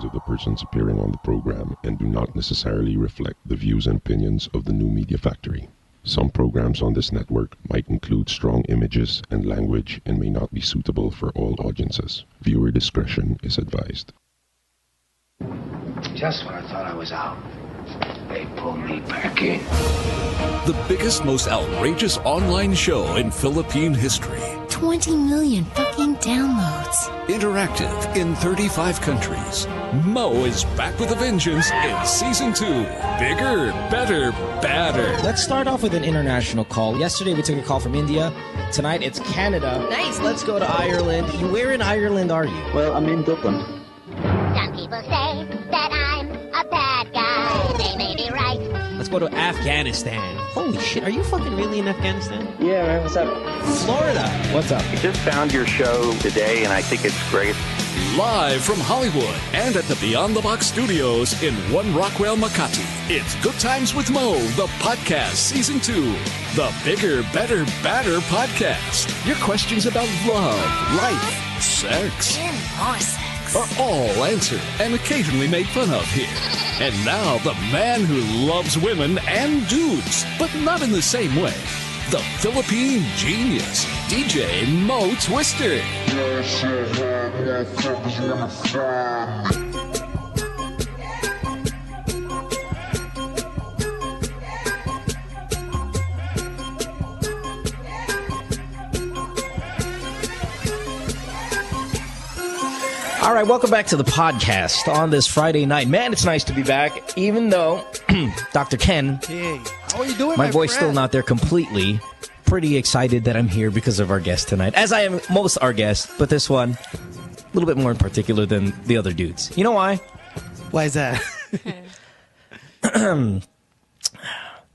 of the persons appearing on the program and do not necessarily reflect the views and opinions of the New Media Factory. Some programs on this network might include strong images and language and may not be suitable for all audiences. Viewer discretion is advised. Just when I thought I was out, they pulled me back in. The biggest, most outrageous online show in Philippine history. 20 million fucking downloads. Interactive in 35 countries. Mo is back with a vengeance in Season 2. Bigger, better, badder. Let's start off with an international call. Yesterday we took a call from India. Tonight it's Canada. Nice. Let's go to Ireland. Where in Ireland are you? Well, I'm in Dublin. Some people say that I'm a bad guy. They may be right. Let's go to Afghanistan. Holy shit, are you fucking really in Afghanistan? Yeah, man, what's up? Florida. What's up? I just found your show today, and I think it's great. Live from Hollywood and at the Beyond the Box studios in One Rockwell, Makati. It's Good Times with Mo, the podcast, Season 2. The Bigger, Better, Badder podcast. Your questions about love, life, sex, And more sex. are all answered and occasionally made fun of here. And now, the man who loves women and dudes, but not in the same way. The Philippine genius, DJ Mo Twister. All right, welcome back to the podcast on this Friday night. Man, it's nice to be back, even though Dr. Ken, hey, how are you doing, my voice still not there completely. Pretty excited that I'm here because of our guest tonight, as I am most our guests, but this one, a little bit more in particular than the other dudes. You know why? Why is that?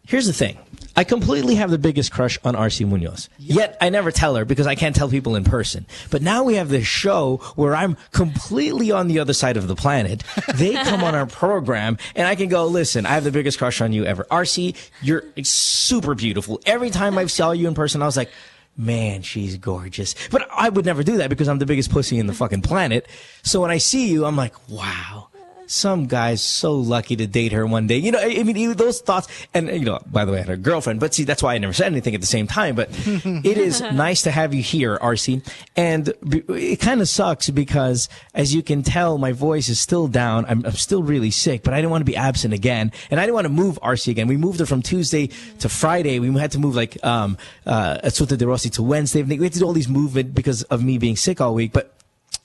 Here's the thing. I completely have the biggest crush on Arci Muñoz. Yet I never tell her because I can't tell people in person. But now we have this show where I'm completely on the other side of the planet. They come on our program and I can go, listen, I have the biggest crush on you ever. Arci, you're super beautiful. Every time I saw you in person, I was like, man, she's gorgeous. But I would never do that because I'm the biggest pussy in the fucking planet. So when I see you, I'm like, wow. Some guy's so lucky to date her one day. You know, I mean, those thoughts. And, you know, by the way, I had a girlfriend. But see, that's why I never said anything at the same time. But it is nice to have you here, Arci. And it kind of sucks because, as you can tell, my voice is still down. I'm still really sick. But I didn't want to be absent again. And I didn't want to move Arci again. We moved her from Tuesday to Friday. We had to move, like, Atsuta de Rossi to Wednesday. We had to do all these movement because of me being sick all week. But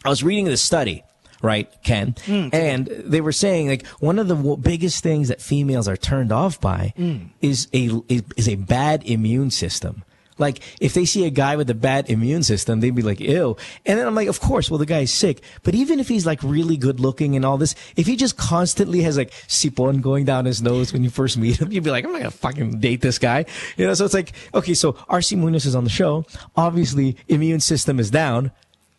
I was reading this study. Right, Ken? And they were saying, like, one of the biggest things that females are turned off by is a bad immune system. Like, if they see a guy with a bad immune system, they'd be like, ew. And then I'm like, of course, well, the guy's sick. But even if he's, like, really good looking and all this, if he just constantly has, like, sipon going down his nose when you first meet him, you'd be like, I'm not going to fucking date this guy. You know, so it's like, okay, so Arci Muñoz is on the show. Obviously, immune system is down.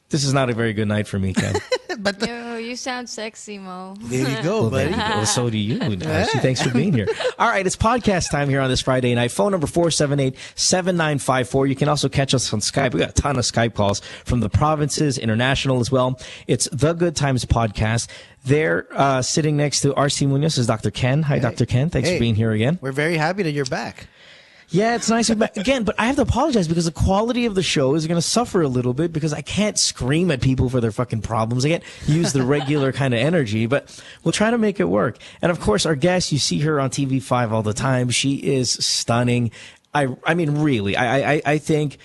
This is not a very good night for me, Ken. But Yo, you sound sexy, Mo. There you go, buddy. Well, so do you. Arci, thanks for being here. All right, it's podcast time here on this Friday night. Phone number 478-7954. You can also catch us on Skype. We got a ton of Skype calls from the provinces, international as well. It's The Good Times Podcast. They're sitting next to Arci Muñoz is Dr. Ken. Hi, Dr. Ken. Thanks for being here again. We're very happy that you're back. Yeah, it's nice to be back again, but I have to apologize because the quality of the show is going to suffer a little bit because I can't scream at people for their fucking problems. I can't use the regular kind of energy, but we'll try to make it work. And of course, our guest, you see her on TV5 all the time. She is stunning. I mean, really, I think...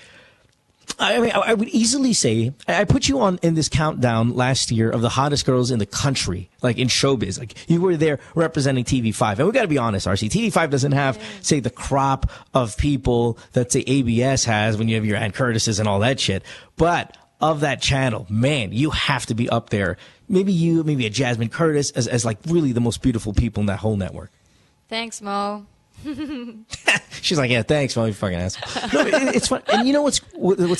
I mean, I would easily say I put you on in this countdown last year of the hottest girls in the country, like in showbiz. Like you were there representing TV5, and we got to be honest, Arci. TV5 doesn't have, say, the crop of people that say ABS has when you have your Ann Curtises and all that shit. But of that channel, man, you have to be up there. Maybe you, maybe a Jasmine Curtis as like really the most beautiful people in that whole network. Thanks, Mo. She's like, yeah, thanks, Mo, you fucking asshole. No, it's fun. And you know what's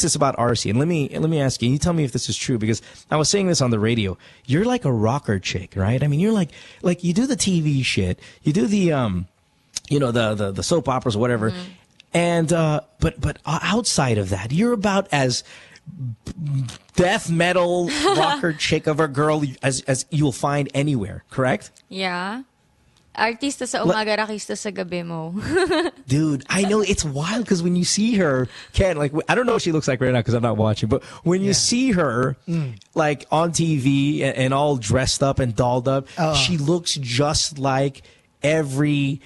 this about Arci? And let me ask you. You tell me if this is true because I was saying this on the radio. You're like a rocker chick, right? I mean, you're like you do the TV shit, you do the the soap operas or whatever, and but outside of that, you're about as death metal rocker chick of a girl as you'll find anywhere, correct? Yeah. Artista sa umaga, rakista sa gabi mo. Dude, I know it's wild because when you see her, Ken, like, I don't know what she looks like right now because I'm not watching, but when you see her, like, on TV and all dressed up and dolled up, she looks just like every,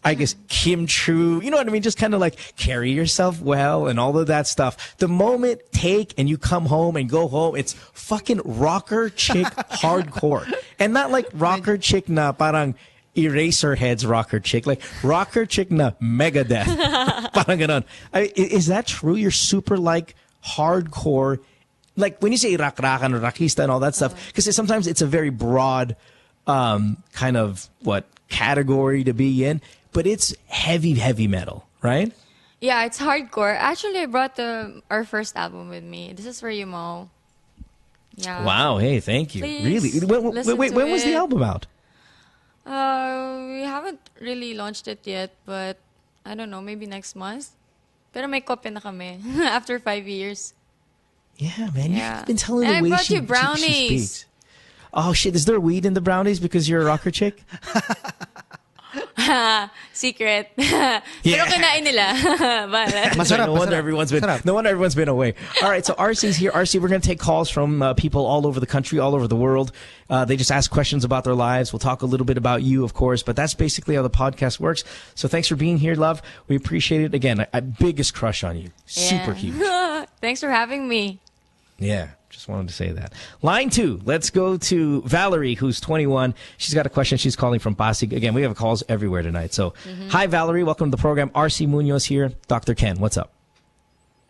I guess, Kim Chu, you know what I mean? Just kind of like carry yourself well and all of that stuff. The moment and you come home and go home, it's fucking rocker chick hardcore. And not like rocker chick na parang Eraserheads rocker chick, like rocker chick na Megadeth. Parang ganon. Is that true? You're super like hardcore. Like when you say rak-rakan or rakista and all that stuff, because sometimes it's a very broad kind of category to be in, but it's heavy metal, right? Yeah, it's hardcore. Actually, I brought our first album with me. This is for you, Mo. Yeah. Wow. Hey, thank you. Please Really? When was the album out? We haven't really launched it yet, but I don't know, maybe next month. Pero may kopya na kami after 5 years. Yeah, man. Yeah. You've been telling and the way I brought she you brownies. She speaks. Oh, shit. Is there weed in the brownies because you're a rocker chick? Secret. Pero kinain nila. No wonder everyone's been away. All right, so Arci's here. Arci, we're going to take calls from people all over the country, all over the world. They just ask questions about their lives. We'll talk a little bit about you, of course, but that's basically how the podcast works. So thanks for being here, love. We appreciate it. Again, a biggest crush on you. Super huge. Thanks for having me. Yeah. Just wanted to say that. Line 2. Let's go to Valerie, who's 21. She's got a question. She's calling from Pasig. Again, we have calls everywhere tonight. So, Hi, Valerie. Welcome to the program. Arci Muñoz here. Dr. Ken, what's up?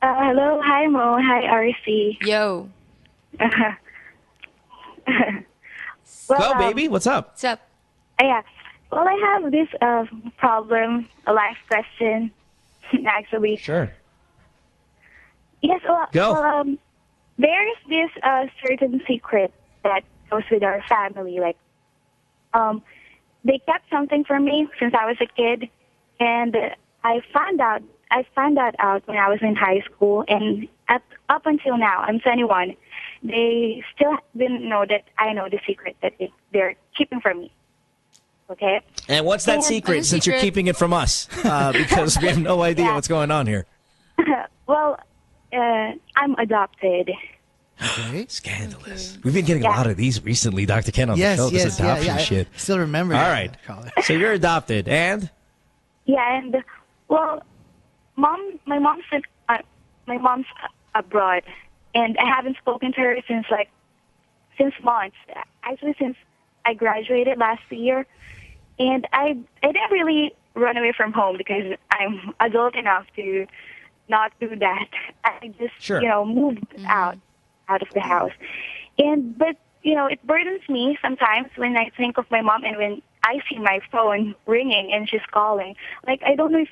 Hello. Hi, Mo. Hi, Arci. Yo. Go, baby. What's up? What's up? Yeah. Well, I have this problem, a life question, actually. Sure. Yes. Well, go. Well, there's this certain secret that goes with our family. Like, they kept something from me since I was a kid, and I found that out when I was in high school, and up until now, I'm 21. They still didn't know that I know the secret that they're keeping from me. Okay. And what's that secret? Since you're keeping it from us, because we have no idea what's going on here. Well. I'm adopted. Okay. Scandalous. We've been getting a lot of these recently, Dr. Ken, on the show. This adoption shit. I still remember. All right. So you're adopted, and? Yeah, and well, my mom's abroad, and I haven't spoken to her since months. Actually, since I graduated last year, and I didn't really run away from home because I'm adult enough to not do that. I just, moved out of the house. But, it burdens me sometimes when I think of my mom and when I see my phone ringing and she's calling. Like, I don't know if...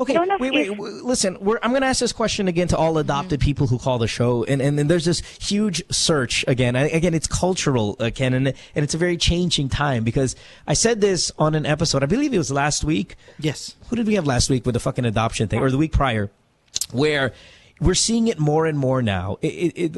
Okay, wait. Listen, I'm going to ask this question again to all adopted people who call the show. And there's this huge search again. Again, it's cultural, Ken, and it's a very changing time because I said this on an episode. I believe it was last week. Yes. Who did we have last week with the fucking adoption thing, or the week prior, where we're seeing it more and more now,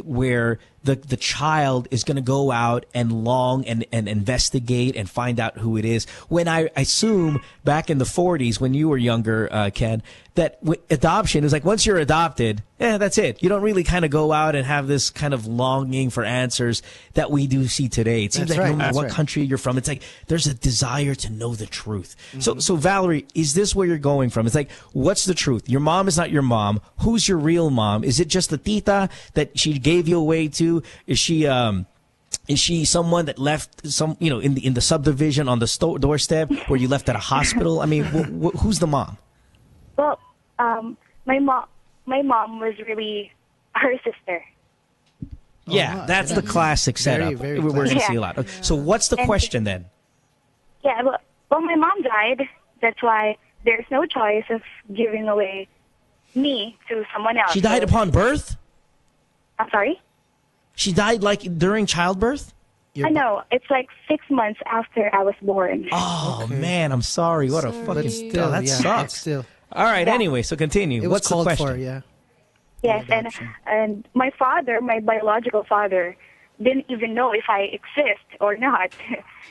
where the child is going to go out and long and investigate and find out who it is. When I assume back in the 40s, when you were younger, Ken, that adoption is like once you're adopted, that's it. You don't really kind of go out and have this kind of longing for answers that we do see today. It seems like no matter what country you're from, it's like there's a desire to know the truth. So Valerie, is this where you're going from? It's like, what's the truth? Your mom is not your mom. Who's your real mom? Is it just the tita that she gave you away to? Is she someone that left in the subdivision on the doorstep where you left at a hospital? I mean, who's the mom? Well, my mom was really her sister. Yeah, that's the classic setup. Very We're going to see a lot. Okay. So what's the question then? Yeah, well, my mom died. That's why there's no choice of giving away me to someone else. She died upon birth? I'm sorry? She died like during childbirth? I know. It's like 6 months after I was born. Oh, man, I'm sorry. What a fucking... Still, that sucks. Still. All right, anyway, so continue. It was What's called the question? for, Yes, and my father, my biological father, didn't even know if I exist or not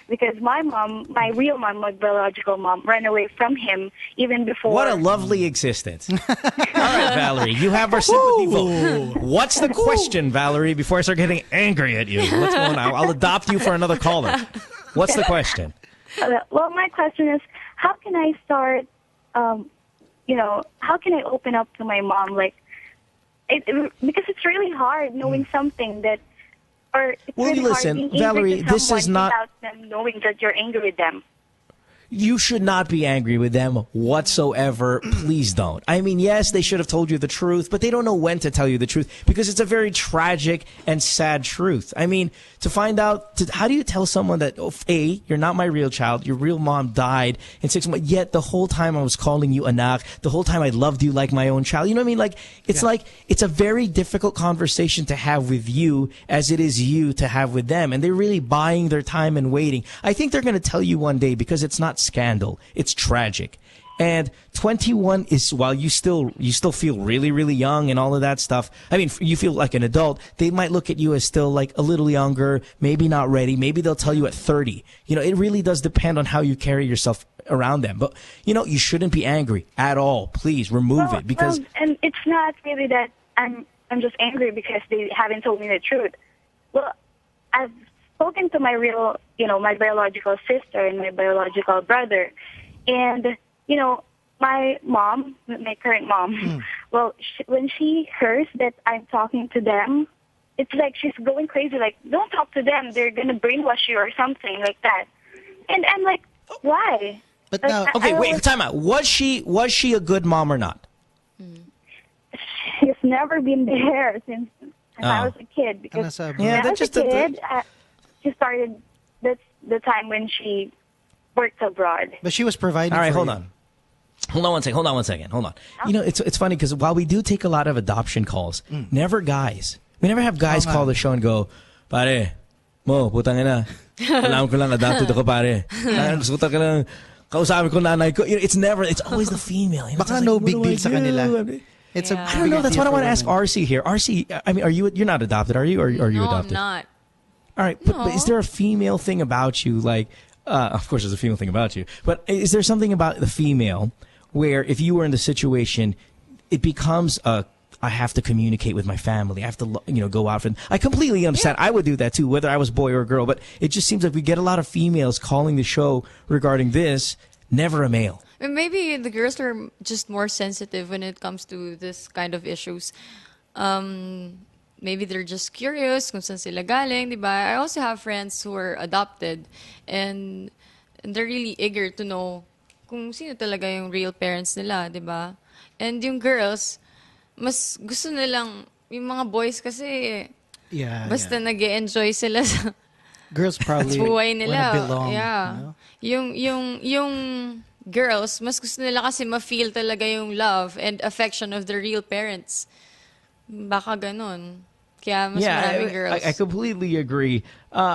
because my mom, my real mom, my biological mom, ran away from him even before. What a lovely existence. All right, Valerie, you have our sympathy vote. What's the question, Valerie, before I start getting angry at you? What's going on? I'll adopt you for another caller. What's the question? Well, my question is, how can I start, how can I open up to my mom? Like, because it's really hard knowing something that, or it's really listen, hard being Valerie, angry to this is someone not. without them knowing that you're angry with them. You should not be angry with them whatsoever. Please don't. I mean, yes, they should have told you the truth, but they don't know when to tell you the truth because it's a very tragic and sad truth. I mean, to find out, how do you tell someone that, A, you're not my real child, your real mom died in 6 months, yet the whole time I was calling you anak, the whole time I loved you like my own child. You know what I mean? Like, it's a very difficult conversation to have with you as it is you to have with them. And they're really buying their time and waiting. I think they're going to tell you one day because it's not scandal. It's tragic. And 21 is, while you still feel really, really young and all of that stuff. I mean, you feel like an adult. They might look at you as still like a little younger, maybe not ready. Maybe they'll tell you at 30. You know, it really does depend on how you carry yourself around them. But, you shouldn't be angry at all. Please remove it because. And it's not really that I'm just angry because they haven't told me the truth. Well, I've spoken to my real, my biological sister and my biological brother. And, my mom, my current mom, well, when she hears that I'm talking to them, it's like she's going crazy, like, don't talk to them. They're going to brainwash you or something like that. And I'm like, why? But like, now, okay, wait, time out. Was she a good mom or not? She's never been there since I was a kid. Because when I was a kid, she started, that's the time when she worked abroad. But she was providing. All right, for hold you. on. Hold on one second. Hold on. It's funny because while we do take a lot of adoption calls, never guys. We never have guys call the show and go, pare, mo, putang ina. Alam ko lang adopted ako, pare. Gusto ko lang, kausapin ko nanay ko. It's always the female. Baka no big deal sa kanila. It's I don't know. That's what I want to ask Arci here. Arci, I mean, you're not adopted, are you? Or are you adopted? No, I'm not. All right, but is there a female thing about you? Like, of course, there's a female thing about you. But is there something about the female where if you were in the situation, it becomes I have to communicate with my family. I have to, go out. I completely understand. I would do that too, whether I was boy or girl. But it just seems like we get a lot of females calling the show regarding this, never a male. Maybe the girls are just more sensitive when it comes to this kind of issues. Maybe they're just curious kung saan sila galing, di ba? I also have friends who are adopted and they're really eager to know kung sino talaga yung real parents nila, di ba? And yung girls, mas gusto nilang, yung mga boys kasi, basta nag-e-enjoy sila sa girls probably buhay nila. wanna belong. Yeah. Yung girls, mas gusto nila kasi ma-feel talaga yung love and affection of their real parents. Baka ganun. Kaya mas maraming girls. I completely agree.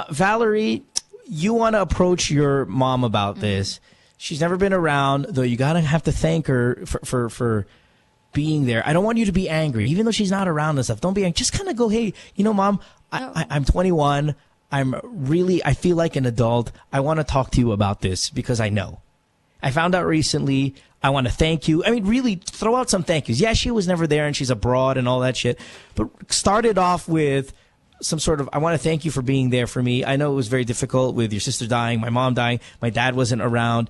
Valerie, you want to approach your mom about this. She's never been around, though you gotta have to thank her for being there. I don't want you to be angry, even though she's not around and stuff. Don't be angry. Just kind of go, hey, Mom, I'm 21. I feel like an adult. I want to talk to you about this because I know. I found out recently. I want to thank you. I mean, really, throw out some thank yous. Yeah, she was never there and she's abroad and all that shit. But start it off with some sort of, I want to thank you for being there for me. I know it was very difficult with your sister dying, my mom dying, my dad wasn't around.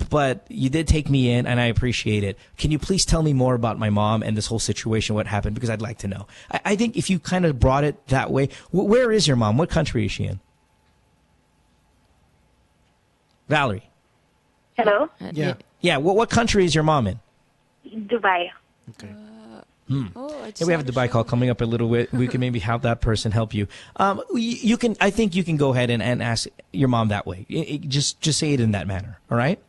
But you did take me in, and I appreciate it. Can you please tell me more about my mom and this whole situation, what happened? Because I'd like to know. I think if you kind of brought it that way, where is your mom? What country is she in? Valerie. Hello? Yeah. Yeah, what country is your mom in? Dubai. Okay. Yeah, we have a Dubai call coming up a little bit. We can maybe have that person help you. You can. I think you can go ahead and ask your mom that way. Just say it in that manner. All right?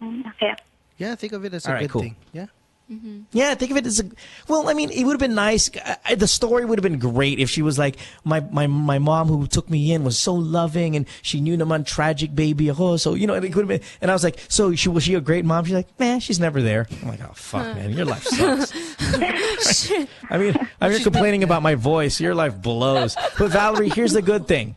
Okay. Yeah, think of it as a good thing. Yeah. Yeah, think of it as a. Well, I mean, it would have been nice. The story would have been great if she was like, my mom who took me in was so loving, and she knew naman tragic baby ako. So it could have been. And I was like, so was she a great mom? She's like, man, she's never there. I'm like, oh fuck, man, your life sucks. I mean, I'm here complaining about my voice. Your life blows. But Valerie, here's the good thing.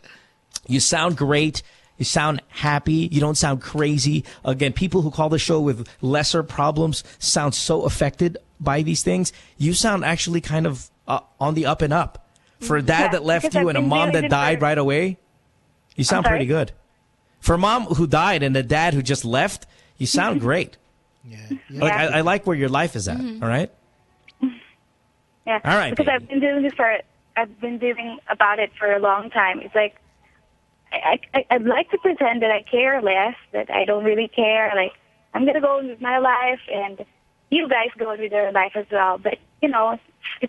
You sound great. You sound happy. You don't sound crazy. Again, people who call the show with lesser problems sound so affected by these things. You sound actually kind of on the up and up. For a dad that left you and a mom that died right away, you sound pretty good. For a mom who died and a dad who just left, you sound great. Yeah. Like, I like where your life is at. All right? Yeah. All right. Because I've been doing about it for a long time. It's like, I'd like to pretend that I care less, that I don't really care. Like, I'm going to go on with my life, and you guys go on with your life as well. But, it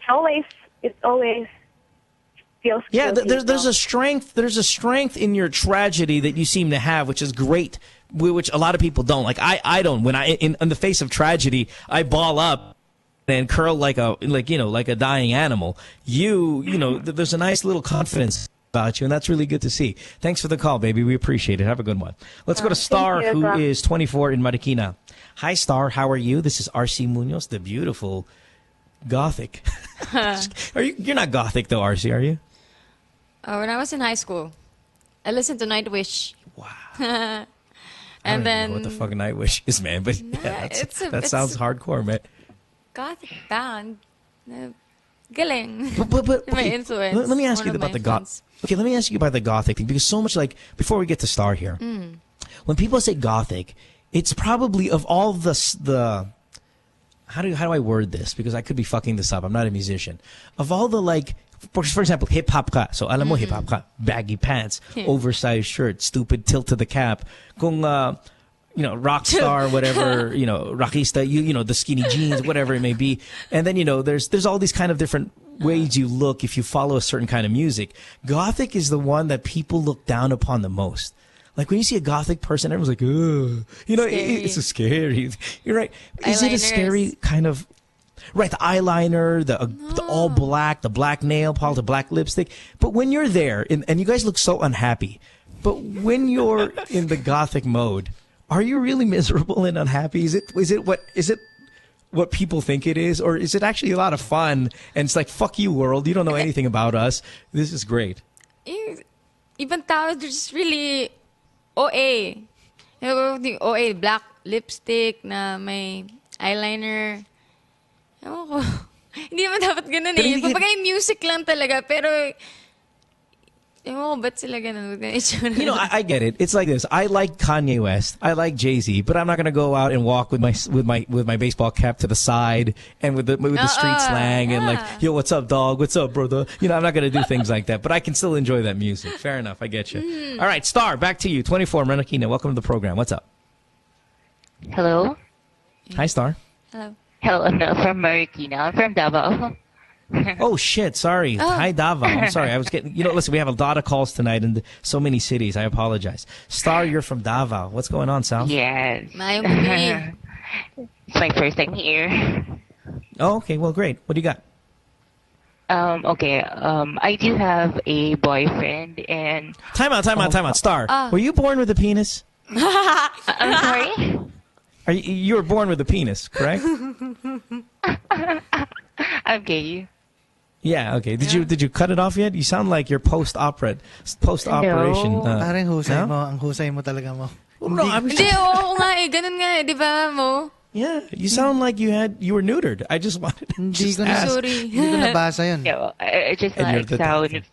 always feels guilty, there's a strength in your tragedy that you seem to have, which is great, which a lot of people don't. Like, I don't. When in the face of tragedy, I ball up and curl like a dying animal. There's a nice little confidence about you, and that's really good to see. Thanks for the call, baby. We appreciate it. Have a good one. Let's go to Star, who is 24 in Marikina. Hi, Star. How are you? This is Arci Muñoz, the beautiful gothic. You're not gothic though, Arci, are you? When I was in high school, I listened to Nightwish. Wow. And I don't then know what the fuck Nightwish is, man. But yeah, that sounds hardcore, man. Gothic band. Galing. But my influence. Let me ask you about the goth. Okay, let me ask you about the gothic thing, because so much, like, before we get to Star here, when people say gothic, it's probably of all the how do I word this, because I could be fucking this up. I'm not a musician. Of all the, like, for example, hip hop ka. So alam mo hip hop ka, baggy pants, oversized shirt, stupid tilt to the cap. Kung rock star, whatever, rockista, the skinny jeans, whatever it may be. And then, there's all these kind of different ways you look if you follow a certain kind of music. Gothic is the one that people look down upon the most. Like, when you see a gothic person, everyone's like, ugh. It's so scary. You're right. Is it a scary kind of... Right, the eyeliner, the all black, the black nail polish, the black lipstick. But when you're there, and you guys look so unhappy, but when you're in the gothic mode... Are you really miserable and unhappy? Is it what people think it is, or is it actually a lot of fun? And it's like, fuck you, world. You don't know anything about us. This is great. Ibang tao, they're just really OA. The OA, black lipstick na may eyeliner. Ewan ko. Hindi naman dapat ganun eh. Papagay music lang talaga, pero... But sila ganun. I get it. It's like this. I like Kanye West. I like Jay-Z, but I'm not gonna go out and walk with my baseball cap to the side and with the street slang and like, yo, what's up, dog? What's up, brother? I'm not gonna do things like that. But I can still enjoy that music. Fair enough. I get you. All right, Star, back to you. 24, Marikina. Welcome to the program. What's up? Hello. Hi, Star. Hello. No, from Marikina. I'm from Davao. Oh shit! Sorry. Hi, Davao. I'm sorry. I was getting. Listen. We have a lot of calls tonight in so many cities. I apologize. Star, you're from Davao. What's going on, Sal? Yes. It's my first time here. Oh, okay. Well, great. What do you got? Okay. I do have a boyfriend and. Time out. Star, were you born with a penis? I'm sorry. You were born with a penis, correct? I'm gay. Yeah, okay. Did you cut it off yet? You sound like you're post-operation. No. Parang husay mo. Ang husay mo talaga mo. Hindi, oo nga eh. Ganun nga eh. Di ba mo? Yeah, you sound like you were neutered. I just wanted to ask. Sorry. Hindi ko nabasa yun. No, I just like sound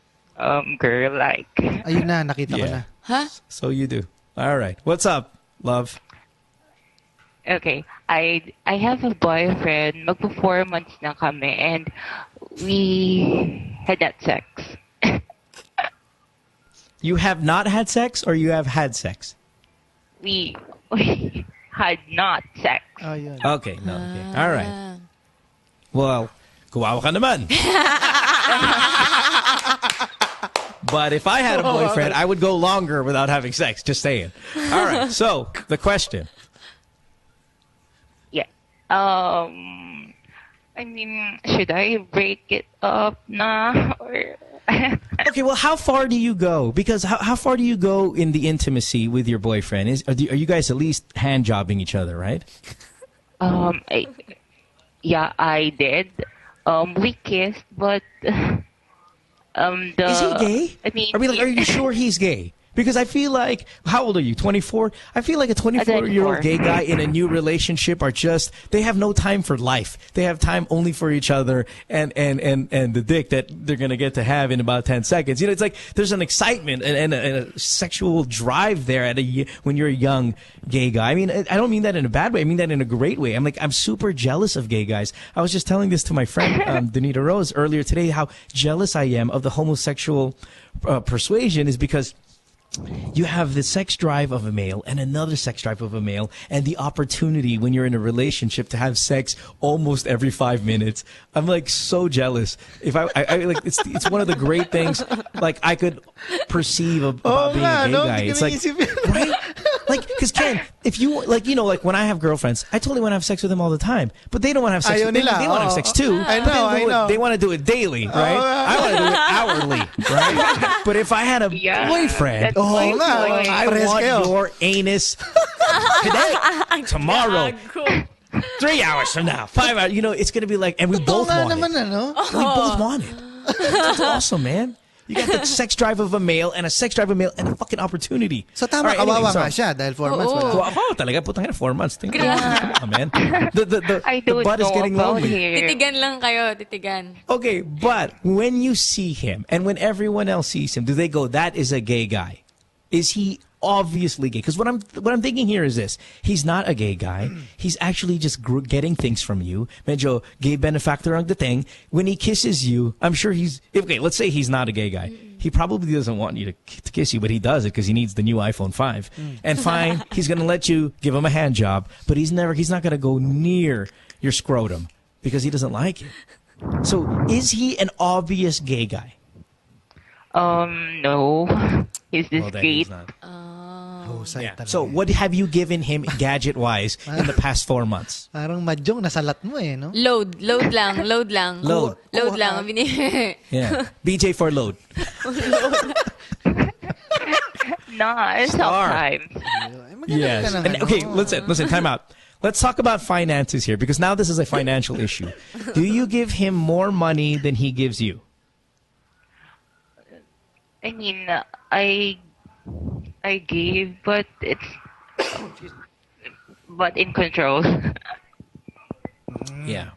girl-like. Ayun na, nakita ko na. Huh? So you do. All right. What's up, love? Okay. I have a boyfriend. Magpo 4 months na kami and we had that sex. You have not had sex or you have had sex? We had not sex. Oh, yeah. Okay. No. Okay. All right. Well, kawawa ka naman. But if I had a boyfriend, I would go longer without having sex. Just saying. All right. So, the question. Yeah. I mean, should I break it up now? Or Okay, well, how far do you go? Because how far do you go in the intimacy with your boyfriend? Are you guys at least hand jobbing each other, right? Yeah, I did. We kissed, but Is he gay? I mean, are you sure he's gay? Because I feel like, how old are you, 24? I feel like a 24-year-old gay guy in a new relationship are just, they have no time for life. They have time only for each other and the dick that they're going to get to have in about 10 seconds. You know, it's like there's an excitement and a sexual drive there when you're a young gay guy. I mean, I don't mean that in a bad way. I mean that in a great way. I'm super jealous of gay guys. I was just telling this to my friend, Donita Rose, earlier today, how jealous I am of the homosexual persuasion is because you have the sex drive of a male and another sex drive of a male and the opportunity when you're in a relationship to have sex almost every 5 minutes. I'm like so jealous. If I like, it's one of the great things like I could perceive about being a gay guy. It's like, right? Like, because Ken, if you like, you know, like when I have girlfriends, I totally want to have sex with them all the time, but they don't want to have sex. They want to have sex too. I know. They want to do it daily, right? I want to do it hourly, right? But if I had a boyfriend, I want your anus today, tomorrow, 3 hours from now, 5 hours. You know, it's gonna be like, and we both want it. We both want it. It's awesome, man. You got the sex drive of a male and a sex drive of a male and a fucking opportunity. So tama, kawawa nga siya dahil 4 months wala. Kawawa talaga, putang ina, 4 months. Come on, man. The butt is getting lonely. Titigan lang kayo, titigan. Okay, but when you see him and when everyone else sees him, do they go, that is a gay guy? Is he obviously gay? Because what I'm thinking here is this: he's not a gay guy. He's actually just getting things from you. Medyo gay benefactor ang dating. When he kisses you, I'm sure okay. Let's say he's not a gay guy. He probably doesn't want you to kiss you, but he does it because he needs the new iPhone 5. And fine, he's gonna let you give him a hand job, but he's not gonna go near your scrotum because he doesn't like it. So is he an obvious gay guy? No. He's discreet. Yeah. So what have you given him gadget-wise in the past 4 months? Parang madyong nasalat mo eh, no? Load lang. Load lang. Yeah. BJ for load. No, sometimes. Yes. And, okay, listen, time out. Let's talk about finances here because now this is a financial issue. Do you give him more money than he gives you? I mean, I gave, but it's but in control. Yeah.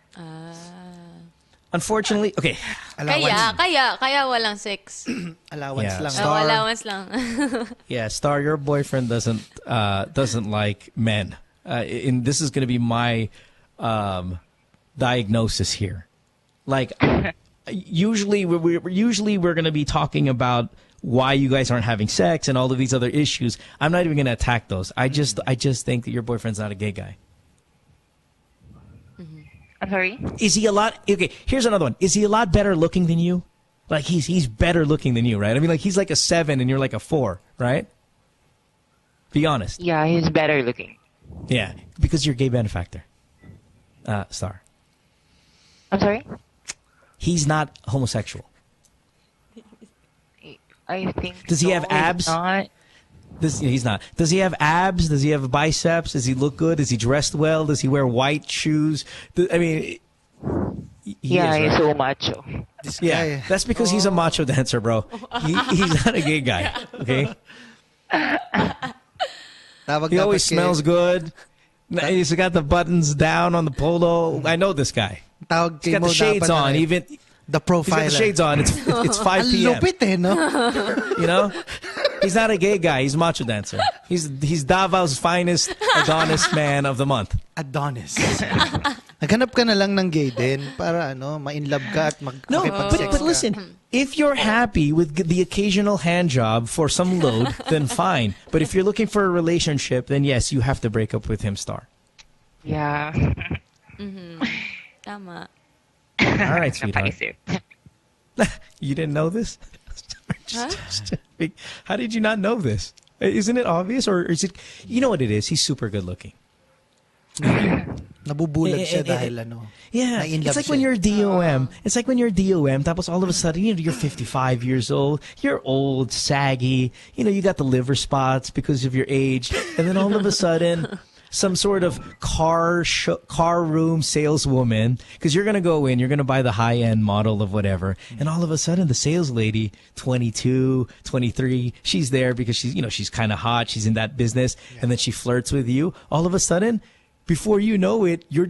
Unfortunately, okay. Kaya walang sex. Allowance lang. Allowance lang. Yeah, Star, your boyfriend doesn't like men. This is going to be my diagnosis here. Like. Usually we're going to be talking about why you guys aren't having sex and all of these other issues. I'm not even going to attack those. I just think that your boyfriend's not a gay guy. I'm sorry? Is he okay, here's another one. Is he a lot better looking than you? Like he's better looking than you, right? I mean, like he's like a 7 and you're like a 4, right? Be honest. Yeah, he's better looking. Yeah, because you're gay benefactor. Star. I'm sorry? He's not homosexual. I think. Does he have abs? He's not. Does he have abs? Does he have biceps? Does he look good? Is he dressed well? Does he wear white shoes? I mean, he's so macho. Yeah, that's because he's a macho dancer, bro. He's not a gay guy. Okay. He always smells good. He's got the buttons down on the polo. I know this guy. He's got the shades on. Even the profile. He's got the shades on. It's 5 p.m. Lupit eh, no? You know, he's not a gay guy. He's a macho dancer. He's Davao's finest Adonis man of the month. Adonis. Naghanap ka na lang ng gay din para ma-inlove ka at makipag-sex but listen, if you're happy with the occasional hand job for some load, then fine. But if you're looking for a relationship, then yes, you have to break up with him, Star. Yeah. Tama. All right, sweetheart. You didn't know this? How did you not know this? Isn't it obvious, or is it? You know what it is? He's super good looking. Nabubulag siya dahil ano. Yeah, it's like when you're DOM. It's like when you're DOM, tapos all of a sudden, you're 55 years old, you're old, saggy, you got the liver spots because of your age, and then all of a sudden, some sort of car room saleswoman, because you're going to go in, you're going to buy the high-end model of whatever, and all of a sudden, the sales lady, 22, 23, she's there because she's kind of hot, she's in that business, and then she flirts with you. All of a sudden, before you know it, you're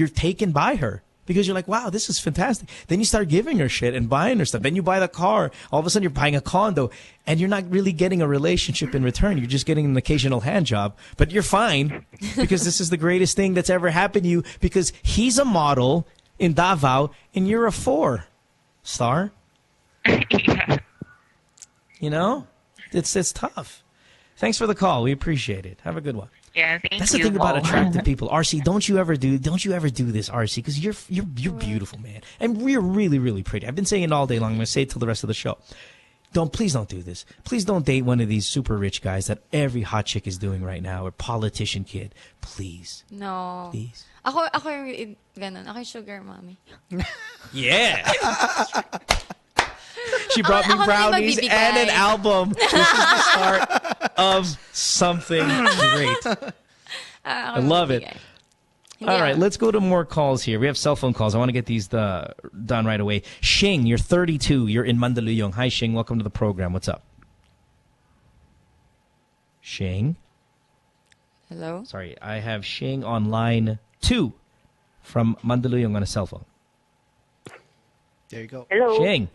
taken by her because you're like, wow, this is fantastic. Then you start giving her shit and buying her stuff. Then you buy the car. All of a sudden you're buying a condo and you're not really getting a relationship in return. You're just getting an occasional hand job, but you're fine because this is the greatest thing that's ever happened to you because he's a model in Davao and you're a 4-star. It's tough. Thanks for the call. We appreciate it. Have a good one. Yeah, thank That's you. the thing about attractive people. Arci, don't you ever do this, Arci, because you're beautiful, man. And we're really, really pretty. I've been saying it all day long. I'm going to say it till the rest of the show. Please don't do this. Please don't date one of these super rich guys that every hot chick is doing right now, or politician kid. Please. No. Please. Ako yung ganun. Ako yung sugar mommy. Yeah. She brought me brownies and an album. This is the start of something great. I love it. All right, let's go to more calls here. We have cell phone calls. I want to get these done right away. Shing, you're 32. You're in Mandaluyong. Hi, Shing. Welcome to the program. What's up? Shing? Hello? Sorry, I have Shing on line 2 from Mandaluyong on a cell phone. There you go. Hello. Shing.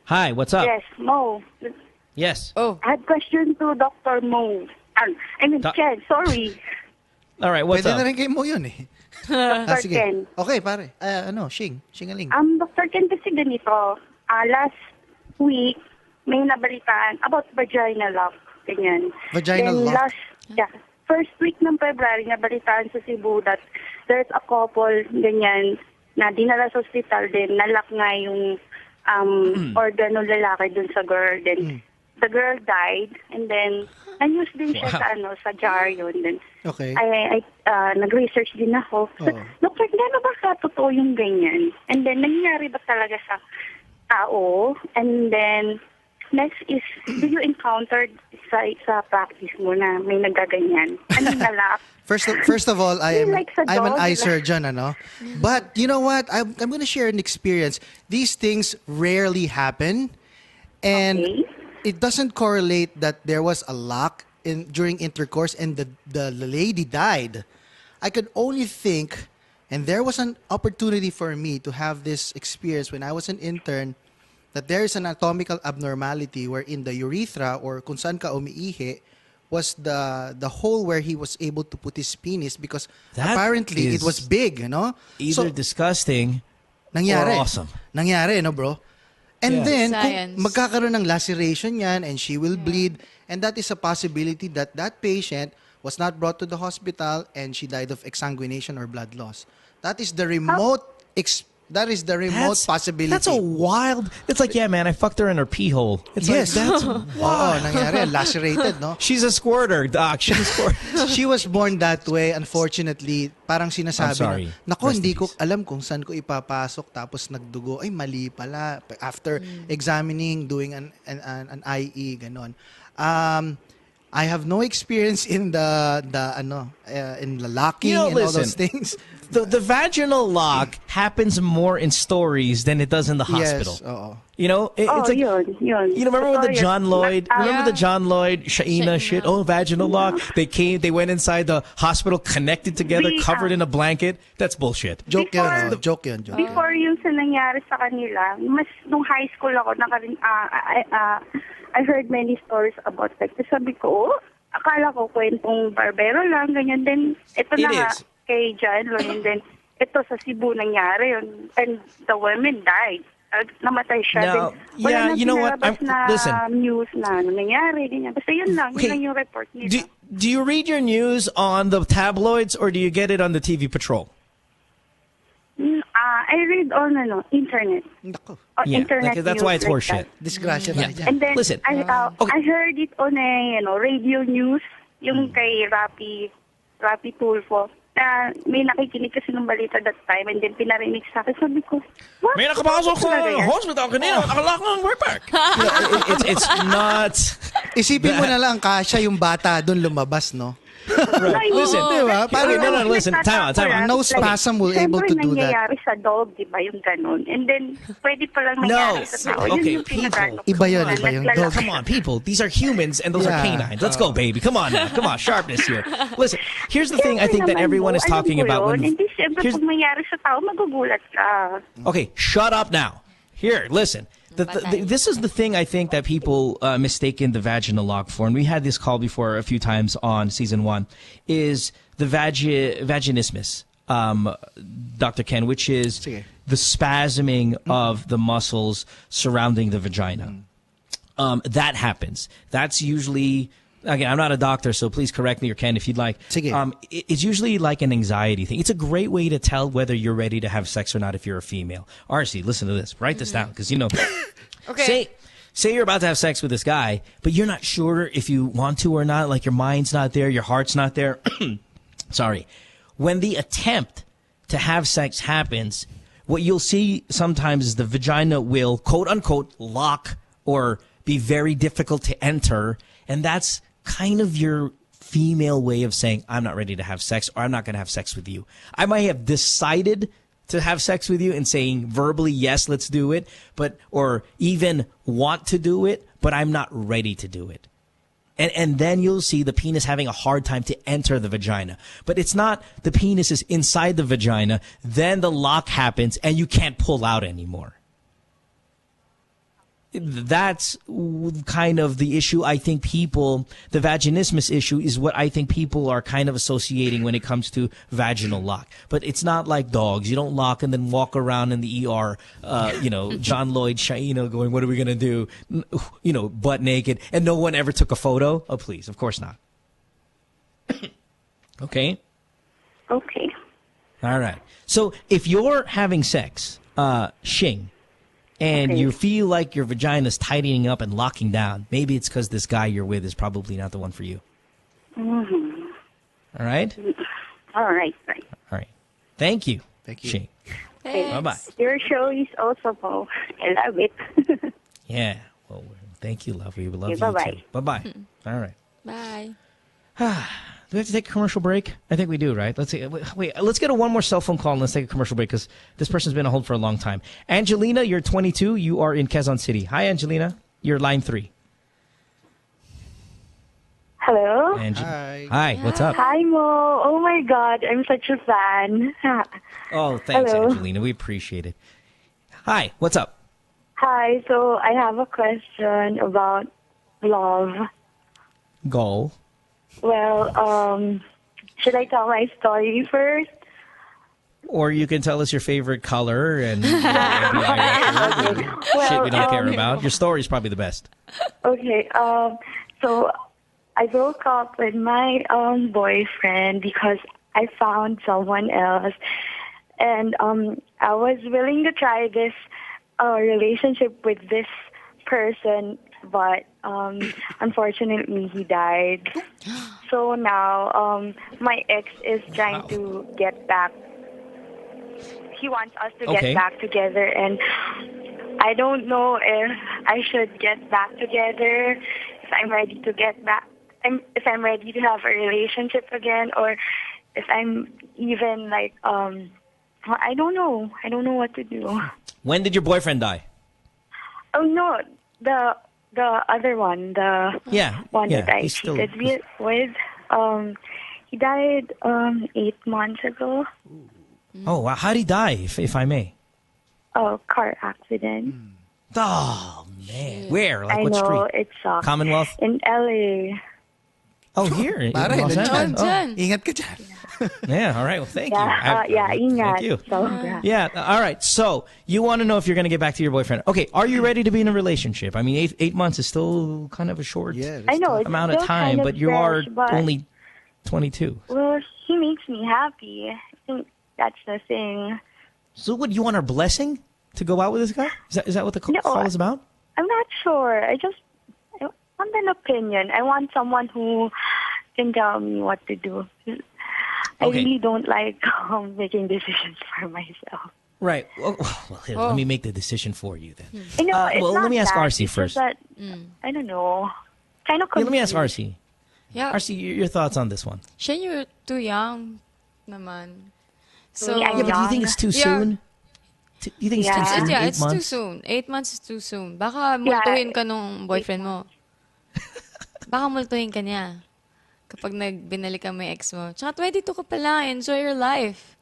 Hi, what's up? Yes, Mo. Yes. Oh. I had question to Dr. Mo. Ken, sorry. All right, what's Pwede up? na rin kay Mo yun eh. Dr. Sige. Ken. Okay, pare. Shingaling. Dr. Ken, kasi ganito. Last week, may nabalitaan about vaginal lock. Ganyan. Vaginal Then lock? First week ng February, nabalitaan sa Cebu that there's a couple, ganyan, na dinala sa hospital din, nalak nga yung organ ng lalaki dun sa girl. Then, the girl died, and then, na-use din siya sa jar yun. Then, okay. I nag-research din ako. Dr. Gano ba totoo yung ganyan? And then, nangyari ba talaga sa tao? And then, next is, do you encounter sa practice mo na may nagaganyan? Nalak? First of all, I'm an eye surgeon, ano? Mm-hmm. But you know what? I'm going to share an experience. These things rarely happen, and it doesn't correlate that there was a lock during intercourse and the lady died. I could only think, and there was an opportunity for me to have this experience when I was an intern, that there is an anatomical abnormality wherein the urethra or kung saan ka umiihi was the hole where he was able to put his penis because apparently it was big, Either disgusting nangyari, or awesome. Nangyari, bro? And then, Science. kung magkakaroon ng laceration yan and she will bleed, and that is a possibility that patient was not brought to the hospital and she died of exsanguination or blood loss. That is the remote possibility. That's a wild. It's like, yeah, man, I fucked her in her pee hole. It's yes. like, that's wild. Nangyari, lacerated, no? She's a squirter, doc. She's a squirter. She was born that way. Unfortunately, parang sinasabi na, nako, hindi ko alam kung saan ko ipapasok tapos nagdugo. Ay, mali pala. After examining, doing an IE, ganon. I have no experience in the locking and all those things. The vaginal lock happens more in stories than it does in the hospital. Yes, it's like, yun. Remember when the John Lloyd, Shaina shit? Oh, vaginal lock. They went inside the hospital, connected together, covered in a blanket. That's bullshit. Joke yun. Before yung sa nangyari sa kanila, nung high school ako, I heard many stories about that. Sabi ko, akala ko kwentong barbero lang, ganyan. Then, ito na nga, kay John Lloyd, and then, ito sa Cebu nangyari yun. And the woman died. Namatay siya. Now, Wala you know what? Listen. News na nangyari, ganyan. Basta yun lang yung report nila. Do you read your news on the tabloids or do you get it on the TV Patrol? I read on internet. Internet that's why it's horseshit. Disgrasya na dyan. And then, listen, I heard it on a radio news, yung kay Rapi Tulfo. may nakikinig kasi ng balita that time and then pinarinig sa akin. Sabi ko, what? May nakapasok sa hospital kanina. Nakalak ng workpack. It's not... Isipin mo na lang, kasya yung bata doon lumabas, no? Right. Listen, diba? Listen, time out. No spasm will able to do that. Nangyayari sa dog, di ba, yung ganun. And then, pwede palang nangyari sa tao. Okay, yung people. Iba yun. Dog. Come on, people. These are humans and those are canines. Let's go, baby. Come on now. Come on, sharpness here. Listen, here's the thing I think that everyone is talking about. Hindi siyempre pag nangyari sa tao, magugulat ka. Okay, shut up now. Here, listen. This is the thing I think that people mistaken the vaginal lock for, and we had this call before a few times on season 1, is the vaginismus, Dr. Ken, which is the spasming of the muscles surrounding the vagina. That happens. That's usually... Again, I'm not a doctor, so please correct me or Ken if you'd like. It's usually like an anxiety thing. It's a great way to tell whether you're ready to have sex or not if you're a female. Arci, listen to this. Write this down because you know. Okay. Say you're about to have sex with this guy, but you're not sure if you want to or not. Like your mind's not there, your heart's not there. Sorry. When the attempt to have sex happens, what you'll see sometimes is the vagina will, quote unquote, lock or be very difficult to enter, and that's kind of your female way of saying, I'm not ready to have sex, or I'm not going to have sex with you. I might have decided to have sex with you and saying verbally, yes, let's do it, or even want to do it, but I'm not ready to do it. And then you'll see the penis having a hard time to enter the vagina. But it's not the penis is inside the vagina, then the lock happens and you can't pull out anymore. That's kind of the issue I think people, the vaginismus issue is what I think people are kind of associating when it comes to vaginal lock. But it's not like dogs. You don't lock and then walk around in the ER, John Lloyd Shaina going, what are we going to do? Butt naked. And no one ever took a photo? Oh, please. Of course not. Okay? Okay. All right. So if you're having sex, Shing, and you feel like your vagina's tightening up and locking down, maybe it's because this guy you're with is probably not the one for you. Mm-hmm. All right? All right. All right. Thank you. Thank you. Shane. Thanks. Bye-bye. Your show is also cool. I love it. Yeah. Well, thank you, love. We love you bye-bye. too. Bye-bye. All right. Bye. Do we have to take a commercial break? I think we do, right? Let's see. Wait, let's get one more cell phone call and let's take a commercial break because this person's been on hold for a long time. Angelina, you're 22. You are in Quezon City. Hi, Angelina. You're line 3. Hello. Hi. What's up? Hi, Mo. Oh, my God. I'm such a fan. Oh, thanks, Hello. Angelina. We appreciate it. Hi. What's up? Hi. So I have a question about love. Go. Well, should I tell my story first? Or you can tell us your favorite color and shit we don't care about. Your story's probably the best. Okay. So I broke up with my boyfriend because I found someone else, and I was willing to try this relationship with this person, but unfortunately he died. So now my ex is trying to get back. He wants us to get back together, and I don't know if I should get back together, if I'm ready to get back, if I'm ready to have a relationship again, or if I'm even like, I don't know. I don't know what to do. When did your boyfriend die? Oh, no, the other one, one that I cheated with. He died 8 months ago. Oh, wow. How did he die, if I may? Oh, car accident. Oh, man. Where? Like I what know, street? it sucks. Commonwealth? In LA. Oh, here. In Pare, Los Angeles. nandyan. Ingat ka dyan. Yeah, all right. Well, thank you. Ingat. Thank you. Sobra. Yeah, all right. So, you want to know if you're going to get back to your boyfriend. Okay, are you ready to be in a relationship? I mean, 8 months is still kind of a short I know, it's amount of still time, kind of but you fresh, are but- only 22. Well, he makes me happy. I think that's the thing. So, what, you want our blessing to go out with this guy? Is that what the call is about? I'm not sure. I want an opinion. I want someone who can tell me what to do. I really don't like making decisions for myself. Right. Well, here, let me make the decision for you then. I know, it's well, not let me ask that. Arci It's first. just that, I don't know. Kind of Yeah, let me ask confused. Arci. Yeah. Arci, your thoughts on this one? Siya, you're too young naman. So, Me, I'm Yeah, but do you think it's too soon? Do you think it's too soon? Yeah, 8 it's too months? soon. 8 months is too soon. Baka multuhin ka nung boyfriend mo. Baka multuhin ka niya. Kapag binalikan mo yung ex mo. Tsaka 22 ka pa lang. Enjoy your life.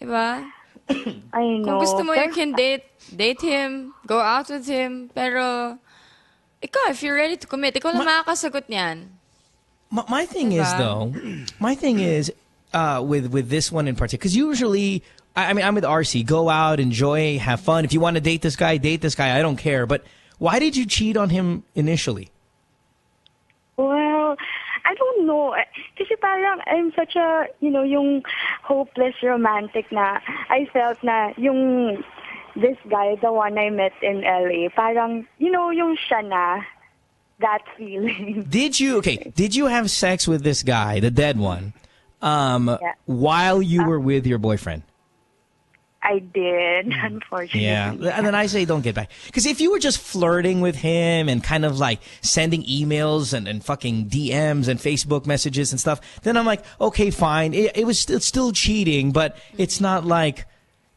Diba? I know. Kung gusto mo, you can date him, go out with him. Pero, ikaw, if you're ready to commit, ikaw lang makakasagot niyan. My thing is, though, with this one in particular, because usually, I mean, I'm with RC. Go out, enjoy, have fun. If you want to date this guy, date this guy. I don't care. But why did you cheat on him initially? Well, I don't know. Kasi parang I'm such a, yung hopeless romantic na I felt na yung this guy, the one I met in LA, parang, yung siya na, that feeling. Did you have sex with this guy, the dead one, while you were with your boyfriend? I did, unfortunately. Yeah, and then I say don't get back. Because if you were just flirting with him and kind of like sending emails and fucking DMs and Facebook messages and stuff, then I'm like, okay, fine. It's still cheating, but it's not like,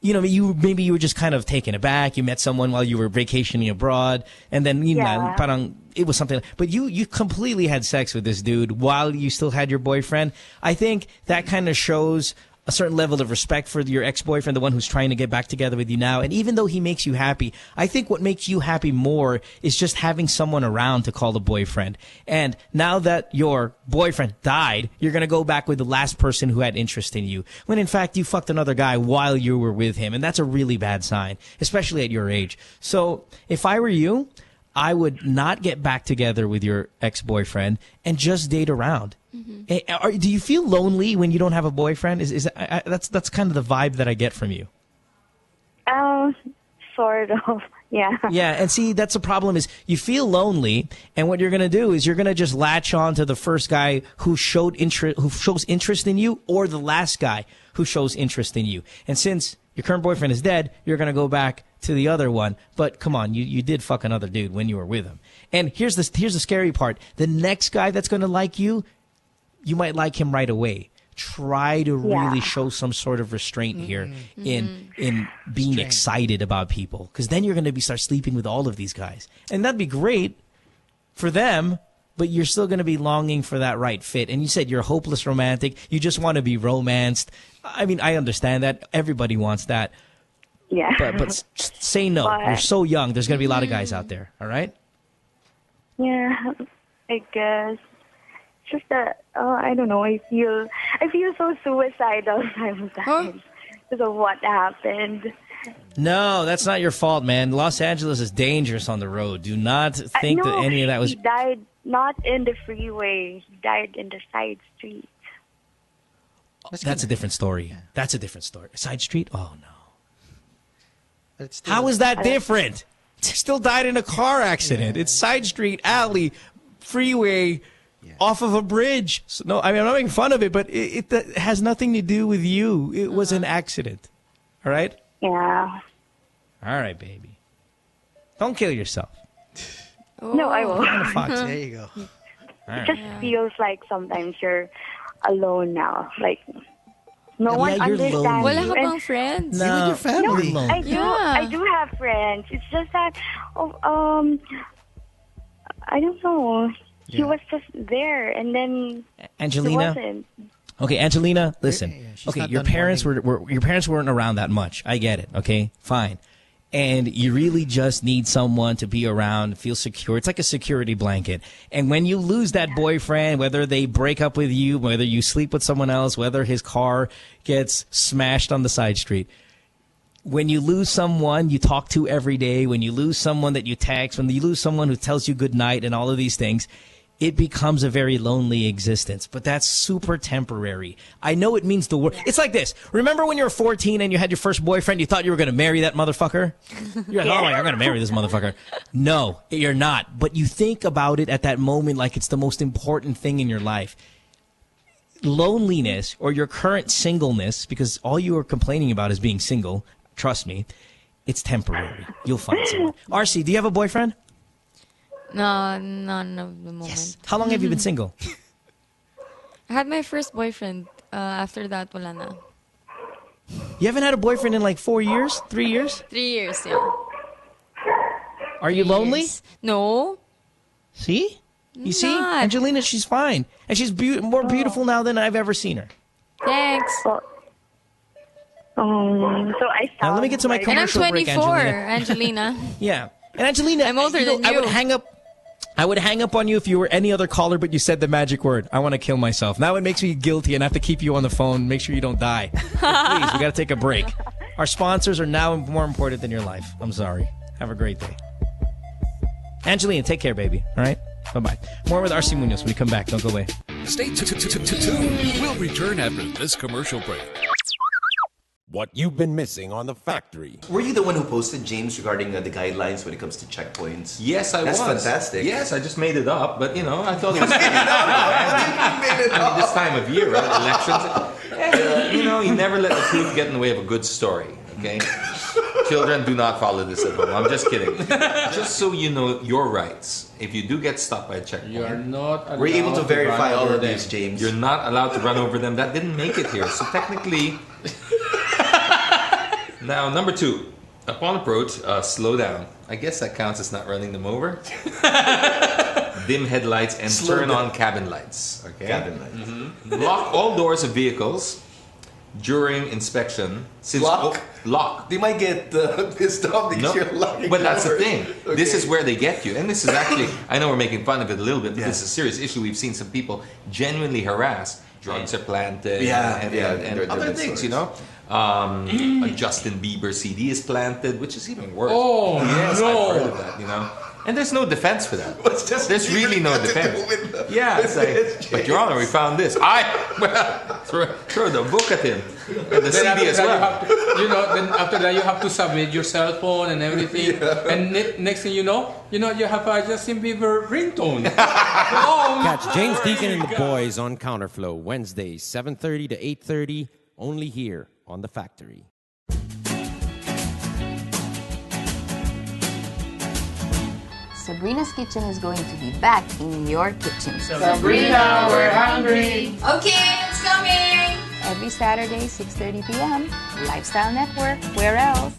maybe you were just kind of taken aback. You met someone while you were vacationing abroad, and then, parang it was something. But you completely had sex with this dude while you still had your boyfriend. I think that kind of shows a certain level of respect for your ex-boyfriend, the one who's trying to get back together with you now. And even though he makes you happy, I think what makes you happy more is just having someone around to call a boyfriend. And now that your boyfriend died, you're going to go back with the last person who had interest in you, when in fact you fucked another guy while you were with him. And that's a really bad sign, especially at your age. So if I were you, I would not get back together with your ex-boyfriend and just date around. Mm-hmm. Do you feel lonely when you don't have a boyfriend? That's kind of the vibe that I get from you. Sort of, yeah. Yeah, and see, that's the problem is you feel lonely, and what you're going to do is you're going to just latch on to the first guy who shows interest in you, or the last guy who shows interest in you. And since your current boyfriend is dead, you're going to go back to the other one. But come on, you did fuck another dude when you were with him. And here's the scary part. The next guy that's going to like you, you might like him right away. Try to really show some sort of restraint here in being excited about people, because then you're going to start sleeping with all of these guys, and that'd be great for them. But you're still going to be longing for that right fit. And you said you're a hopeless romantic. You just want to be romanced. I mean, I understand that. Everybody wants that. Yeah. But say no. But, you're so young. There's going to be a lot of guys out there. All right? Yeah, I guess. Just that, I don't know. I feel so suicidal sometimes because of what happened. No, that's not your fault, man. Los Angeles is dangerous on the road. Do not think that any of that was... He died not in the freeway. He died in the side street. That's a different story. That's a different story. Side street? Oh, no. How is that different? Still died in a car accident. It's side street, alley, freeway, off of a bridge. So, no, I mean, I'm not making fun of it, but it has nothing to do with you. It was an accident. All right? Yeah. All right, baby. Don't kill yourself. No, I won't. There you go. It just feels like sometimes you're alone now. Like, no one understands you. Wala ka bang friends? No. With your family. No, I do have friends. It's just that, I don't know. He was just there, and then Angelina. he wasn't. Okay, Angelina, listen. Okay, not your done parents your parents weren't around that much. I get it. Okay, fine. And you really just need someone to be around, feel secure. It's like a security blanket. And when you lose that boyfriend, whether they break up with you, whether you sleep with someone else, whether his car gets smashed on the side street, when you lose someone you talk to every day, when you lose someone that you text, when you lose someone who tells you good night and all of these things, it becomes a very lonely existence. But that's super temporary. I know it means the world. It's like this. Remember when you were 14 and you had your first boyfriend, you thought you were going to marry that motherfucker? You're like, oh, I'm going to marry this motherfucker. No, you're not. But you think about it at that moment like it's the most important thing in your life. loneliness or your current singleness, because all you are complaining about is being single, trust me, it's temporary. You'll find someone. Arci, do you have a boyfriend? No, none of the moment. Yes. How long have you been single? I had my first boyfriend. After that, wala na. You haven't had a boyfriend in like 4 years? 3 years? 3 years, yeah. Are you lonely? No. See? You see? Not. Angelina, she's fine. And she's more beautiful now than I've ever seen her. Thanks. So I sound Now let me get to my like- commercial break, And I'm 24, Angelina. Angelina. Yeah. And Angelina, I'm older than I would you. hang up on you if you were any other caller, but you said the magic word. I want to kill myself. Now it makes me guilty and I have to keep you on the phone. Make sure you don't die. But please, we got to take a break. Our sponsors are now more important than your life. I'm sorry. Have a great day. Angelina, take care, baby. All right? Bye-bye. More with Arci Muñoz when we come back. Don't go away. Stay tuned. We'll return after this commercial break. What you've been missing on The Factory. Were you the one who posted, James, regarding the guidelines when it comes to checkpoints? Yes, I was. That's fantastic. Yes, I just made it up, but I thought it was. I mean, this time of year, right? Elections. You never let the truth get in the way of a good story. Okay. Children, do not follow this at home. I'm just kidding. Just so you know your rights. If you do get stopped by a checkpoint, you are not allowed We're able to verify all of them. these, James. You're not allowed to run over them. That didn't make it here. So technically. Now, number 2. Upon approach, slow down. I guess that counts as not running them over. Dim headlights and turn on cabin lights. Okay. Cabin lights. Lock all doors of vehicles during inspection. Since lock. They might get pissed off because you're locking but that's the doors. thing. Okay. This is where they get you. And this is actually, I know we're making fun of it a little bit, but this is a serious issue. We've seen some people genuinely harassed. Drugs are planted and other things, a Justin Bieber CD is planted, which is even worse. Oh, yes, no. I've heard of that, And there's no defense for that. There's really no defense. It's like, but Your Honor, we found this. Throw the book at him. And the CD as well. Then after that you have to submit your cell phone and everything. And next thing you know, you have a Justin Bieber ringtone. Catch James Deacon and the boys on Counterflow Wednesdays 7:30 to 8:30, only here on The Factory. Sabrina's Kitchen is going to be back in your kitchen. Sabrina, we're hungry. Okay, it's coming. Every Saturday, 6:30 p.m. Lifestyle Network. Where else?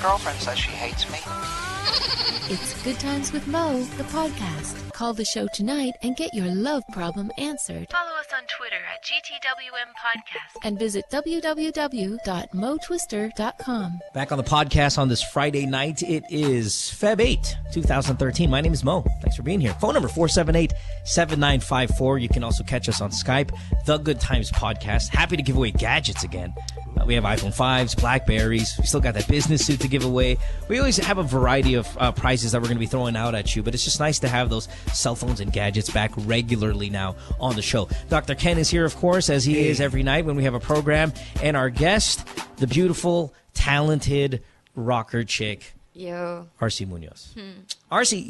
girlfriend says she hates me. It's Good Times with Mo, the podcast. Call the show tonight and get your love problem answered. Follow us on Twitter at GTWM Podcast. And visit www.motwister.com. Back on the podcast on this Friday night. It is Feb 8, 2013. My name is Mo. Thanks for being here. Phone number 478-7954. You can also catch us on Skype, The Good Times Podcast. Happy to give away gadgets again. We have iPhone 5s, Blackberries. We still got that business suit to give away. We always have a variety of prizes that we're going to be throwing out at you, but it's just nice to have those cell phones and gadgets back regularly now on the show. Dr. Ken is here, of course, as he is every night when we have a program. And our guest, the beautiful, talented rocker chick, Yo. Arci Muñoz. Arci,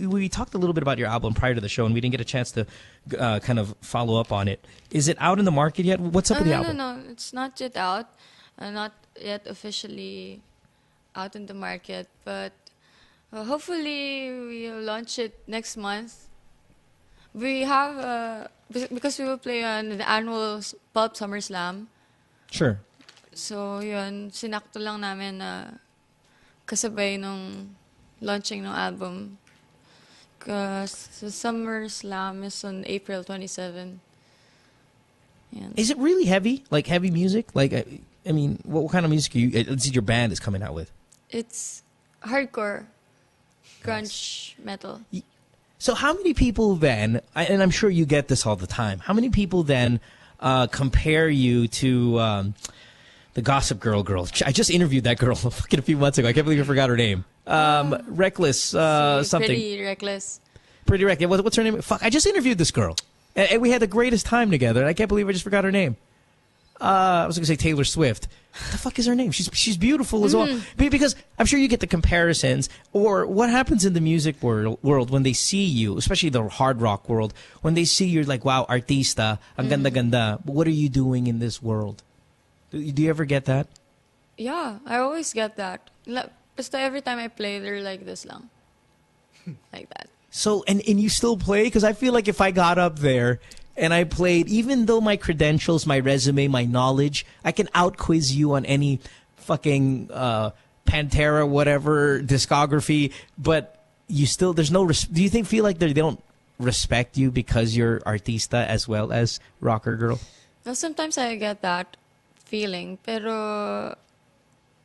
we talked a little bit about your album prior to the show, and we didn't get a chance to kind of follow up on it. Is it out in the market yet? What's up with the album? No. It's not yet out. Not yet officially out in the market, but hopefully we'll launch it next month. We have, because we will play on the annual Pulp Summer Slam. Sure. So, yun, sinakto lang namin na kasabay nung launching ng album. Because the Summer Slam is on April 27. Yan. Is it really heavy? Like heavy music? Like, I mean, what kind of music your band is coming out with? It's hardcore, grunge metal. So how many people then, and I'm sure you get this all the time, how many people then compare you to the Gossip Girl? I just interviewed that girl fucking a few months ago. I can't believe I forgot her name. Reckless something. Pretty Reckless. Pretty Reckless. What's her name? Fuck, I just interviewed this girl. And we had the greatest time together, and I can't believe I just forgot her name. I was going to say Taylor Swift. What the fuck is her name? She's beautiful as well. Because I'm sure you get the comparisons. Or what happens in the music world when they see you, especially the hard rock world, when they see you're like, wow, artista, ang ganda-ganda. But what are you doing in this world? Do you ever get that? Yeah, I always get that. Basta every time I play, they're like this lang. Like that. So, and you still play? Because I feel like if I got up there and I played, even though my credentials, my resume, my knowledge, I can out-quiz you on any fucking Pantera, whatever, discography, but you still, there's no, do you feel like they don't respect you because you're artista as well as rocker girl? Well, sometimes I get that feeling, pero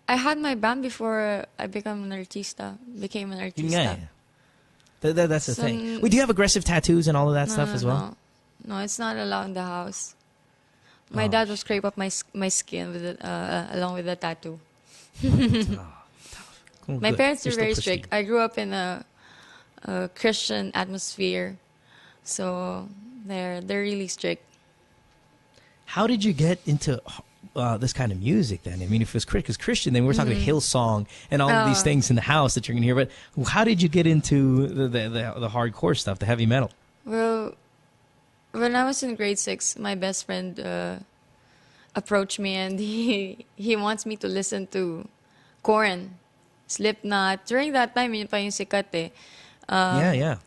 I had my band before I became an artista. Yeah. That's the thing. Wait, do you have aggressive tattoos and all of that stuff as well? No, it's not allowed in the house. My dad will scrape up my skin with it, along with the tattoo. My parents are very strict. I grew up in a Christian atmosphere, so they're really strict. How did you get into this kind of music then? I mean, if it was Christian, then we're talking Hillsong and all of these things in the house that you're going to hear. But how did you get into the hardcore stuff, the heavy metal? Well, when I was in grade 6, my best friend approached me and he wants me to listen to Korn, Slipknot. During that time, yun pa yung sikat eh. Yeah.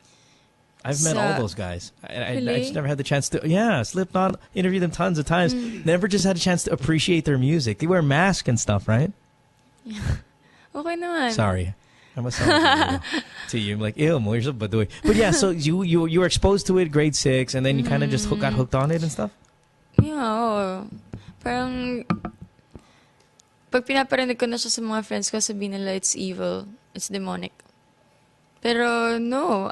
I've met all those guys. I just never had the chance to. Yeah, Slipknot, interviewed them tons of times. Never just had a chance to appreciate their music. They wear masks and stuff, right? Yeah. Okay naman. Sorry. I must sound to you. I'm like, ew, mo, you're so baduy. But yeah, so you were exposed to it grade 6, and then you kind of just got hooked on it and stuff? Yeah, parang pag pinaparinig ko na siya sa mga friends ko, sabihin nila it's evil, it's demonic. Pero no,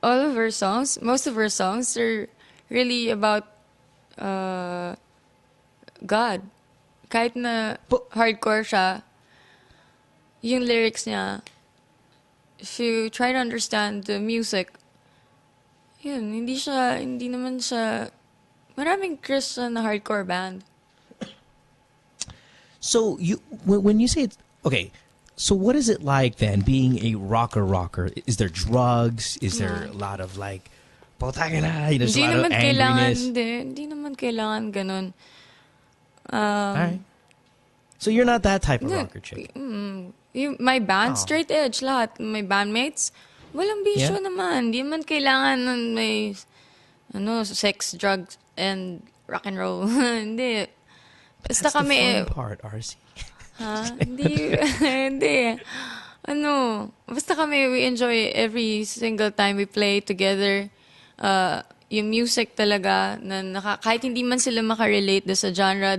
all of her songs, most of her songs are really about God. Kahit na hardcore siya, yung lyrics niya, if you try to understand the music, yun, hindi naman siya, maraming Christian na hardcore band. So when you say it's, okay, so what is it like then being a rocker? Is there drugs? Is there a lot of like, there's a lot of angriness? Hindi naman kailangan ganun. All right. So you're not that type of rocker chick? My band, straight edge lahat. My bandmates, walang bisyo naman. Hindi naman kailangan ng may sex, drugs, and rock and roll. Hindi. Basta That's kami, the fun part, Arci. Ha? Hindi. Basta kami, we enjoy every single time we play together. Yung music talaga, kahit hindi man sila makarelate sa genre,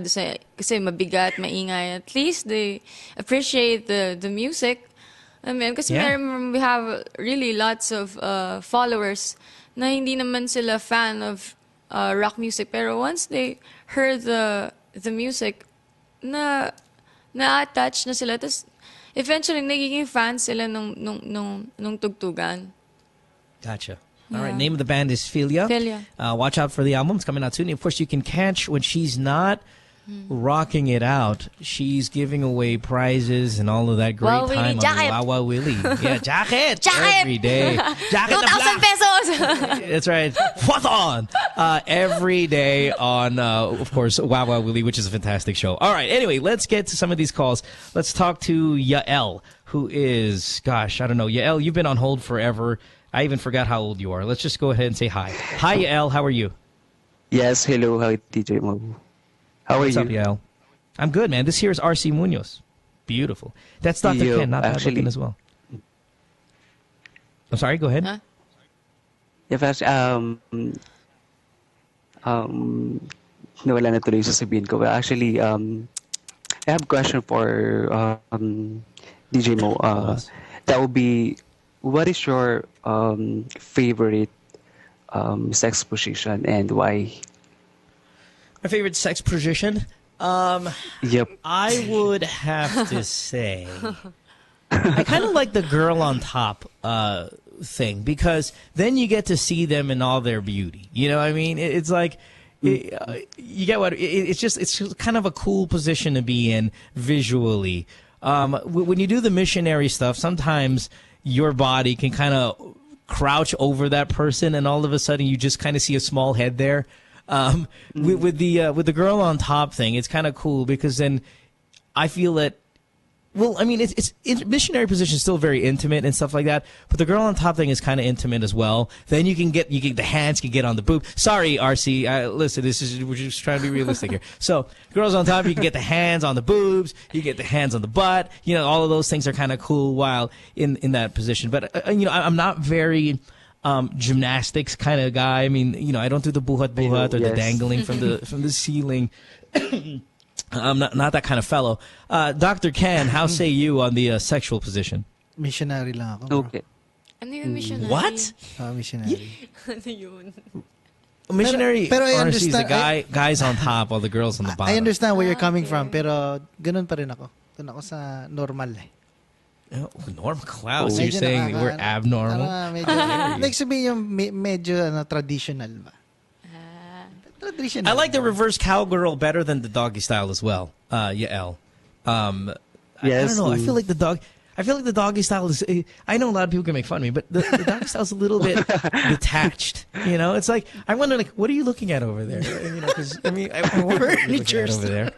kasi mabigat, maingay, at least they appreciate the music. I mean, kasi we have really lots of followers na hindi naman sila fan of rock music, pero once they heard the music, na-attach na sila. Tapos, eventually, nagiging fans sila nung tugtugan. Gotcha. All right, name of the band is Philia. Philia. Watch out for the album. It's coming out soon. Of course, you can catch When She's Not rocking it out. She's giving away prizes and all of that great Wow, time Willie, on jacket. Wawa Willie. Yeah, jacket. Jacket! Every day. Jacket 2,000 pesos! That's right. What on? Every day on, of course, Wawa Willie, which is a fantastic show. All right. Anyway, let's get to some of these calls. Let's talk to Yael, who is, gosh, I don't know. Yael, you've been on hold forever. I even forgot how old you are. Let's just go ahead and say hi. Hi, Yael. How are you? Yes, hello. Hi, DJ Mo. How are What's you? up, Yael? I'm good, man. This here is Arci Muñoz. Beautiful. That's Dr. Yo, Ken, not bad actually- looking as well. I'm sorry, go ahead. Huh? Yeah, fast, nawala na tuloy yung sasabihin ko. But actually, I have a question for DJ Mo. That would be, what is your favorite sex position and why? My favorite sex position? Yep. I would have to say I kind of like the girl on top thing, because then you get to see them in all their beauty. You know what I mean? It's like you get what it's just kind of a cool position to be in visually. When you do the missionary stuff, sometimes your body can kind of crouch over that person, and all of a sudden you just kind of see a small head there. With the girl on top thing, it's kind of cool, because then I feel that, well, I mean, it's missionary position is still very intimate and stuff like that, but the girl on top thing is kind of intimate as well. Then you can get the hands can get on the boob. Sorry, RC, listen, we're just trying to be realistic here. So girls on top, you can get the hands on the boobs, you get the hands on the butt. You know, all of those things are kind of cool while in that position. But you know, I'm not very gymnastics kind of guy. I mean, you know, I don't do the buhat or the dangling from the ceiling. I'm not that kind of fellow. Dr. Ken, how say you on the sexual position? Missionary lang ako, bro. Okay. Ano yung missionary? What? Missionary. Ano yun? Missionary, pero I honestly, is the understand- guys on top while the girls on the bottom. I understand where you're coming from, pero ganun pa rin ako. Doon ako sa normal eh. Oh, normal. Wow, so you're saying we're abnormal? Next sabihin yung medyo traditional ba? Traditional. I like the reverse cowgirl better than the doggy style as well, Yael. I don't know. I feel like the doggy style is. I know a lot of people can make fun of me, but the doggy style is a little bit detached. You know, it's like I wonder, like, what are you looking at over there? You know, because I mean, I wonder what you're looking at over there.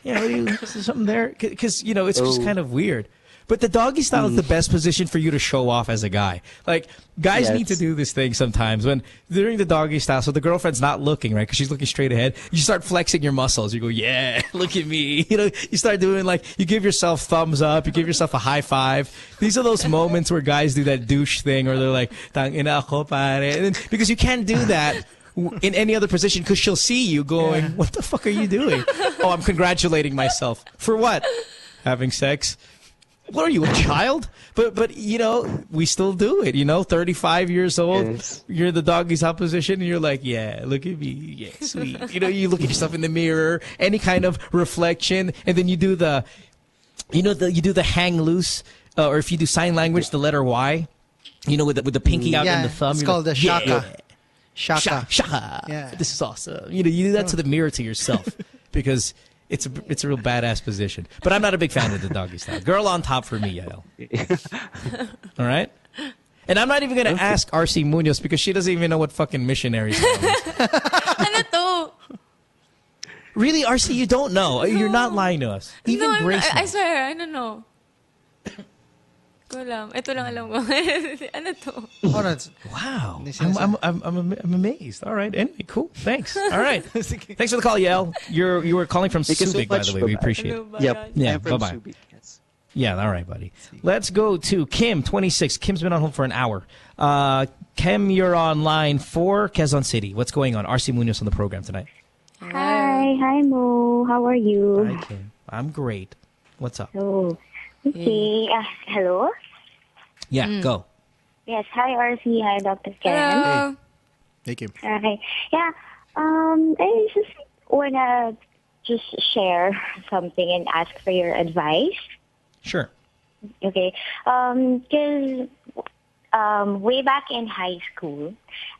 Yeah, is there something there? Because you know, it's just kind of weird. But the doggy style is the best position for you to show off as a guy. Like, guys need to do this thing sometimes when during the doggy style, so the girlfriend's not looking, right? Because she's looking straight ahead. You start flexing your muscles. You go, yeah, look at me. You know, you start doing like, you give yourself thumbs up. You give yourself a high five. These are those moments where guys do that douche thing, or they're like, tangina ako pare. And then, because you can't do that in any other position, because she'll see you going, what the fuck are you doing? Oh, I'm congratulating myself. For what? Having sex? What are you, a child? But you know, we still do it. You know, 35 years old, you're in the doggy's style position, and you're like, yeah, look at me, yeah, sweet. You know, you look at yourself in the mirror, any kind of reflection, and then you do the, you do the hang loose, or if you do sign language, the letter Y. You know, with the pinky out and the thumb. It's called the shaka. Shaka. Shaka. Yeah. This is awesome. You know, you do that to the mirror to yourself because. It's a real badass position. But I'm not a big fan of the doggy style. Girl on top for me, Yael. All right? And I'm not even going to ask Arci Muñoz because she doesn't even know what fucking missionary style is. Ano to? Really, Arci, you don't know. You're not lying to us. Even No, Grace I knows. swear, I don't know. Ko alam. Ito lang alam ko. Ano to? Wow. I'm amazed. All right. Anyway, cool. Thanks. All right. Thanks for the call, Yael. You were calling from Thank you so Subic, by much. the way. We appreciate it. Yep. Yeah, I'm from bye-bye. Subic, yes. Yeah, all right, buddy. Let's go to Kim, 26. Kim's been on hold for an hour. Kim, you're on line 4, Quezon City. What's going on? Arci Muñoz on the program tonight. Hi Mo. How are you? Hi, Kim. I'm great. What's up? Oh, okay. Hello? Yeah, go. Yes, hi RC, hi Dr. Ken. Hello. Hey, Kim. Okay. Yeah, I just wanna share something and ask for your advice. Sure. Okay. Because way back in high school,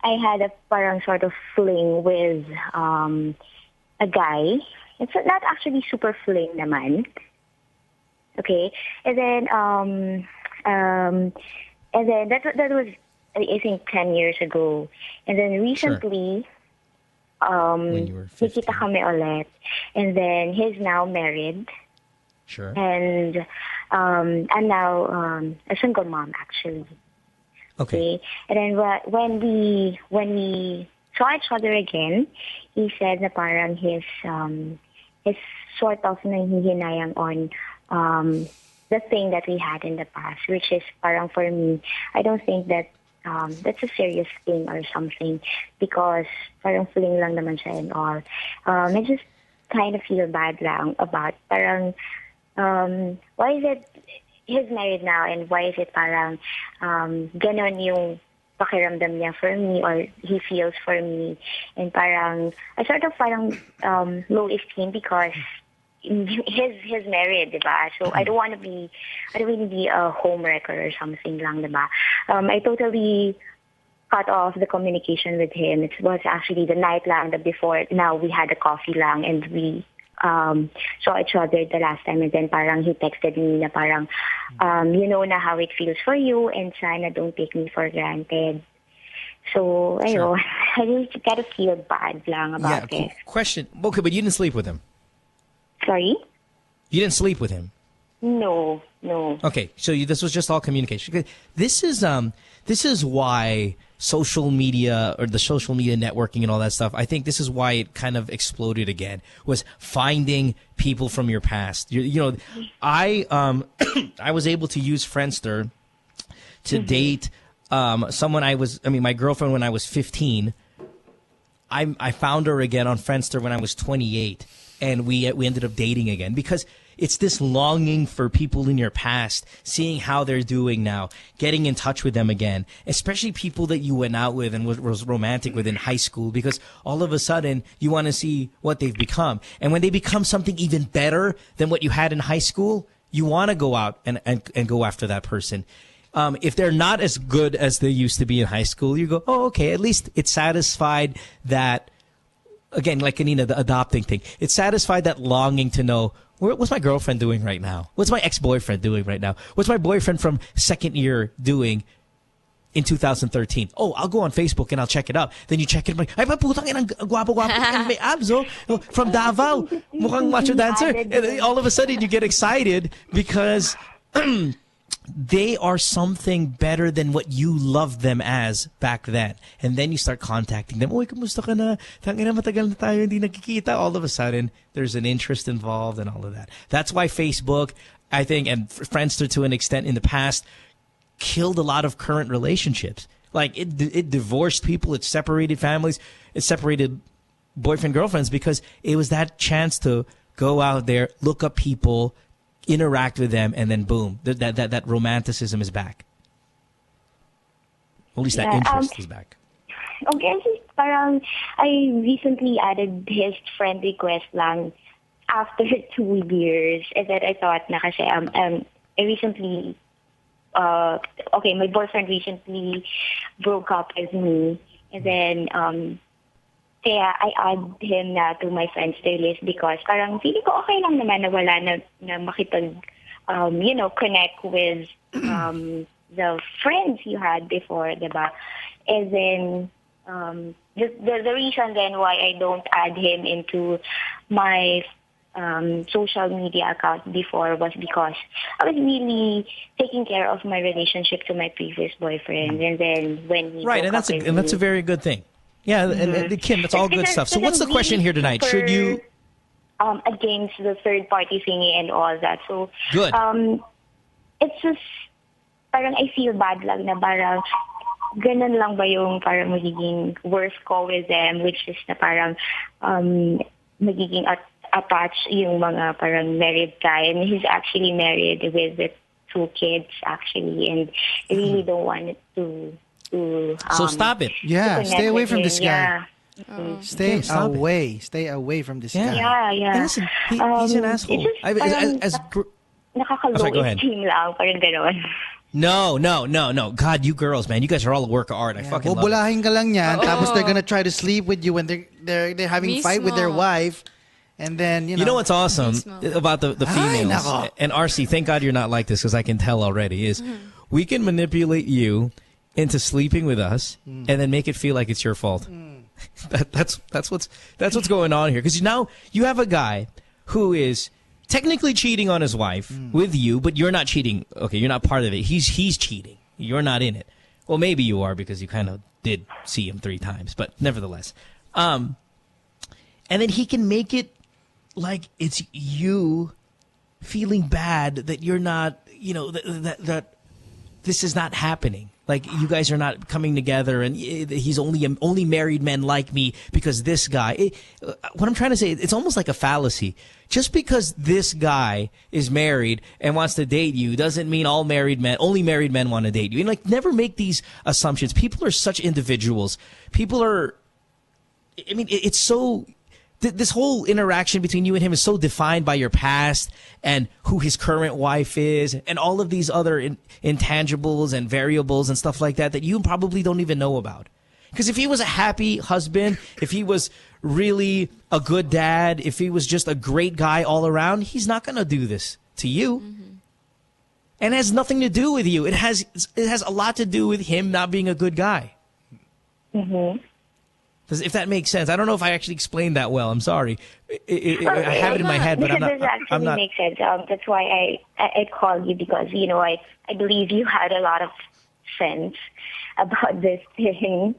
I had a parang sort of fling with a guy. It's not actually super fling naman. Okay, and then that was I think 10 years ago, and then recently, nakita kami ulit, and then he's now married. Sure. And I'm now a single mom actually. Okay. And then when we saw each other again, he said na parang his sort of nanghihinayang on the thing that we had in the past, which is parang for me, I don't think that that's a serious thing or something, because parang feeling lang naman siya and all. I just kind of feel bad lang about parang why is it he's married now, and why is it parang ganon yung pakiramdam niya for me, or he feels for me, and parang I sort of parang low esteem because he's married, diba? So I don't want to be a homewrecker or something lang, diba? I totally cut off the communication with him. It was actually the night lang, the before. Now we had a coffee lang, and we saw each other the last time, and then parang he texted me na parang you know na how it feels for you, and sana don't take me for granted. So ayun, I just gotta feel bad lang about it. Question. Okay, but you didn't sleep with him. Sorry? You didn't sleep with him. No. Okay, so this was just all communication. This is why social media, or the social media networking and all that stuff, I think this is why it kind of exploded again, was finding people from your past. You know, I was able to use Friendster to date someone my girlfriend when I was 15. I found her again on Friendster when I was 28, and we ended up dating again, because it's this longing for people in your past, seeing how they're doing now, getting in touch with them again, especially people that you went out with and was romantic with in high school, because all of a sudden you want to see what they've become. And when they become something even better than what you had in high school, you want to go out and go after that person. If they're not as good as they used to be in high school, you go, oh, okay, at least it satisfied that, again, like Kanina, the adopting thing. It satisfied that longing to know, what's my girlfriend doing right now? What's my ex-boyfriend doing right now? What's my boyfriend from second year doing in 2013? Oh, I'll go on Facebook and I'll check it out. Then you check it. Ay, putang ina, guwapo-guwapo. And may abs, oh. From Davao. Mukhang macho dancer. And then all of a sudden you get excited because they are something better than what you loved them as back then. And then you start contacting them. Oy, kamusta ka na? Tangina, matagal na tayo hindi nagkikita. All of a sudden, there's an interest involved and all of that. That's why Facebook, I think, and Friendster to an extent in the past, killed a lot of current relationships. Like, it divorced people, it separated families, it separated boyfriend, girlfriends, because it was that chance to go out there, look up people, interact with them, and then boom, that romanticism is back. At least that interest is back. Okay, parang I recently added his friend request lang after 2 years, and then I thought na kasi I recently my boyfriend recently broke up with me, and then kaya I add him na to my friends list because parang feeling ko okay lang naman na wala na makipag connect with the friends you had before, diba? And then the reason then why I don't add him into my social media account before was because I was really taking care of my relationship to my previous boyfriend, and then when he right, and that's a very good thing. Yeah, and Kim, that's all good stuff. So what's the question here tonight? Should you against the third party thingy and all that? So good. It's just parang I feel bad lang na parang ganun lang ba yung parang magiging worst ko with them, which is na parang magiging attached yung mga parang married guy, and he's actually married with 2 kids actually, and I really don't want it to so stop it. Yeah, stay away from this guy. Yeah. Stay away from this guy. Yeah. Hey, listen, he's an asshole. Nakaka-low esteem lang, parang gano'n. No. God, you girls, man, you guys are all a work of art. I fucking love it. Bubulahin ka lang yan, tapos they're gonna try to sleep with you when they're having a fight with their wife, And then, You know what's awesome about the females, and Arci, thank God you're not like this because I can tell already, is we can manipulate you into sleeping with us and then make it feel like it's your fault. That's what's going on here. Because now you have a guy who is technically cheating on his wife with you, but you're not cheating. Okay, you're not part of it. He's cheating. You're not in it. Well, maybe you are because you kind of did see him 3 times, but nevertheless. And then he can make it like it's you feeling bad that you're not, that this is not happening. Like you guys are not coming together, and he's only married men like me because this guy. What I'm trying to say, it's almost like a fallacy. Just because this guy is married and wants to date you doesn't mean only married men want to date you. And never make these assumptions. People are such individuals. People are. I mean, it's so. This whole interaction between you and him is so defined by your past and who his current wife is and all of these other intangibles and variables and stuff like that you probably don't even know about. Because if he was a happy husband, if he was really a good dad, if he was just a great guy all around, he's not going to do this to you. And it has nothing to do with you. It has a lot to do with him not being a good guy. If that makes sense. I don't know if I actually explained that well. I'm sorry. I have it in my head, but I'm not. It actually makes sense. That's why I called you because, I believe you had a lot of sense about this thing.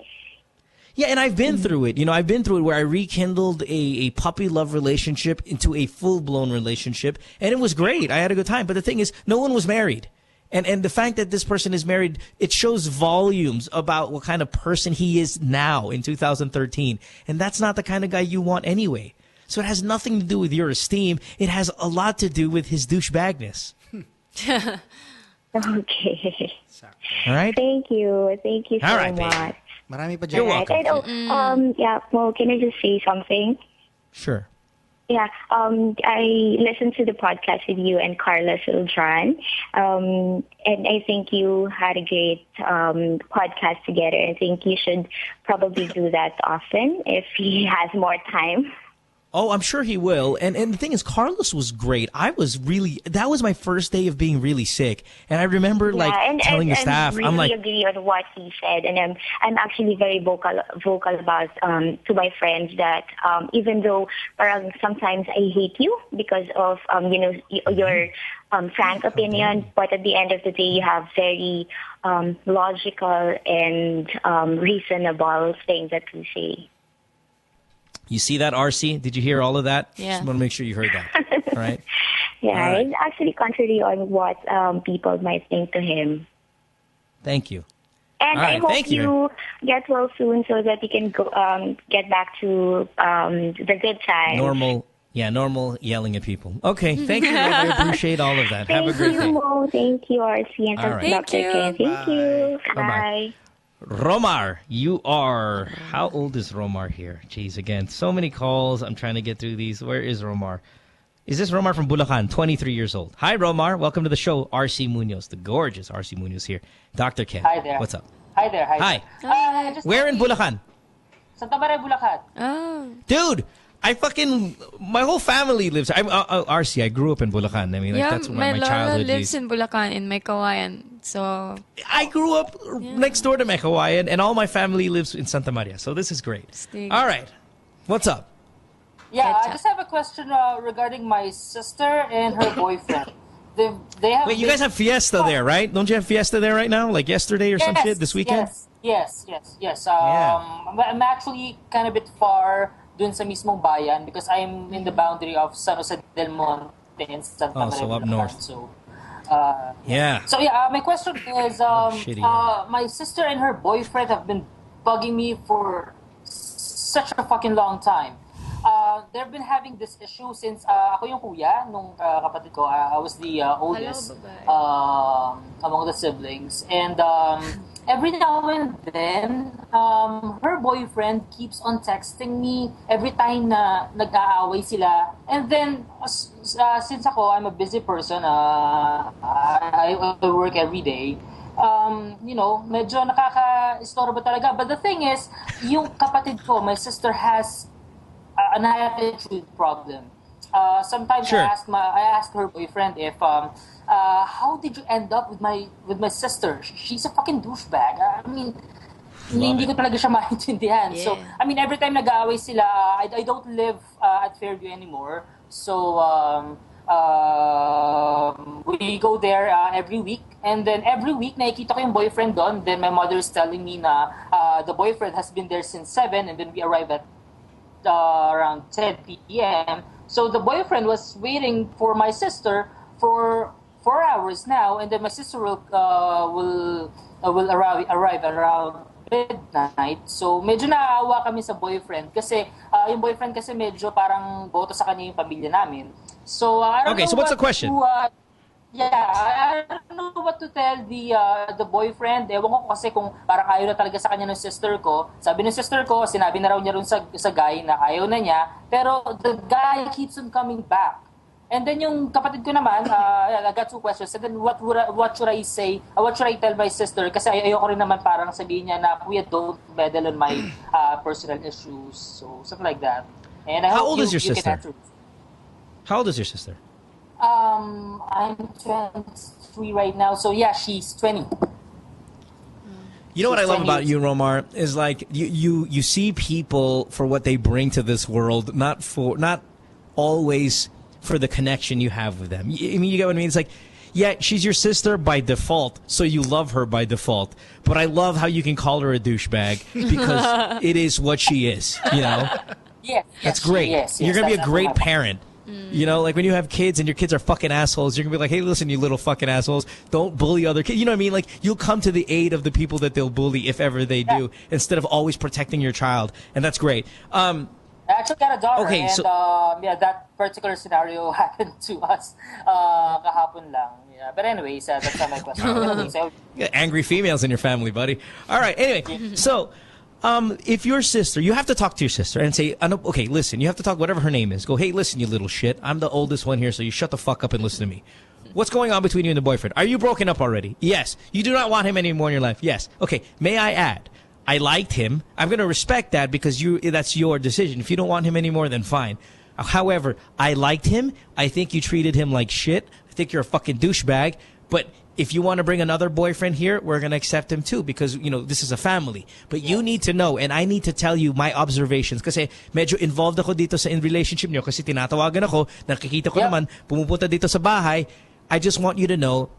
Yeah, and I've been through it. I've been through it where I rekindled a puppy love relationship into a full-blown relationship, and it was great. I had a good time. But the thing is, no one was married. And the fact that this person is married, it shows volumes about what kind of person he is now in 2013. And that's not the kind of guy you want anyway. So it has nothing to do with your esteem. It has a lot to do with his douchebagness. Okay. All right? Thank you. Thank you so much. Marami pa dyan. You're welcome. Well, can I just say something? Sure. Yeah, I listened to the podcast with you and Carla Siljan, and I think you had a great podcast together. I think you should probably do that often if he has more time. Oh, I'm sure he will. And the thing is, Carlos was great. That was my first day of being really sick. And I remember telling the staff, really I'm like, agree on what he said. And I'm actually very vocal about, to my friends that, even though sometimes I hate you because of, your, frank opinion, but at the end of the day, you have very, logical and, reasonable things that you say. You see that, Arci? Did you hear all of that? Yeah. Just want to make sure you heard that. All right? Yeah, all right. It's actually contrary on what people might think to him. Thank you. And I hope you get well soon so that you can go, get back to the good side. Normal yelling at people. Okay, thank you. I appreciate all of that. Have a great day. Thank you, Arci, and Dr. Ken. Thank you. Bye. Romar, you are... How old is Romar here? Jeez, again, so many calls. I'm trying to get through these. Where is Romar? Is this Romar from Bulacan, 23 years old? Hi, Romar. Welcome to the show. Arci Muñoz, the gorgeous Arci Muñoz here. Dr. Ken. Hi there. What's up? Hi there. Hi. Where in Bulacan? Santa Maria, Bulacan. Oh. Dude, my whole family lives. Arci, I grew up in Bulacan. I mean, that's where my childhood lives in Bulacan, in my Kawayan. So I grew up next door to my Kawayan, and all my family lives in Santa Maria. So this is great. All right. What's up? Yeah, I just have a question regarding my sister and her boyfriend. They have. Wait, you guys have fiesta there, right? Don't you have fiesta there right now? Like yesterday or some shit this weekend? Yes. I'm actually kind of a bit far dun sa mismong bayan because I'm in the boundary of San Jose del Monte and Santa Maria. So up north. So, yeah. So my question is, my sister and her boyfriend have been bugging me for such a fucking long time. They've been having this issue since ako yung kuya nung kapatid ko. I was the oldest among the siblings, and every now and then, her boyfriend keeps on texting me every time na nag-aaway sila. And then, since I'm a busy person, I work every day, medyo nakaka-istorbo talaga. But the thing is, yung kapatid ko, my sister has an attitude problem. Sometimes Sure. I ask her boyfriend if how did you end up with my sister? She's a fucking douchebag. I mean, hindi ko talaga siya maintindihan. Yeah. So, I mean, every time nag-aaway sila, I don't live at Fairview anymore. So, we go there every week. And then every week, nakikita ko yung boyfriend doon. Then my mother is telling me na the boyfriend has been there since 7 and then we arrive at around 10 p.m. So the boyfriend was waiting for my sister for 4 hours now, and then my sister will arrive around midnight. So medyo naaawa kami sa boyfriend kasi yung boyfriend kasi medyo parang boto sa kanya yung pamilya namin. So I don't Okay, know so what's what the question? I don't know what to tell the boyfriend. Ewan ko kasi kung parang ayaw na talaga sa kanya ng sister ko. Sabi ng sister ko, sinabi na raw niya rin sa guy na ayaw na niya. Pero the guy keeps on coming back. And then yung kapatid ko naman, I got 2 questions. And then what should I say? What should I tell my sister? Kasi ayoko rin naman parang sabihin niya na, kuya, don't meddle on my personal issues. So, something like that. And I How hope old is your you sister? can answer. How old is your sister? I'm 23 right now. So, yeah, she's 20. You know what I She's love 10 about years. you, Romar, is like you see people for what they bring to this world, not always for the connection you have with them. I mean, you get what I mean? It's like, yeah, she's your sister by default, so you love her by default. But I love how you can call her a douchebag because it is what she is, you know? Yes. That's great. Yes, You're going to be a that's great what I- parent. You know, like when you have kids and your kids are fucking assholes, you're going to be like, hey, listen, you little fucking assholes, don't bully other kids. You know what I mean? Like, you'll come to the aid of the people that they'll bully if ever they do, instead of always protecting your child. And that's great. I actually got a daughter, Okay, and so- yeah, that particular scenario happened to us kahapon lang. Yeah, but anyways, that's not my question. Anyways, You got angry females in your family, buddy. All right, anyway, so if your sister, you have to talk to your sister and say, okay, listen, you have to talk whatever her name is. Go, hey, listen, you little shit. I'm the oldest one here, so you shut the fuck up and listen to me. What's going on between you and the boyfriend? Are you broken up already? Yes. You do not want him anymore in your life? Yes. Okay, may I add, I liked him. I'm going to respect that because that's your decision. If you don't want him anymore, then fine. However, I liked him. I think you treated him like shit. I think you're a fucking douchebag. But if you want to bring another boyfriend here, we're going to accept him too because, you know, this is a family. But you need to know, and I need to tell you my observations kasi medyo involved ako dito sa in relationship niyo kasi tinatawagan ako, nakikita ko naman, pumupunta dito sa bahay. I just want you to know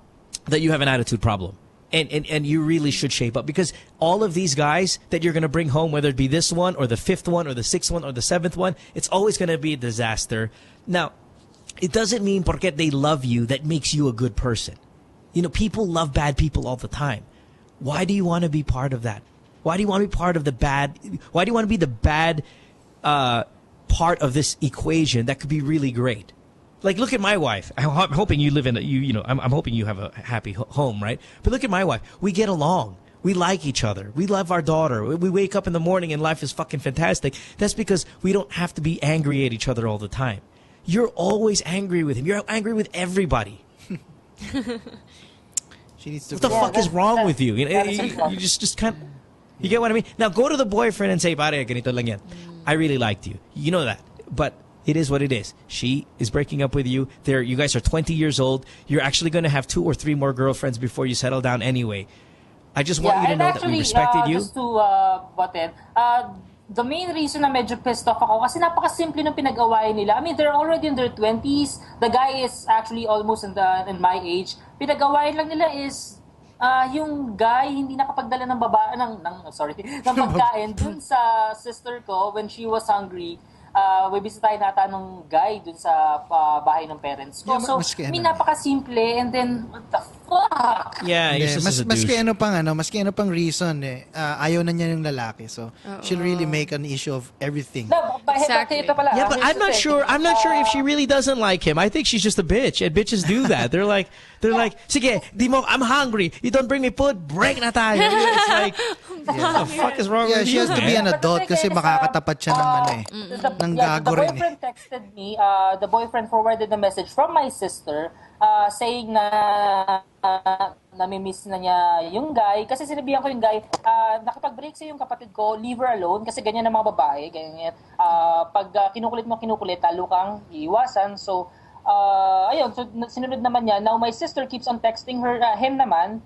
that you have an attitude problem. And you really should shape up because all of these guys that you're going to bring home, whether it be this one or the 5th one or the 6th one or the 7th one, it's always going to be a disaster. Now, it doesn't mean porque they love you that makes you a good person. You know, people love bad people all the time. Why do you want to be part of that? Why do you want to be part of the bad? Why do you want to be the bad part of this equation that could be really great? Like, look at my wife. I'm hoping you live in I'm hoping you have a happy home, right? But look at my wife. We get along. We like each other. We love our daughter. We wake up in the morning and life is fucking fantastic. That's because we don't have to be angry at each other all the time. You're always angry with him. You're angry with everybody. She needs to. What the fuck is wrong with you? You just can't. You get what I mean? Now go to the boyfriend and say, "Pare, ganito lang yan. I really liked you. You know that, but." It is what it is. She is breaking up with you. You guys are 20 years old. You're actually going to have 2 or 3 more girlfriends before you settle down anyway. I just want you to know that we respected you. Just to butt in, the main reason na medyo pissed off ako kasi napaka-simple ng pinag-awayan nila. I mean, they're already in their 20s. The guy is actually almost in my age. Pinag-awayan lang nila is yung guy hindi nakapagdala ng ng pagkain dun sa sister ko when she was hungry. Bibisitahin nata nung guy dun sa bahay ng parents ko. So, napaka-simple and then, what the fuck? Yeah, maski ano pang reason ayaw na niya ng lalaki. So, she'll really make an issue of everything. No, exactly. Yeah, but I'm not sure if she really doesn't like him. I think she's just a bitch, and bitches do that. They're like, sige, I'm hungry. You don't bring me food, break na tayo. It's like, what the fuck is wrong with you? She has to be an adult kasi makakatapat siya ng gago rin. The boyfriend texted me, the boyfriend forwarded a message from my sister saying na nami-miss na niya yung guy. Kasi sinabihan ko yung guy, nakipag-break sa yung kapatid ko, leave her alone. Kasi ganyan ang mga babae. Ganyan. Pag kinukulit mo, lalo kang iiwasan. So, ayun, so sinunod naman niya. Now, my sister keeps on texting him naman,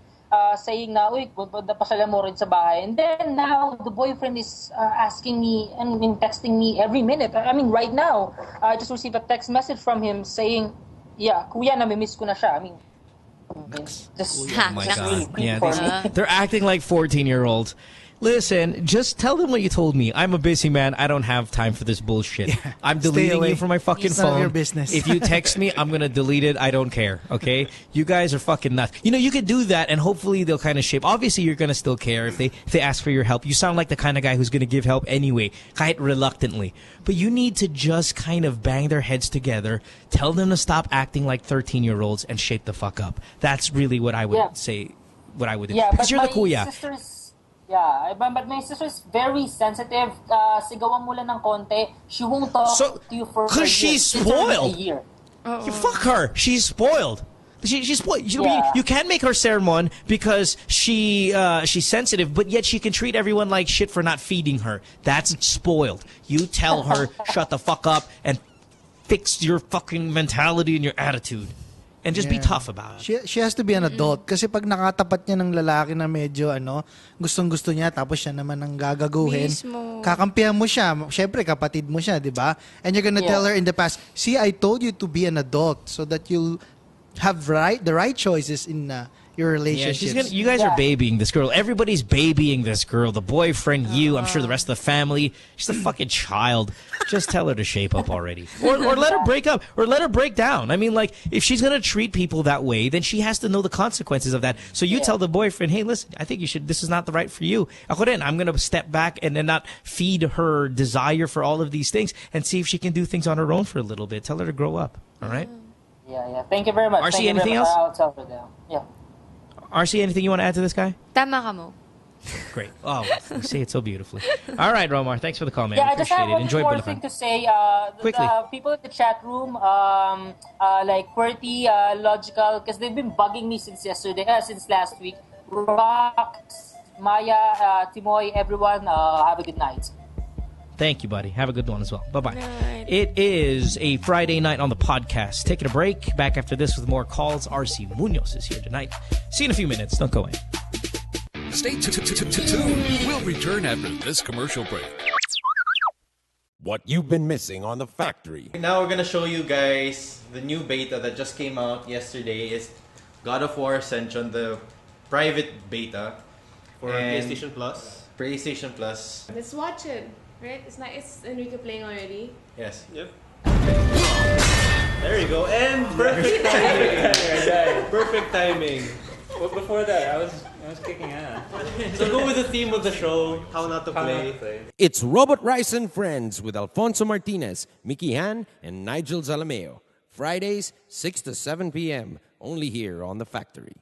saying na, uy, pasala mo rin sa bahay. And then now, the boyfriend is asking me, texting me every minute. I mean, right now, I just received a text message from him saying, yeah, kuya, nami-miss ko na siya. I mean, oh my God. Yeah, they're acting like 14-year-olds. Listen, just tell them what you told me. I'm a busy man. I don't have time for this bullshit. Yeah. I'm deleting you from my fucking phone. It's none of your business. If you text me, I'm going to delete it. I don't care, okay? You guys are fucking nuts. You know, you could do that, and hopefully they'll kind of shape. Obviously, you're going to still care if they ask for your help. You sound like the kind of guy who's going to give help anyway, kahit reluctantly. But you need to just kind of bang their heads together, tell them to stop acting like 13-year-olds, and shape the fuck up. That's really what I would say, what I would do. Yeah, because you're the kuya. Yeah, but my sister is very sensitive. Sigawan mo lang ng konti, she won't talk to you for a year. Because she's spoiled. You fuck her. She's spoiled. She's spoiled. You can't make her sermon because she's sensitive, but yet she can treat everyone like shit for not feeding her. That's spoiled. You tell her, shut the fuck up and fix your fucking mentality and your attitude. And just be tough about it. She has to be an adult. Kasi pag nakatapat niya ng lalaki na medyo gustong-gusto niya, tapos siya naman ang gagaguhin, kakampihan mo siya. Syempre, kapatid mo siya, di ba? And you're gonna tell her in the past, see, I told you to be an adult so that you'll have the right choices in your relationships. Yeah, you guys are babying this girl. Everybody's babying this girl. The boyfriend, you, I'm sure the rest of the family. She's a fucking child. Just tell her to shape up already. Or let her break up. Or let her break down. I mean, like, if she's going to treat people that way, then she has to know the consequences of that. So you tell the boyfriend, hey, listen, I think this is not the right for you. Ako rin, I'm going to step back and then not feed her desire for all of these things and see if she can do things on her own for a little bit. Tell her to grow up. All right? Yeah. Thank you very much. Arci, anything else? I'll tell her now. Yeah. Arci, anything you want to add to this guy? Tama ka mo. Great. Oh, you say it so beautifully. All right, Romar. Thanks for the call, man. Yeah, We I just appreciate have it. Enjoy one more Bulacan. thing to say. Quickly. The people in the chat room, like QWERTY, Logical, because they've been bugging me since last week. Rox, Maya, Timoy, everyone, have a good night. Thank you, buddy. Have a good one as well. Bye-bye. It is a Friday night on the podcast. Taking a break. Back after this with more calls. Arci Muñoz is here tonight. See you in a few minutes. Don't go away. Stay tuned. We'll return after this commercial break. What you've been missing on The Factory. Now we're gonna show you guys the new beta that just came out yesterday. Is God of War Ascension, the private beta for PlayStation Plus. PlayStation Plus. Let's watch it. Right? It's not. It's Enrique playing already. Yes. Yep. There you go. And perfect timing. Perfect timing. But before that, I was kicking ass. So go with the theme of the show. How not to play. It's Robot Rice and Friends with Alfonso Martinez, Mickey Han, and Nigel Zalameo. Fridays, 6 to 7 p.m. Only here on The Factory.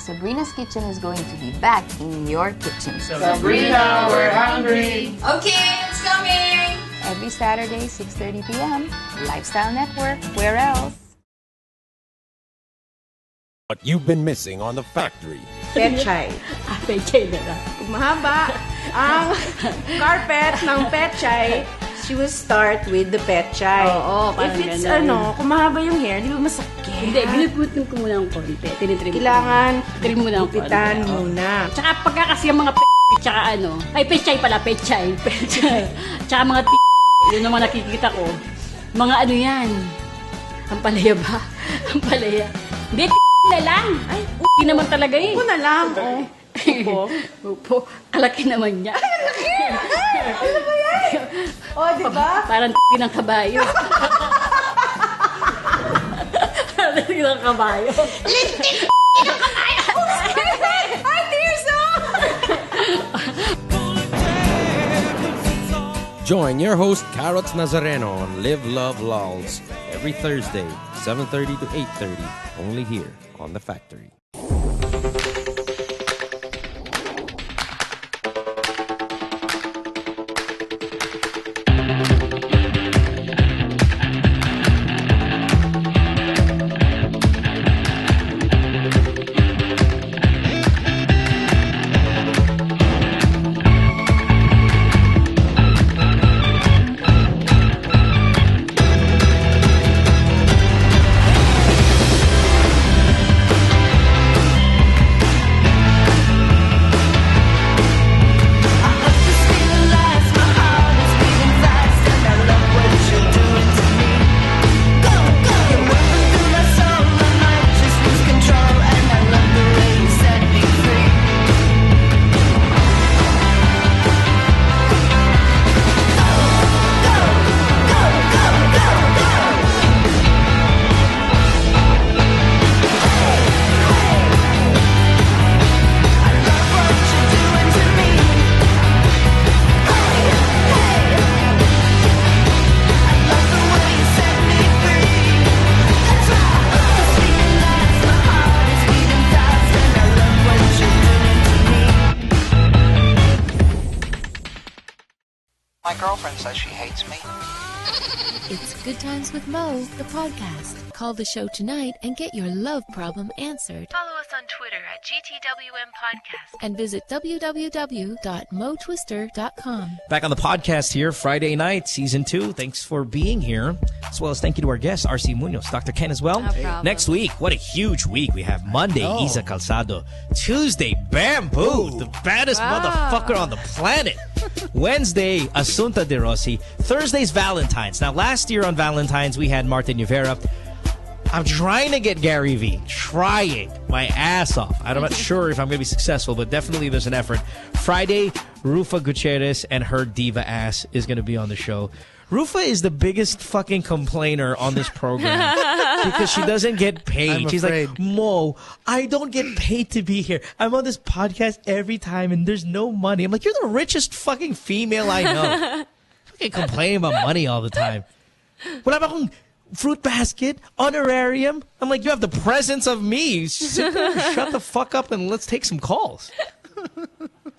Sabrina's Kitchen is going to be back in your kitchen. Sabrina, we're hungry. Okay, it's coming. Every Saturday, 6:30 p.m. Lifestyle Network. Where else? What you've been missing on The Factory. Pechay. Pechay na lang. Kung mahaba ang carpet ng pechay, she will start with the pechay. Oo, if it's kung mahaba yung hair, di ba masakit? Hindi, ginugutin ko muna ang konti. Tinitrim. Kailangan trim muna ang gupitan muna. Tsaka pagka kasi yung mga tsaka pechay pala, pechay. Tsaka mga yun ang mga nakikita ko. Mga yan. Ampalaya ba? Ampalaya. Hindi, na lang. Ay, naman talaga eh. Upo na lang. Upo. Kalaki naman niya. Ano ba yan? Diba? Parang ng kabayo. Parang ng kabayo. Lintik ng kabayo! Ay, Tirso! Join your host, Carrots Nazareno, on Live, Love, Lols every Thursday, 7:30 to 8:30, only here on The Factory. hates me? It's Good Times with Mo, the podcast. Call the show tonight and get your love problem answered. Follow us on Twitter at GTWM Podcast. And visit www.motwister.com. Back on the podcast here, Friday night, season 2. Thanks for being here. As well as thank you to our guest, Arci Muñoz, Dr. Ken as well. No problem. Next week, what a huge week. We have Monday, Isa Calzado. Tuesday, Bamboo, the baddest motherfucker on the planet. Wednesday, Asunta De Rossi. Thursday's Valentine's. Now, last year on Valentine's, we had Martin Rivera. I'm trying to get Gary V. Trying my ass off. I'm not sure if I'm going to be successful, but definitely there's an effort. Friday, Rufa Gutierrez and her diva ass is going to be on the show. Rufa is the biggest fucking complainer on this program because she doesn't get paid. She's like, Mo, I don't get paid to be here. I'm on this podcast every time and there's no money. I'm like, you're the richest fucking female I know. Fucking complain about money all the time. Wala ba akong fruit basket, honorarium? I'm like, you have the presence of me. Sit there, shut the fuck up and let's take some calls.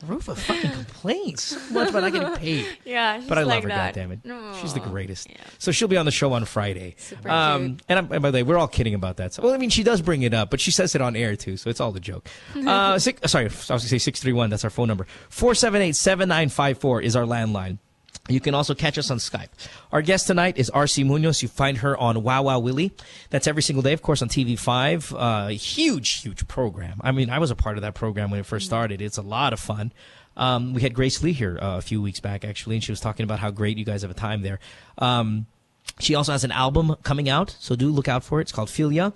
Rufa fucking complains so much about not getting paid. Yeah, she's but I love like her, that. goddammit. No. She's the greatest. Yeah. So she'll be on the show on Friday. Super and by the way, we're all kidding about that. So, well, I mean, she does bring it up, but she says it on air too, so it's all a joke. Sorry, I was going to say 631. That's our phone number. 478-7954 is our landline. You can also catch us on Skype. Our guest tonight is Arci Muñoz. You find her on Wow Wow Willie. That's every single day, of course, on TV5. Huge program. I mean, I was a part of that program when it first started. It's a lot of fun. We had Grace Lee here a few weeks back, actually, and she was talking about how great you guys have a time there. She also has an album coming out, so do look out for it. It's called Filia.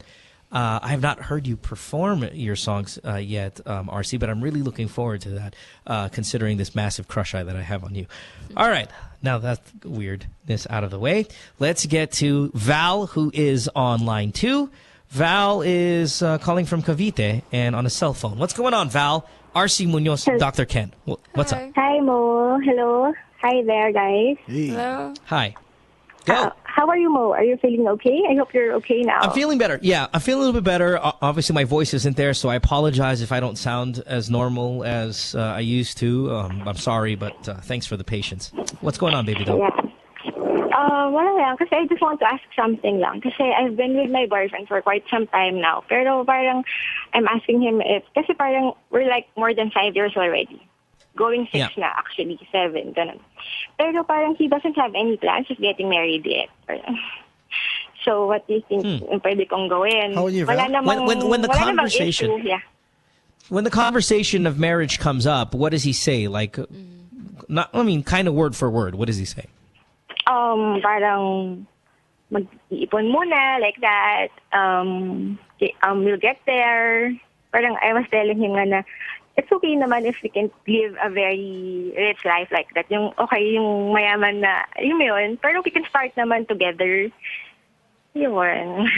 I have not heard you perform your songs yet, Arci, but I'm really looking forward to that, considering this massive crush that I have on you. All right. Now that weirdness out of the way, let's get to Val, who is on line 2. Val is calling from Cavite and on a cell phone. What's going on, Val? Arci Muñoz, Dr. Ken. What's up? Hi, Mo. Hello. Hi there, guys. Hello. Hi. Go. How are you, Mo? Are you feeling okay? I hope you're okay now. I'm feeling better. Yeah, I'm feeling a little bit better. Obviously, my voice isn't there, so I apologize if I don't sound as normal as I used to. I'm sorry, but thanks for the patience. What's going on, baby doll? Yeah. Wala lang. Kasi I just want to ask something lang. Kasi I've been with my boyfriend for quite some time now. Pero parang I'm asking him if... Kasi parang we're like more than 5 years already. Going 6 na, actually. 7, ganun. Pero parang he doesn't have any plans of getting married yet. So what do you think pwede kong gawin? How old are you, Wala namang, when the wala conversation... namang issue, yeah. When the conversation of marriage comes up, what does he say? Like, not, I mean, kind of word for word. What does he say? Parang mag-iipon muna, like that. We'll get there. Parang I was telling him na it's okay naman if we can live a very rich life like that. Yung okay, yung mayaman na, yung yun. Pero we can start naman together. Yun.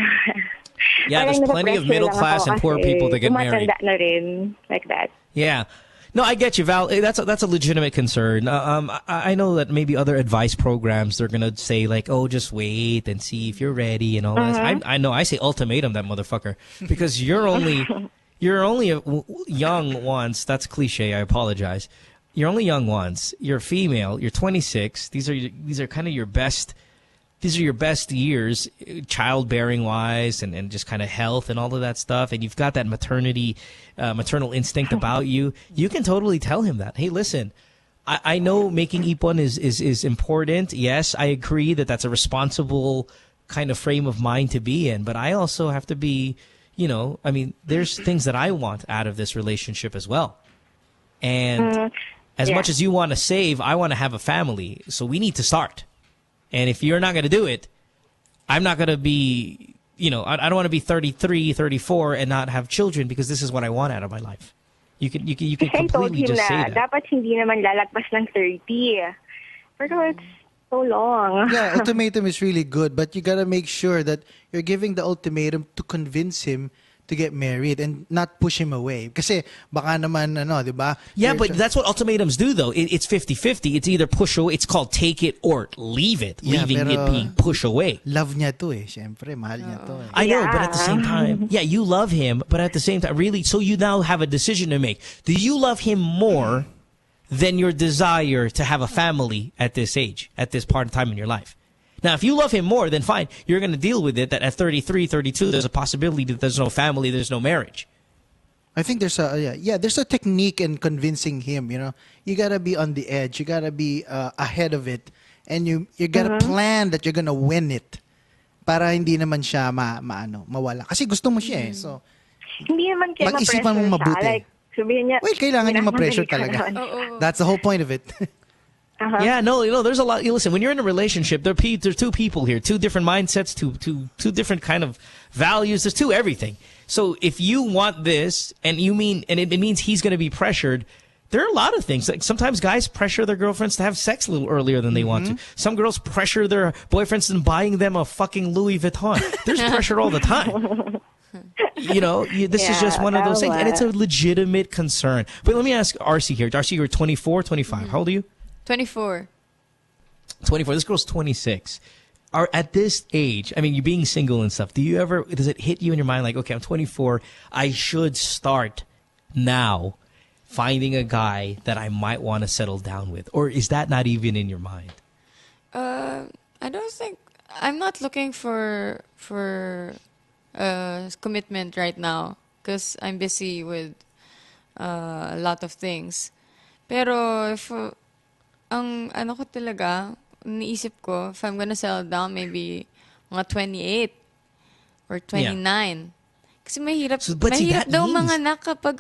Yeah, there's plenty of middle class and poor people that get married. Tumatanda na rin, like that. Yeah. No, I get you, Val. That's a legitimate concern. I know that maybe other advice programs, they're going to say like, oh, just wait and see if you're ready and all that. I know. I say ultimatum, that motherfucker. Because you're only young once. That's cliche. I apologize. You're only young once. You're female. You're 26. These are kind of your best... These are your best years, childbearing-wise, and just kind of health and all of that stuff. And you've got that maternal instinct about you. You can totally tell him that. Hey, listen, I know making ipon is important. Yes, I agree that that's a responsible kind of frame of mind to be in. But I also have to be, I mean, there's things that I want out of this relationship as well. And as much as you want to save, I want to have a family. So we need to start. And if you're not going to do it, I'm not going to be, I don't want to be 33, 34 and not have children because this is what I want out of my life. You can completely just say that. Dapat hindi naman lalagpas ng 30. Pero it's so long. Yeah, ultimatum is really good, but you got to make sure that you're giving the ultimatum to convince him to get married and not push him away. Kasi baka naman, di ba? Yeah, but that's what ultimatums do, though. It's 50-50. It's either push away. It's called take it or leave it. Yeah, leaving it being push away. Love niya to eh. Siyempre, mahal niya to eh. I know, but at the same time, yeah, you love him, but at the same time, really, so you now have a decision to make. Do you love him more than your desire to have a family at this age, at this part of time in your life. Now, if you love him more, then fine. You're going to deal with it that at 33, 32, there's a possibility that there's no family, there's no marriage. I think there's there's a technique in convincing him, you know. You got to be on the edge. You got to be ahead of it. And you got to plan that you're going to win it. Para hindi naman siya mawala. Kasi gusto mo siya eh. So, hindi naman kayo mag-isipan mong mabuti. Like, sabihin niya, well, kailangan niya ma-pressure talaga. That's the whole point of it. Yeah, no, there's a lot. Listen, when you're in a relationship, there's two people here, two different mindsets, two different kind of values. There's two everything. So if you want this, and it means he's going to be pressured, there are a lot of things. Like sometimes guys pressure their girlfriends to have sex a little earlier than they want to. Some girls pressure their boyfriends into buying them a fucking Louis Vuitton. There's pressure all the time. This is just one of those things, and it's a legitimate concern. But let me ask Arci here. Arci, you're 24, 25. How old are you? 24. 24. This girl's 26. At this age, I mean, you being single and stuff, does it hit you in your mind like, okay, I'm 24, I should start now finding a guy that I might want to settle down with? Or is that not even in your mind? I don't think, I'm not looking for commitment right now because I'm busy with a lot of things. Pero if ang ano ko talaga, niisip ko, if I'm gonna settle down, maybe mga 28 or 29. Yeah. Kasi mahirap daw mga anak kapag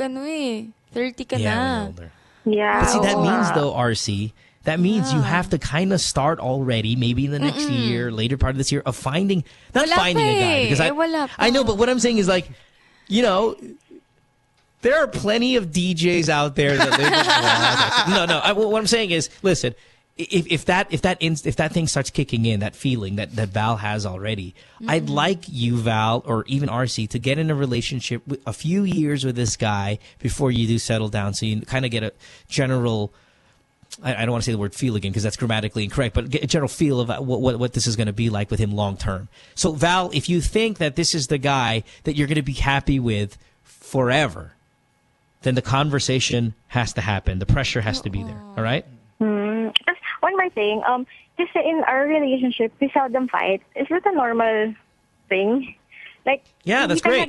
30 ka na. Yeah. But see, that means though, Arci, that means you have to kind of start already, maybe in the next year, later part of this year, of finding a guy. Because I know, but what I'm saying is like, there are plenty of DJs out there that live. What I'm saying is, listen, if that thing starts kicking in, that feeling that Val has already, I'd like you, Val, or even Arci, to get in a relationship with a few years with this guy before you do settle down, so you kind of get a general. I don't want to say the word feel again because that's grammatically incorrect, but get a general feel of what this is going to be like with him long term. So, Val, if you think that this is the guy that you're going to be happy with forever, then the conversation has to happen. The pressure has to be there. All right? One more thing. Just in our relationship, we seldom fight. Is that a normal thing? Like, yeah, that's great.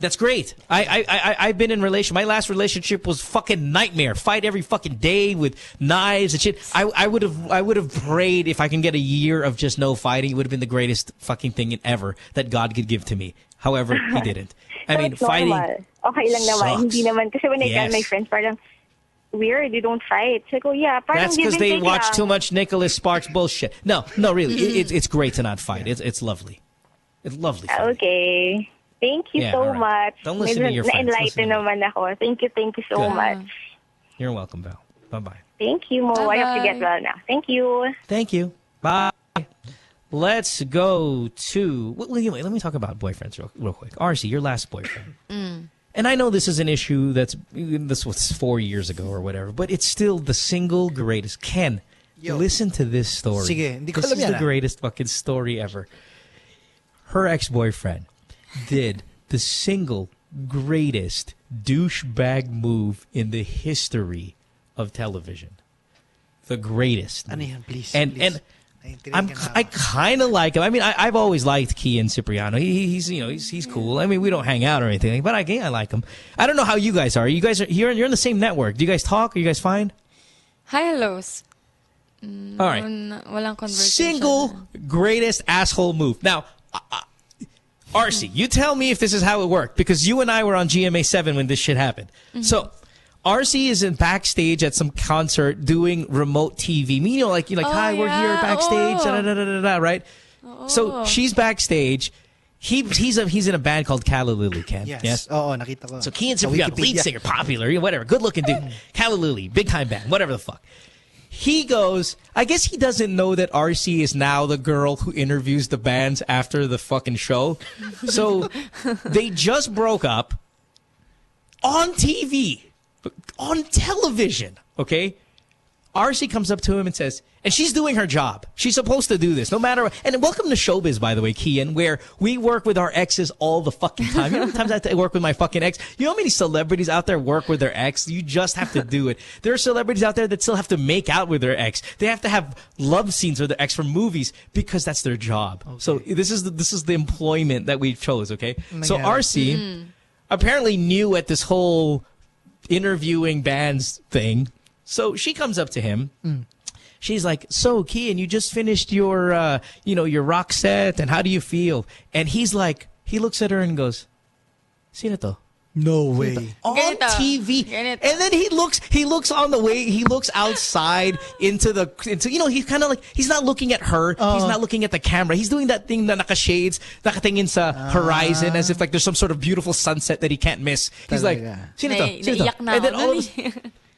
That's great. I've been in my last relationship was fucking nightmare. Fight every fucking day with knives and shit. I would have prayed if I can get a year of just no fighting. It would have been the greatest fucking thing ever that God could give to me. However, he didn't. I mean, fighting. Okay lang naman. Sucks. Hindi naman. Kasi when I tell my friends, parang, weird, you don't fight. So I go, yeah, parang that's because they watch too much Nicholas Sparks bullshit. No, really. It's great to not fight. It's lovely. It's lovely. Okay. Thank you so much. Don't listen to your friends. Na-enlighten naman ako. Thank you so much. You're welcome, Val. Bye-bye. Thank you, Mo. Bye-bye. I have to get well now. Thank you. Thank you. Bye. Let's go to... Let me talk about boyfriends real quick. Arci, your last boyfriend. And I know this is an issue this was 4 years ago or whatever, but it's still the single greatest. Ken, listen to this story. Sige, hindi ko this is the greatest fucking story ever. Her ex-boyfriend did the single greatest douchebag move in the history of television. The greatest. Ano yan, please, and I kind of like him. I mean, I've always liked Kian Cipriano. He's cool. I mean, we don't hang out or anything, but I like him. I don't know how you guys are. You guys are here. You're in the same network. Do you guys talk? Are you guys fine? Hi-hellos. All right. Walang conversation. Single greatest asshole move. Now, Arci, you tell me if this is how it worked, because you and I were on GMA7 when this shit happened. So, Arci is in backstage at some concert doing remote TV. Hi, we're here backstage, right? So she's backstage. He's in a band called Calla Lily, Ken. Yes. Oh, nakita ko. So Kian Cipriano, lead singer, popular, whatever, good looking dude. Calla Lily, big time band, whatever the fuck. He goes, I guess he doesn't know that Arci is now the girl who interviews the bands after the fucking show. So they just broke up on TV. On television, okay? Arci comes up to him and says, and she's doing her job. She's supposed to do this, no matter what. And welcome to showbiz, by the way, Kian, where we work with our exes all the fucking time. You know how many times I have to work with my fucking ex? You know how many celebrities out there work with their ex? You just have to do it. There are celebrities out there that still have to make out with their ex. They have to have love scenes with their ex from movies because that's their job. Okay. So this is the employment that we chose, okay? So Arci apparently knew at this whole interviewing bands thing. So she comes up to him. She's like, so, Kian, you just finished your, your rock set, and how do you feel? And he's like, he looks at her and goes, sino to? No way. On TV. And then he looks on the way, he looks outside into he's kind of like, he's not looking at her. He's not looking at the camera. He's doing that thing na naka-shades, nakatingin sa horizon as if like there's some sort of beautiful sunset that he can't miss. He's like, sino to? Sino to? And then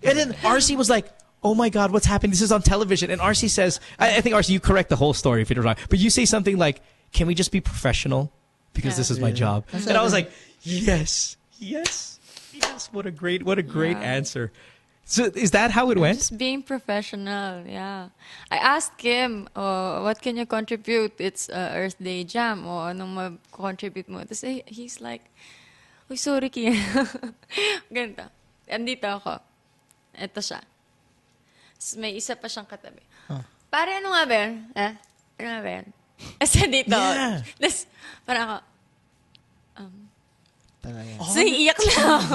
and then Arci was like, oh my God, what's happening? This is on television. And Arci says, I think, Arci, you correct the whole story if you're wrong. But you say something like, can we just be professional? Because this is my job. And I was like, yes. What a great answer. So is that how it went? Just being professional, yeah. I asked him, what can you contribute? It's Earth Day Jam. O anong mag-contribute mo? Tapos he's like, uy, sorry, Kian. Ganito. Andito ako. Ito siya. May isa pa siyang katabi. Pare, ano nga ba yan? Ano nga ba yan? Asa dito. Tapos, parang ako, so, iiyak na ako.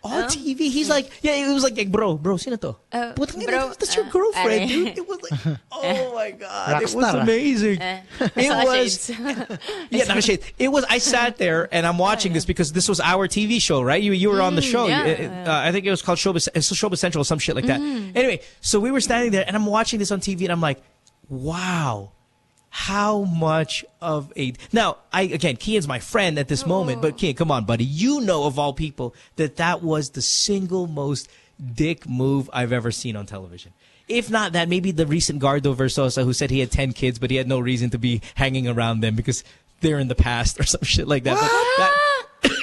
On TV, he's like, it was like, bro, sino to? Bro, that's your girlfriend, dude. It was like, oh my God, it was amazing. It was, naka-shades. It was, I sat there and I'm watching this because this was our TV show, right? You were on the show. I think it was called Showbiz Central or some shit like that. Anyway, so we were standing there and I'm watching this on TV and I'm like, wow. How much of a... Now, again, Kian's my friend at this moment, but Kian, come on, buddy. You know of all people that was the single most dick move I've ever seen on television. If not that, maybe the recent Gardo Versosa who said he had 10 kids, but he had no reason to be hanging around them because they're in the past or some shit like that. But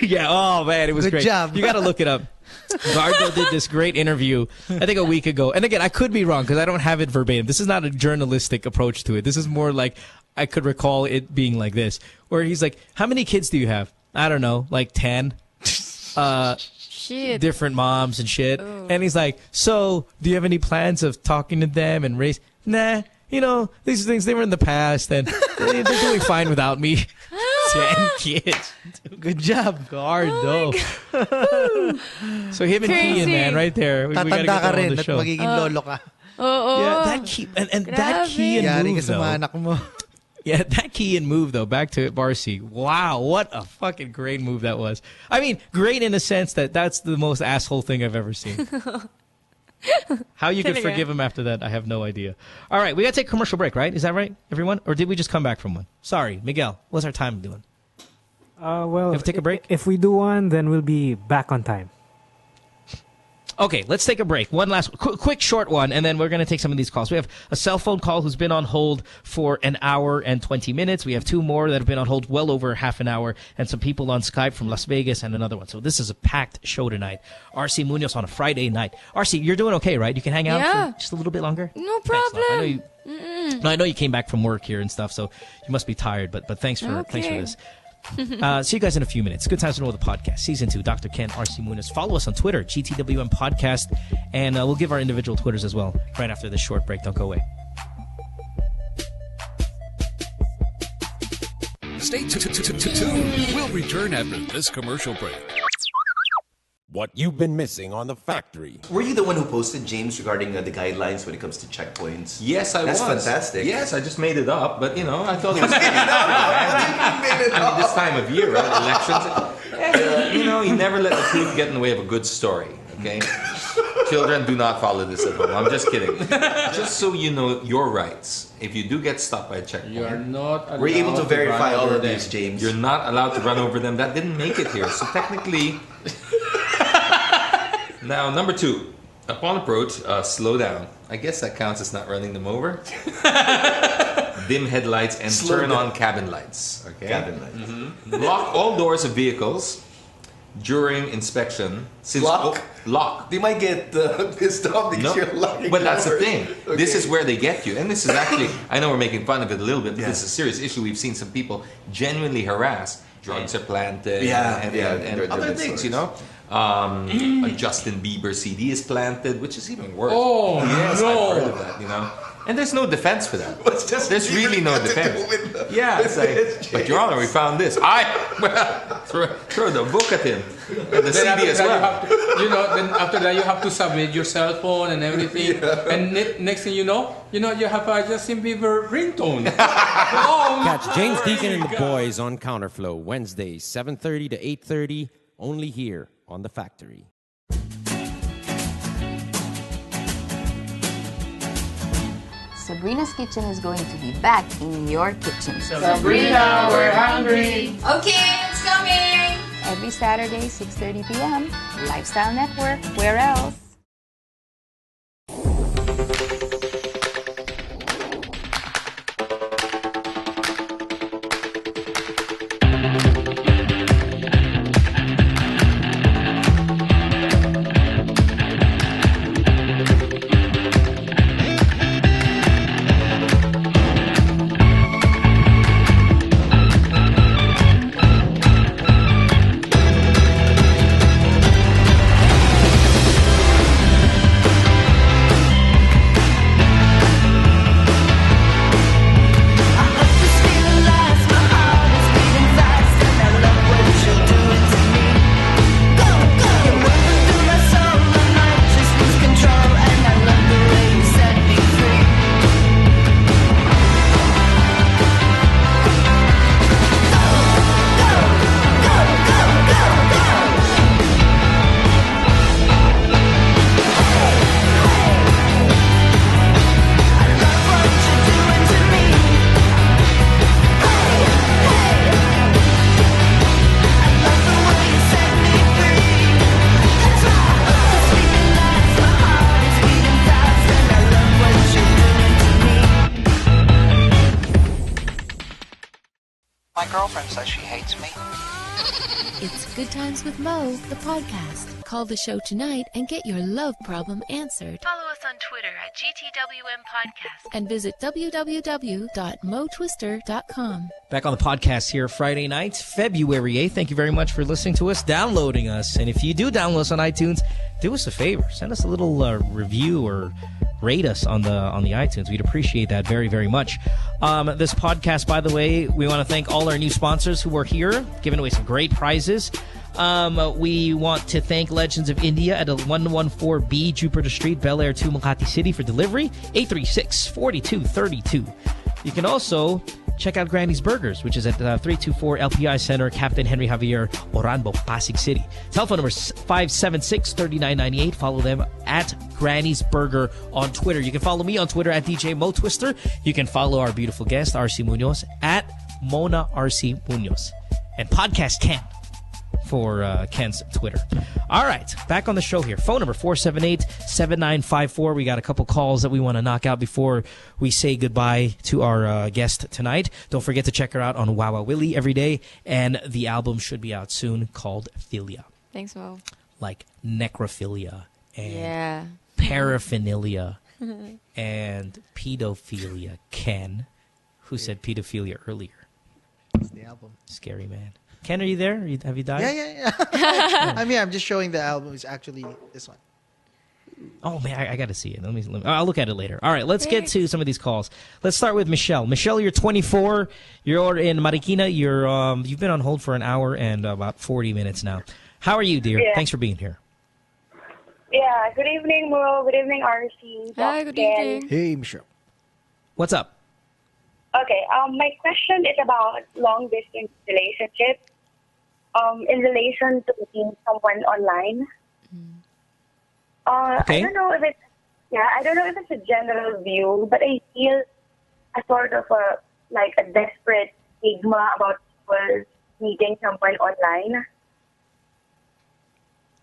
yeah, oh man, it was great. Good job. You got to look it up. Gardo did this great interview, I think a week ago. And again, I could be wrong because I don't have it verbatim. This is not a journalistic approach to it. This is more like I could recall it being like this, where he's like, how many kids do you have? I don't know, like 10. Shit. Different moms and shit. Ooh. And he's like, so do you have any plans of talking to them and raise? Nah, these things, they were in the past and they're doing fine without me. 10 kids. Good job, Gardo. So him and Kian, man, right there. We gotta get them on the show. Magiging lolo ka. Yeah, that Kian move, though. Yeah, that Kian move, though, back to Barcy. Wow, what a fucking great move that was. I mean, great in the sense that that's the most asshole thing I've ever seen. How you could forgive him after that, I have no idea. All right, we got to take a commercial break, right? Is that right, everyone? Or did we just come back from one? Sorry, Miguel, what's our time doing? Well, have to take a break? If we do one, then we'll be back on time. Okay, let's take a break. One last quick short one, and then we're going to take some of these calls. We have a cell phone call who's been on hold for an hour and 20 minutes. We have two more that have been on hold well over half an hour, and some people on Skype from Las Vegas and another one. So this is a packed show tonight. Arci Muñoz on a Friday night. Arci, you're doing okay, right? You can hang out for just a little bit longer? No problem. I know you came back from work here and stuff, so you must be tired, but thanks for this. See you guys in a few minutes. Good Times to Know the podcast, Season 2, Dr. Ken, Arci Muñoz. Follow us on Twitter, GTWM Podcast, and we'll give our individual Twitters as well right after this short break. Don't go away. Stay tuned. We'll return after this commercial break. What you've been missing on The Factory. Were you the one who posted, James, regarding the guidelines when it comes to checkpoints? Yes, I was. That's fantastic. Yes, I just made it up, but I thought it was this time of year, right? Elections. You never let the truth get in the way of a good story, okay? Children, do not follow this at home. I'm just kidding. Just so you know your rights. If you do get stopped by a checkpoint, you are not allowed we're able to verify all of these, James. You're not allowed to run over them. That didn't make it here. So technically... Now, number 2. Upon approach, slow down. I guess that counts as not running them over. Dim headlights and turn on cabin lights. Okay? Cabin lights. Lock all doors of vehicles. during inspection, since Lock? lock. They might get pissed off because you're lying. But that's the doors. thing. Okay. This is where they get you. And this is actually, I know we're making fun of it a little bit, but this is a serious issue. We've seen some people genuinely harassed. Drugs are planted and other things, you know. A Justin Bieber CD is planted, which is even worse. Oh, yes, no. I've heard of that, you know. And there's no defense for that. There's really no defense. Yeah, it's like, but Your Honor, we found this. Throw the book at him. And the CD as well. Then after that you have to submit your cell phone and everything. And next thing you know, you have a Justin Bieber ringtone. Catch James Deacon and the boys on Counterflow Wednesdays 7:30 to 8:30, only here on The Factory. Sabrina's Kitchen is going to be back in your kitchen. Sabrina, we're hungry. Okay, it's coming. Every Saturday, 6:30 p.m. Lifestyle Network. Where else? My girlfriend says she hates me. It's Good Times with Mo, the podcast. Call the show tonight and get your love problem answered. Follow us on Twitter at GTWM Podcast. And visit www.motwister.com. Back on the podcast here Friday night, February 8th. Thank you very much for listening to us, downloading us. And if you do download us on iTunes, do us a favor. Send us a little review or rate us on the iTunes. We'd appreciate that very, very much. This podcast, by the way, we want to thank all our new sponsors who are here, giving away some great prizes. We want to thank Legends of India at 114B Jupiter Street, Bel Air 2, Makati City for delivery, 836-4232. You can also check out Granny's Burgers, which is at 324 LPI Center, Captain Henry Javier, Oranbo, Pasig City. Telephone number is 576-3998. Follow them at Granny's Burger on Twitter. You can follow me on Twitter at DJ Mo Twister. You can follow our beautiful guest, Arci Muñoz, at Mona Arci Muñoz. And Podcast Ken for Ken's Twitter. All right, back on the show here. Phone number 478-7954. We got a couple calls that we want to knock out before we say goodbye to our guest tonight. Don't forget to check her out on Wawa Willie every day, and the album should be out soon called Philia. Thanks, Mo. Like necrophilia and Yeah. paraphernalia and pedophilia. Ken, who said pedophilia earlier? It's the album. Scary man. Ken, are you there? Have you died? Yeah. I'm here. I'm just showing the album. It's actually this one. Oh, man, I got to see it. Let me, I'll look at it later. All right, let's get to some of these calls. Let's start with Michelle. Michelle, you're 24. You're in Marikina. You've been on hold for an hour and about 40 minutes now. How are you, dear? Yeah. Thanks for being here. Yeah, good evening, Mo. Good evening, RC. Hi, good evening. Hey, Michelle. What's up? Okay, my question is about long-distance relationship. In relation to meeting someone online. Okay. I don't know if it's a general view, but I feel a sort of a desperate stigma about people meeting someone online.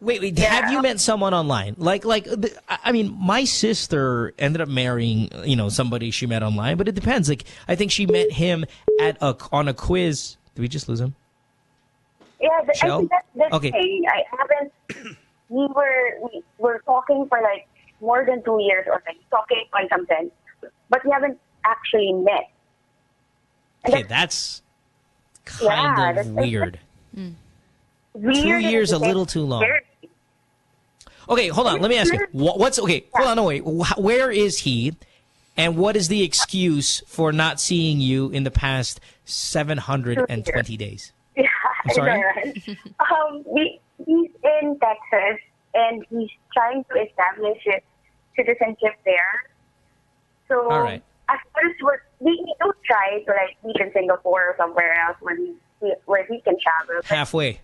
Wait, have you met someone online? I mean, my sister ended up marrying, somebody she met online, but it depends. Like, I think she met him on a quiz. Did we just lose him? Yeah, I Shell? think that's the Okay. thing. I haven't. We were talking for like more than 2 years already, talking on something, but we haven't actually met. Okay, that's kind of weird. Weird 2 years, a and little too long. scary. Okay, hold on. Let me ask you. What's okay? Hold on. No wait. Where is he? And what is the excuse for not seeing you in the past 720 days? Yeah, I'm sorry? I know, right? He's in Texas, and he's trying to establish his citizenship there. So All right. at first, we do try to like meet in Singapore or somewhere else where he can travel. But, Halfway.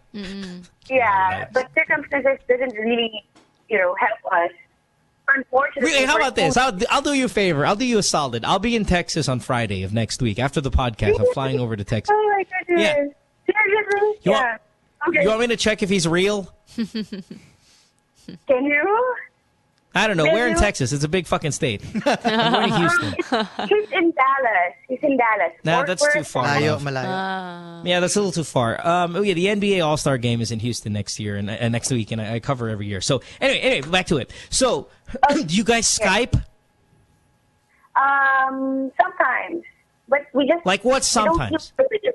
yeah, but circumstances doesn't really, help us. Unfortunately. Really, how about this? I'll do you a favor. I'll do you a solid. I'll be in Texas on Friday of next week after the podcast. I'm flying over to Texas. Oh my goodness. Yeah. Seriously? You Yeah. want, Okay. you want me to check if he's real? Can you? I don't know. Will Where in you? Texas? It's a big fucking state. I'm going to Houston. He's in Dallas. Nah, Fort that's Worth. too far. Malayo, off. malayo. Yeah, that's a little too far. Yeah, the NBA All-Star Game is in Houston next year and next week, and I cover every year. So anyway, back to it. So, do you guys Skype? Sometimes, but we just Like what? we don't Sometimes. use video.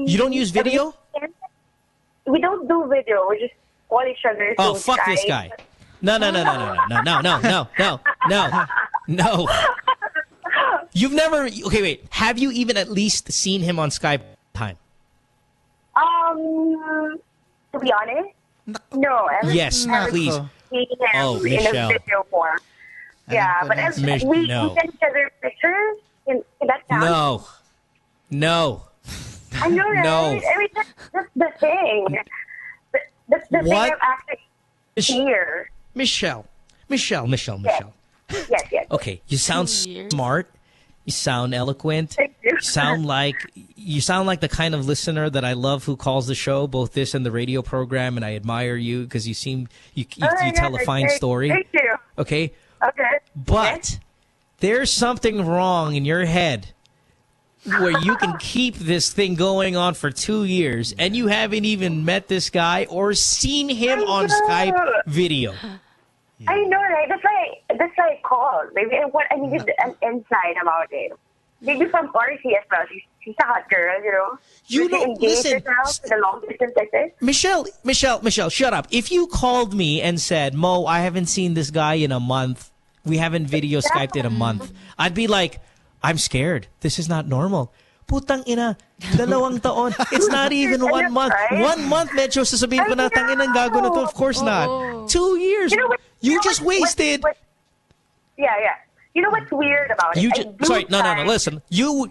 You don't use video? We don't do video. We just call each other. Oh, through fuck this Skype. guy. No. You've never. Okay, wait. Have you even at least seen him on Skype time? To be honest, no. Yes, please. Seen him Oh, in a Michelle. video form. Yeah, but we no. send each other pictures. Can that count? No. I know, right? No. I mean, that's the thing. That's the thing What? I'm actually here. Michelle. Yes. Okay, you sound smart. You sound eloquent. You sound like the kind of listener that I love who calls the show, both this and the radio program, and I admire you because you tell a fine story. Thank you. Okay? Okay. But there's something wrong in your head where you can keep this thing going on for 2 years and you haven't even met this guy or seen him on Skype video. I know, right? That's why I called. Maybe I needed an insight about it. Maybe from Arci as well. She's a hot girl, You don't engage yourself in a long distance like this. Michelle, shut up. If you called me and said, Mo, I haven't seen this guy in a month. We haven't video Skyped in a month. I'd be like, I'm scared. This is not normal. Putang ina, 2 taon. It's not even 1 month. 1 month, medyo sasabihin ko na, tang ina, gago na to. Of course not. 2 years. You just wasted. Yeah. You know what's weird about it? No. Listen, you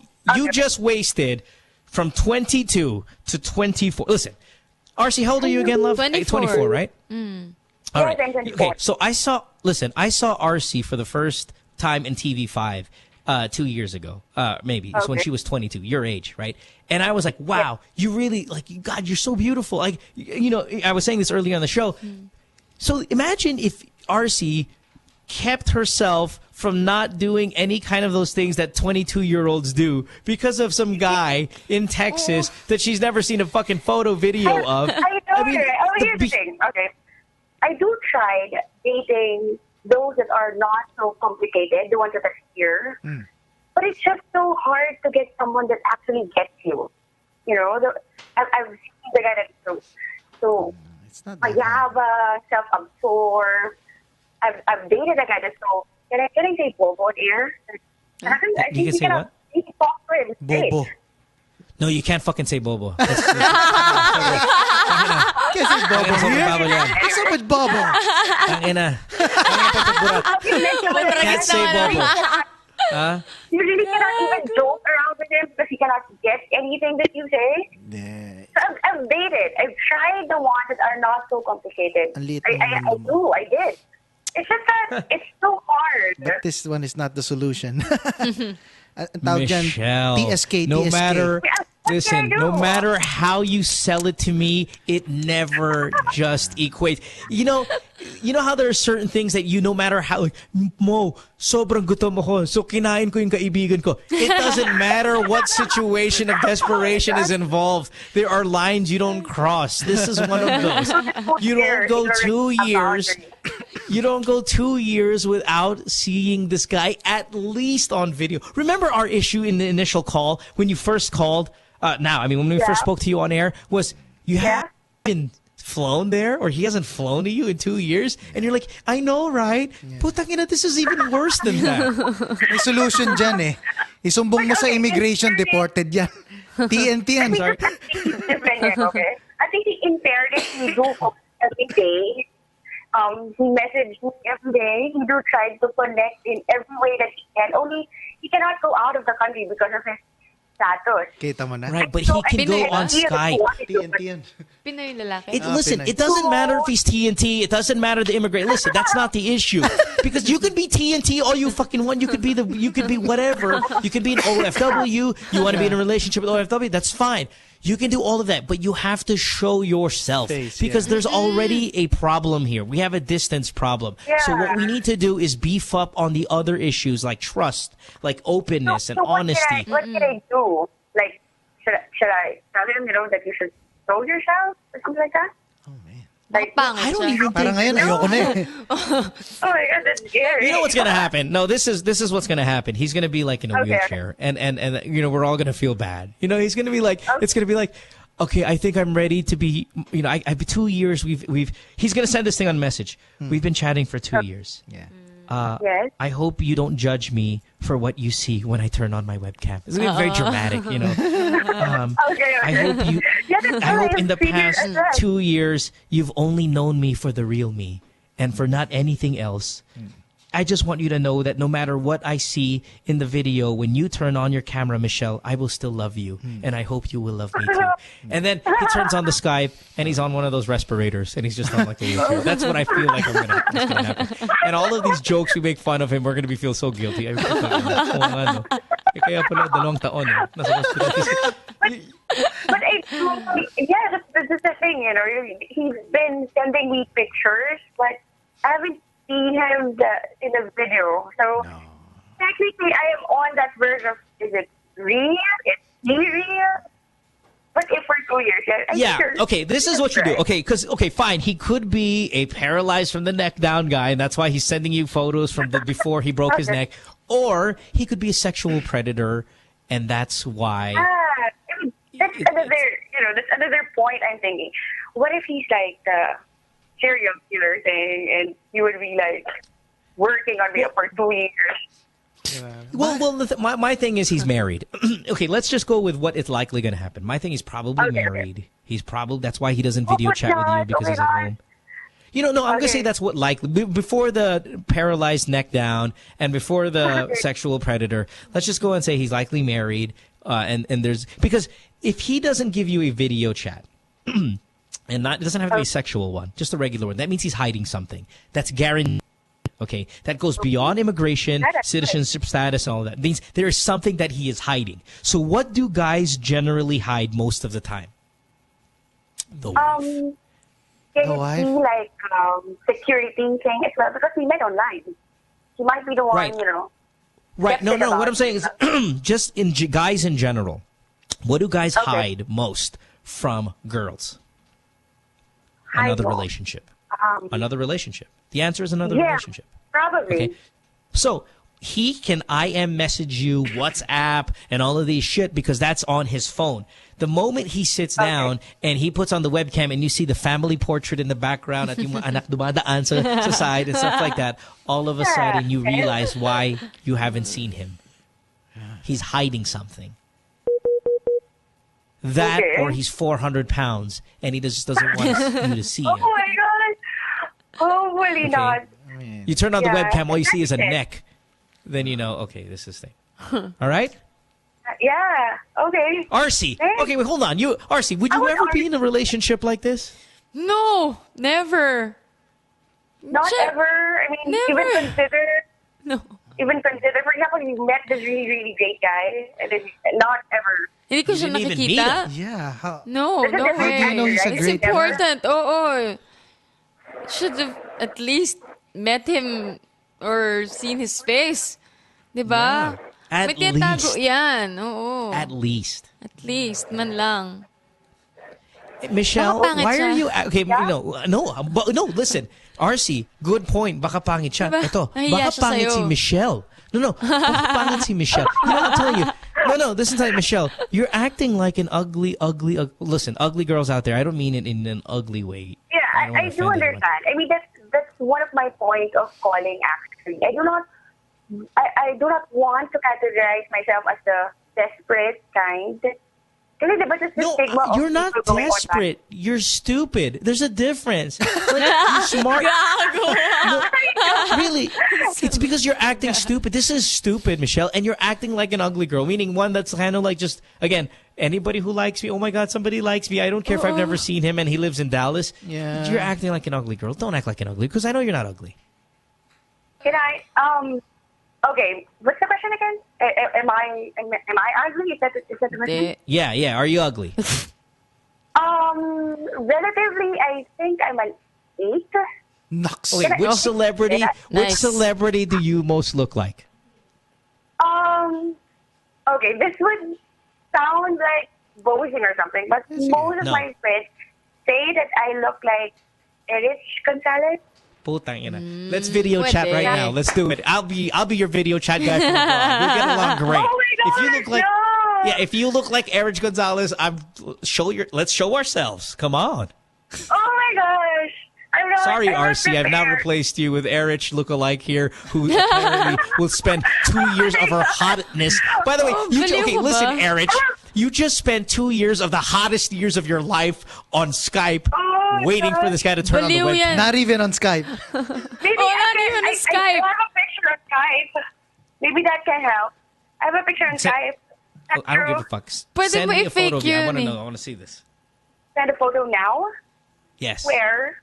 just wasted from 22 to 24. Listen, Arci, how old are you again, love? 24, right? All right. Okay, so I saw Arci for the first time in TV5 2 years ago. Maybe. It's when she was 22, your age, right? And I was like, wow, you really, God, you're so beautiful. Like, I was saying this earlier on the show. So imagine if Arci kept herself from not doing any kind of those things that 22-year-olds do because of some guy in Texas that she's never seen a fucking photo video of. I mean, here's the thing. Okay. I do try dating those that are not so complicated, the ones that are here. But it's just so hard to get someone that actually gets you. I've seen the guy that's so mayaba, self-absorbed. I've dated a guy that's so. Can I say bobo on air? You can say what? You can talk for him. Bobo. No, you can't fucking say bobo. Can't say bobo here. What's up with bobo? Tangina. Can't say bobo. Huh? You really cannot even joke around with him because he cannot get anything that you say. So I've dated. I've tried the ones that are not so complicated. I did. It's just that it's so hard. But this one is not the solution. Tawag dyan, Michelle, TSK, no TSK. matter Listen, no matter how you sell it to me, it never just equates. You know how there are certain things that no matter how, like, Mo, sobrang gutom ako, so kinain ko yung kaibigan ko. It doesn't matter what situation of desperation is involved. There are lines you don't cross. This is one of those. You don't go 2 years. You don't go 2 years without seeing this guy at least on video. Remember our issue in the initial call when you first called? When we first spoke to you on air, was you haven't been flown there, or he hasn't flown to you in 2 years, and you're like, I know, right? Putang ina, this is even worse than that. May solution dyan eh. Isumbong mo sa immigration, deported yan. TNT yan. Sorry. Okay. I think in fairness, he do every day. He messaged me every day. He do try to connect in every way that he can. Only he cannot go out of the country because of his status. Kita mo na. Right, but he can go on Skype. Pinoy lalaki. Listen, it doesn't matter if he's TNT. It doesn't matter the immigrant. Listen, that's not the issue. Because you could be TNT all you fucking want. You could be whatever. You could be an OFW. You want to be in a relationship with OFW. That's fine. You can do all of that, but you have to show yourself because there's already a problem here. We have a distance problem. So what we need to do is beef up on the other issues like trust, like openness and honesty. What can I do? Like, should I tell him, that you should show yourself or something like that? Like, I don't even think. Parang ngayon, ayoko na eh. Oh my God, that's scary. You know what's gonna happen? No, this is what's gonna happen. He's gonna be like in a wheelchair, and we're all gonna feel bad. He's gonna be like, it's gonna be like, okay, I think I'm ready to be. I've 2 years. He's gonna send this thing on message. We've been chatting for 2 years. Yeah. Yes. I hope you don't judge me for what you see when I turn on my webcam. It's gonna be very dramatic, I hope in the past 2 years you've only known me for the real me and for not anything else. I just want you to know that no matter what I see in the video, when you turn on your camera, Michelle, I will still love you. And I hope you will love me too. And then he turns on the Skype and he's on one of those respirators and he's just on like a wheelchair. That's what I feel like is going to happen. And all of these jokes we make fun of him, we're going to feel so guilty. Kaya pala, dalawang taon nasa hospital. But that's the thing, he's been sending me pictures, but I haven't seen him in the video. So technically, I am on that version of, is it real? Is he real? But if for 2 years, okay, this is what you do. Okay, fine. He could be a paralyzed from the neck down guy, and that's why he's sending you photos from before he broke his neck. Or he could be a sexual predator, and that's why. That's another point I'm thinking. What if he's like the serial killer thing, and you would be like working on me for 2 years? Well, my thing is he's married. Okay, let's just go with what is likely going to happen. My thing is probably married. Okay. He's probably, that's why he doesn't video chat with you because he's at home. I'm going to say that's what likely, before the paralyzed neck down and before the sexual predator, let's just go and say he's likely married. And there's, because if he doesn't give you a video chat, and it doesn't have to be a sexual one, just a regular one, that means he's hiding something. That's guaranteed. Okay, that goes beyond immigration, citizenship status, and all that. It means there is something that he is hiding. So what do guys generally hide most of the time? The wife. Can it be like security thing as well? Because we met online. He might be the one, Right. No. What I'm saying is, just in guys in general, what do guys hide most from girls? Another relationship. Another relationship. The answer is another relationship. Probably. Okay. So he can IM message you, WhatsApp, and all of these shit because that's on his phone. The moment he sits down and he puts on the webcam and you see the family portrait in the background at yung anak dumadaan sa side and stuff like that, all of a sudden you realize why you haven't seen him. He's hiding something. That or he's 400 pounds and he just doesn't want you to see him. Oh my God. Hopefully not. You turn on the webcam, all you see is a neck. Then you know, okay, this is thing. All right? Yeah. Okay. Arci. Okay, wait, hold on. Arci, would you ever be in a relationship like this? No, never. Not ever. I mean, never. Even consider, for example, you met this really, really great guy, and then not ever. Hindi ko siya didn't even nakikita. meet Yeah. No, That's a no different way. How do you know he's a It's great important. Oo. Should have at least met him or seen his face. Diba? At May tinatago least. yan. Oo. At least. At least, man lang. Michelle, Baka pangit why are siya. you okay? No. Listen, RC, good point. Baka pangit siya. Diba? Ito, Nahiya baka siya pangit sa'yo. si Michelle. No. Baka pangit si Michelle. You know what I'm telling you? No. Listen to Michelle. You're acting like an ugly. Listen, ugly girls out there. I don't mean it in an ugly way. Yeah, don't wanna I do offend understand. I mean, that's one of my points of calling. Actually, I do not want to categorize myself as the desperate kind. Kasi diba just the stigma of You're not people going on desperate. You're stupid. There's a difference. Like, you're smart. No, really, it's because you're acting stupid. This is stupid, Michelle, and you're acting like an ugly girl, meaning one that's kind of like just, again, anybody who likes me, oh my God, somebody likes me. I don't care if I've never seen him and he lives in Dallas. Yeah. You're acting like an ugly girl. Don't act like an ugly, because I know you're not ugly. Can I? Okay. What's the question again? Am I ugly? Is that the question? Yeah. Are you ugly? Relatively, I think I'm an 8. Nux. Wait, which celebrity? Yeah. Which Nice. celebrity do you most look like? Okay, this would sound like boasting or something, but most of No. my friends say that I look like Erich Gonzales. Putang ina. Let's video chat pwede. right now. Let's do it. I'll be your video chat guy from abroad. We'll get along great. Oh my If you gosh, look like no! if you look like Erich Gonzales, let's show ourselves. Come on. Oh my gosh! I'm not, Sorry, I'm not RC, I've now prepared. replaced you with Erich lookalike here, who apparently will spend 2 years of her hotness. By the way, baliw ka listen, ba? Erich, you just spent 2 years of the hottest years of your life on Skype, Oh, waiting for this guy to turn on the Baliw webcam. yan. Not even on Skype. Maybe not I even on I Skype. have a picture on Skype. Maybe that can help. I have a picture on Skype. Oh, I don't give a fuck. Pwede Send ba me a photo of you. I i-fake want to yun know. eh? I want to see this. Send a photo now. Yes. Where?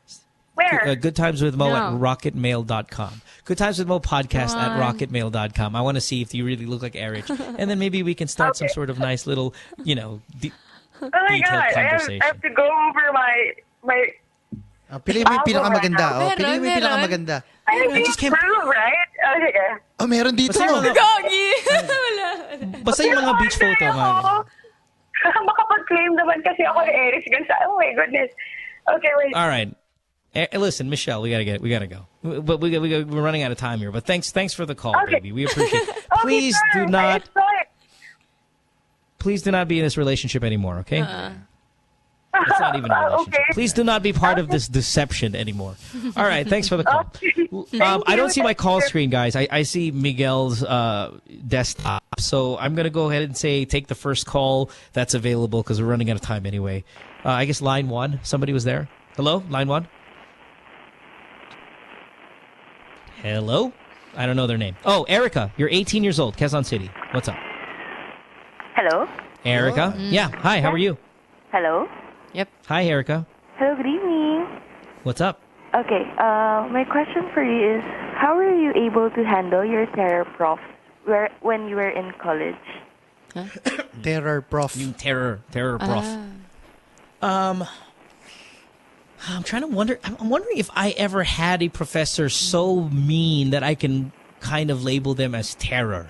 Good Times with Mo No. at rocketmail.com. Good Times with Mo podcast Come at on. rocketmail.com. I want to see if you really look like Erich. And then maybe we can start some sort of nice little, Oh my detailed God! I conversation. have to go over my. Pili mo yung pinakamaganda. Pili mo yung Meron. pinakamaganda. I just can't prove, right? Oh, sige. Oh, meron dito. Basta yung mga, Gogi! Wala. basta yung mga beach photo, man. Makapag-claim naman kasi ako ni Erich Gonzales. Oh my goodness. Okay, wait. All right. Listen, Michelle, we gotta go. But we're running out of time here. But thanks for the call, Okay. baby. We appreciate it. Okay, Please sure. do not I saw it. please do not be in this relationship anymore, okay? It's not even a relationship. Okay. Please do not be part of this deception anymore. All right, thanks for the call. I don't see my call screen, guys. I see Miguel's desktop. So I'm going to go ahead and say take the first call that's available because we're running out of time anyway. I guess line 1. Somebody was there. Hello? Line 1? Hello? I don't know their name. Oh, Erica. You're 18 years old. Quezon City. What's up? Hello? Erica? Yeah. Hi, how are you? Hello? Yep. Hi, Erica. Hello, good evening. What's up? Okay, my question for you is, how were you able to handle your terror prof when you were in college? Terror prof. You terror prof. I'm trying to wonder. I'm wondering if I ever had a professor so mean that I can kind of label them as terror.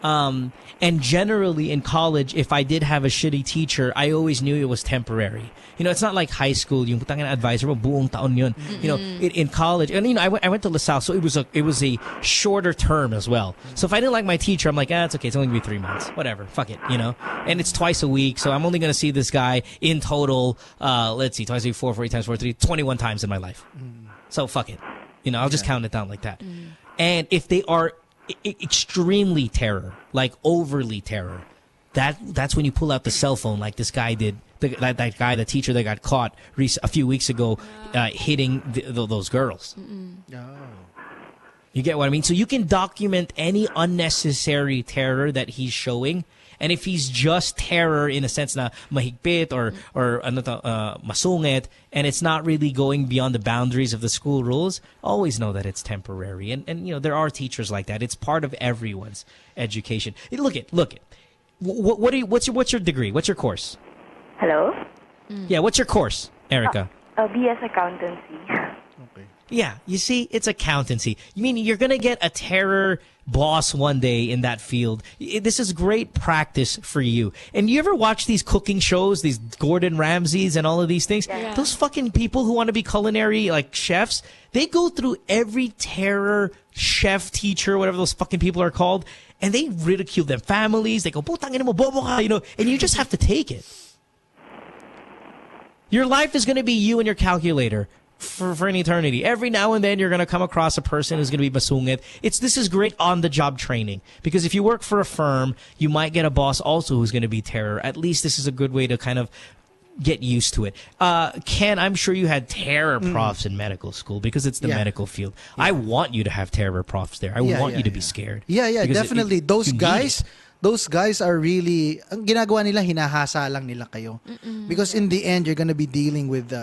And generally in college, if I did have a shitty teacher, I always knew it was temporary. You know, it's not like high school. Yung putang ina advisor mo, buong taon yun. You know, in college, and you know, I went to LaSalle, so it was a shorter term as well. So if I didn't like my teacher, I'm like, it's okay. It's only gonna be 3 months. Whatever. Fuck it. You know, and it's twice a week, so I'm only gonna see this guy in total. Let's see, twice a week, 4, 40 times 4, 3, 21 times in my life. So fuck it. You know, I'll just count it down like that. And if they are extremely terror, like overly terror, that's when you pull out the cell phone, like this guy did. That guy, the teacher that got caught a few weeks ago, hitting those girls. You get what I mean? So you can document any unnecessary terror that he's showing. And if he's just terror in a sense na mahigpit or masungit, and it's not really going beyond the boundaries of the school rules, always know that it's temporary. And you know, there are teachers like that. It's part of everyone's education. Look it. What's your degree? What's your course? Hello? Yeah, what's your course, Erica? BS Accountancy. Yeah, you see, it's accountancy. You mean you're going to get a terror boss one day in that field. This is great practice for you. And you ever watch these cooking shows, these Gordon Ramsays and all of these things? Yeah. Those fucking people who want to be culinary, like chefs, they go through every terror chef, teacher, whatever those fucking people are called, and they ridicule their families. They go, putang ina mo, bobo ka, and you just have to take it. Your life is going to be you and your calculator for an eternity. Every now and then you're going to come across a person who's going to be masungit. This is great on-the-job training. Because if you work for a firm, you might get a boss also who's going to be terror. At least this is a good way to kind of get used to it. Ken, I'm sure you had terror profs in medical school because it's the medical field. Yeah. I want you to have terror profs there. I want you to be scared. Yeah, definitely. Those guys are really, ang ginagawa nila, hinahasa lang nila kayo. Because in the end, you're gonna be dealing with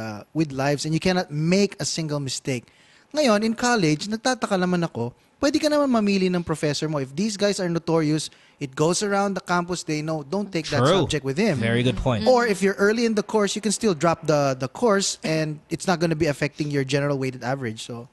lives and you cannot make a single mistake. Ngayon, in college, nagtataka naman ako, pwede ka naman mamili ng professor mo. If these guys are notorious, it goes around the campus, they know, don't take that subject with him. Very good point. Or if you're early in the course, you can still drop the course and it's not gonna be affecting your general weighted average. So,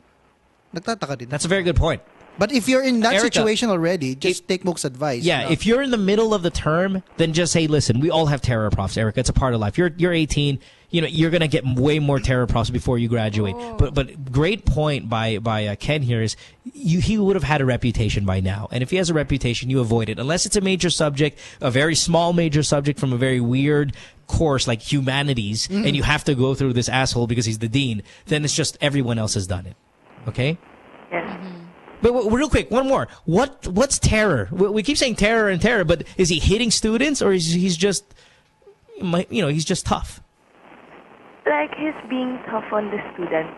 nagtataka din. That's a very good point. But if you're in that Erica, situation already, just take Mook's advice. Yeah, if you're in the middle of the term, then just say, listen, we all have terror profs, Erica. It's a part of life. You're 18. You're going to get way more terror profs before you graduate. But great point by Ken here is he would have had a reputation by now. And if he has a reputation, you avoid it. Unless it's a major subject, a very small major subject from a very weird course like humanities, and you have to go through this asshole because he's the dean, then it's just everyone else has done it. Okay? Yes. But real quick, one more. What's terror? We keep saying terror and terror, but is he hitting students or is he's just, he's just tough? Like he's being tough on the students.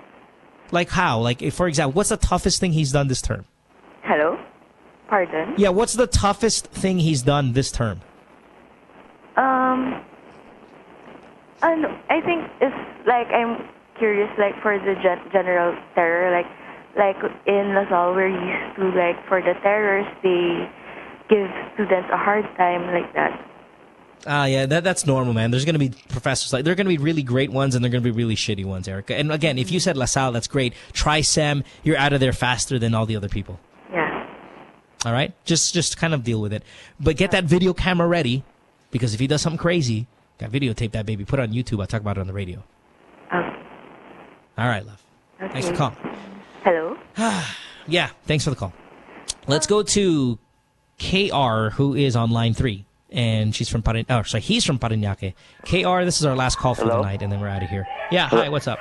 Like how? Like, for example, what's the toughest thing he's done this term? Hello? Pardon? Yeah, what's the toughest thing he's done this term? I think it's like I'm curious, like for the general terror, like in LaSalle, we're used to, like, for the terrors, they give students a hard time like that. Yeah, that's normal, man. There's going to be professors, like, there are going to be really great ones and there are going to be really shitty ones, Erica. And again, if you said LaSalle, that's great. Try SEM, you're out of there faster than all the other people. Yeah. All right? Just kind of deal with it. But get that video camera ready, because if he does something crazy, got videotape that baby. Put it on YouTube. I'll talk about it on the radio. Okay. All right, love. Okay. Thanks for calling. Hello? Yeah, thanks for the call. Let's go to KR, who is on line 3. And she's from he's from Parañaque. KR, this is our last call for the night, and then we're out of here. Yeah, hi, what's up?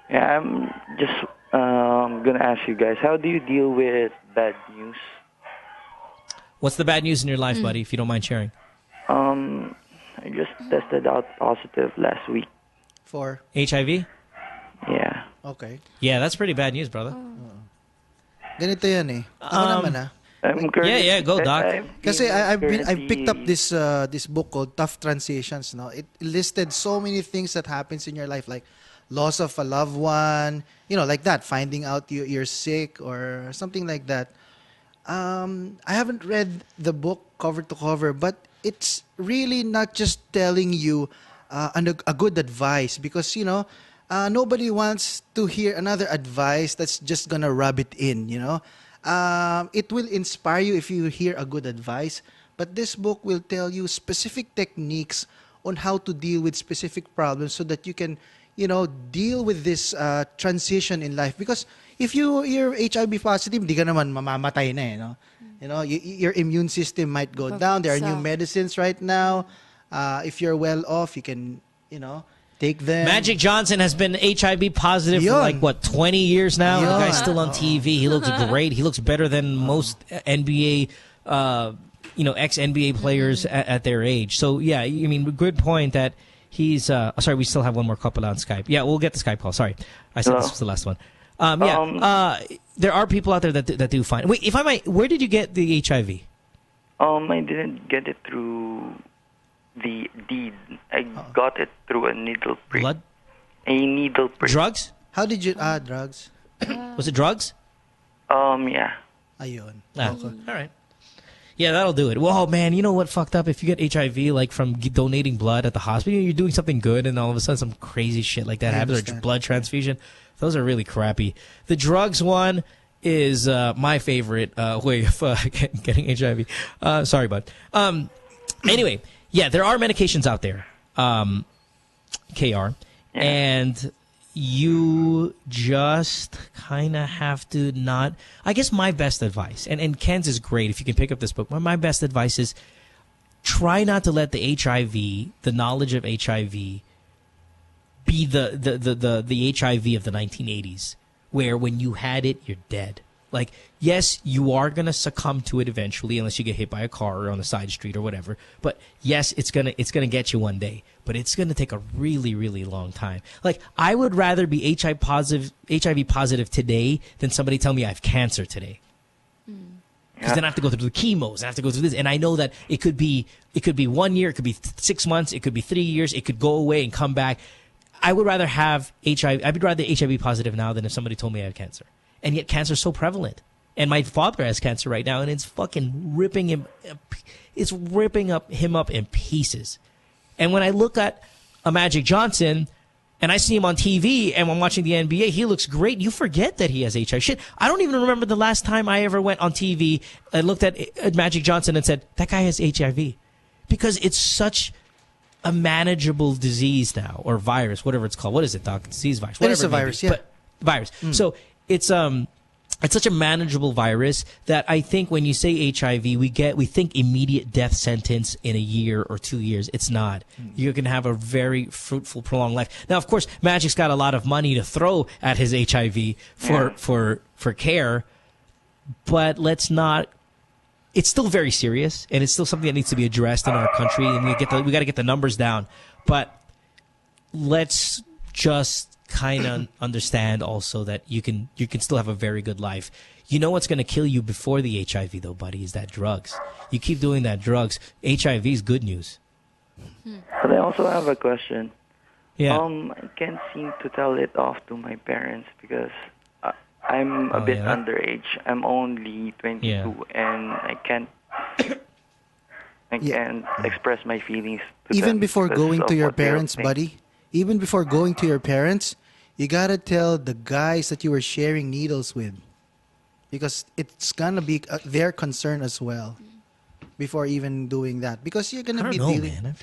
Yeah, I'm just going to ask you guys, how do you deal with bad news? What's the bad news in your life, buddy, if you don't mind sharing? I just tested out positive last week. For? HIV? Yeah. Okay. Yeah, that's pretty bad news, brother. Ganito yan eh. Ako naman Yeah, go, Doc. Kasi I've picked up this book called Tough Transitions. No, it listed so many things that happens in your life, like loss of a loved one, like that, finding out you're sick or something like that. I haven't read the book cover to cover, but it's really not just telling you a good advice, because nobody wants to hear another advice that's just gonna rub it in. It will inspire you if you hear a good advice, but this book will tell you specific techniques on how to deal with specific problems so that you can, deal with this transition in life. Because if you're HIV positive, di ka naman mamamatay na your immune system might go down. There are new medicines right now. If you're well off, you can, take them. Magic Johnson has been HIV positive for 20 years now. The guy's still on TV. He looks great. He looks better than most NBA, ex-NBA players at their age. So, yeah, I mean, good point that he's... sorry, we still have one more couple on Skype. Yeah, we'll get the Skype call. Sorry. I said this was the last one. There are people out there that do fine. Wait, if I might, where did you get the HIV? I didn't get it through the deed. I got it through a needle prick. Blood? A needle prick. Drugs? How did you... drugs. Was it drugs? Yeah. Ayun. All right. Yeah, that'll do it. Whoa, man, you know what fucked up? If you get HIV, like, from donating blood at the hospital, you're doing something good, and all of a sudden some crazy shit like that happens, or blood transfusion. Those are really crappy. The drugs one is my favorite way of getting HIV. Sorry, bud. Anyway, yeah, there are medications out there, KR, and you just kind of have to not... I guess my best advice, and Ken's is great if you can pick up this book, but my best advice is try not to let the HIV, the knowledge of HIV, be the HIV of the 1980s, where when you had it, you're dead. Like, yes, you are going to succumb to it eventually unless you get hit by a car or on the side street or whatever. But yes, it's gonna get you one day. But it's going to take a really, really long time. Like, I would rather be HIV positive today than somebody tell me I have cancer today. Because then I have to go through the chemos, I have to go through this, and I know that it could be 1 year, it could be 6 months, it could be 3 years, it could go away and come back. I would rather have HIV. I'd rather HIV positive now than if somebody told me I have cancer. And yet cancer is so prevalent. And my father has cancer right now, and it's fucking ripping him. It's ripping him up in pieces. And when I look at a Magic Johnson, and I see him on TV, and I'm watching the NBA, he looks great. You forget that he has HIV. Shit, I don't even remember the last time I ever went on TV and looked at Magic Johnson and said, that guy has HIV. Because it's such a manageable disease now, or virus, whatever it's called. What is it, Doc? Disease virus. It is a virus, yeah. But virus. So it's such a manageable virus that I think when you say HIV, we think immediate death sentence in a year or 2 years. It's not. You're going to have a very fruitful, prolonged life. Now, of course, Magic's got a lot of money to throw at his HIV for care, but let's not. It's still very serious, and it's still something that needs to be addressed in our country, and we got to get the numbers down. But let's just kind of understand also that you can still have a very good life. You know what's going to kill you before the HIV, though, buddy, is that drugs. You keep doing that drugs. HIV is good news. But I also have a question. Yeah. I can't seem to tell it off to my parents because I'm a bit underage. I'm only 22, and I can't express my feelings to even them before because going of to your what they'll parents, think. buddy. Even before going to your parents, you gotta tell the guys that you were sharing needles with, because it's gonna be their concern as well. Before even doing that, because you're gonna be dealing. Man.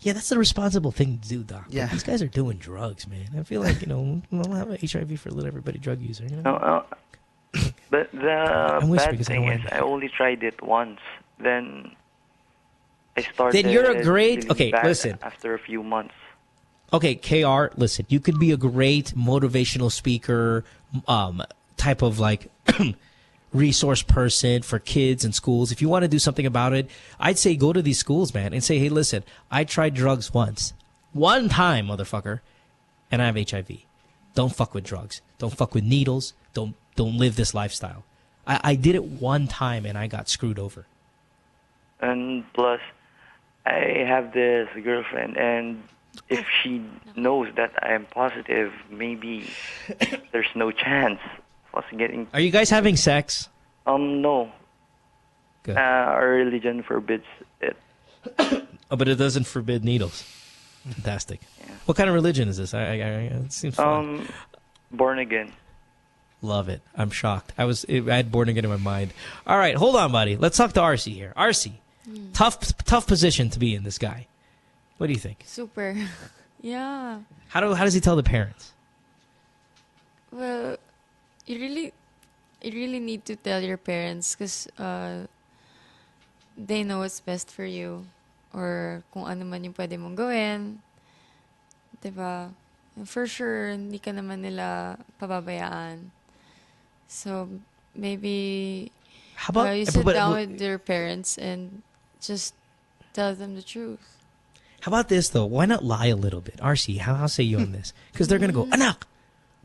Yeah, that's the responsible thing to do, Doc. Yeah. These guys are doing drugs, man. I feel like, we'll have an HIV for let everybody drug user. You know? No, but the bad thing is I only tried it once. Then I started. Then you're a great. feeling Okay, bad listen. After a few months. Okay, KR, listen. You could be a great motivational speaker, type of like resource person for kids and schools. If you want to do something about it, I'd say go to these schools, man, and say, hey, listen, I tried drugs once. One time, motherfucker, and I have HIV. Don't fuck with drugs. Don't fuck with needles. Don't live this lifestyle. I did it one time, and I got screwed over. And plus, I have this girlfriend, and if she knows that I am positive, maybe there's no chance of us getting... Are you guys having sex? No. Good. Our religion forbids it. Oh, but it doesn't forbid needles. Fantastic. Yeah. What kind of religion is this? It seems fun. Born again. Love it. I'm shocked. I had born again in my mind. All right, hold on, buddy. Let's talk to Arci here. Arci, tough position to be in, this guy. What do you think? Super. Yeah. How does he tell the parents? Well, you really need to tell your parents because they know what's best for you, or kung ano man yung pwede mong gawin. Diba? For sure, hindi ka naman nila pababayaan. So, maybe How about, you sit down with your parents and just tell them the truth. How about this, though? Why not lie a little bit? Arci, how say you on this? Because they're going to go, anak,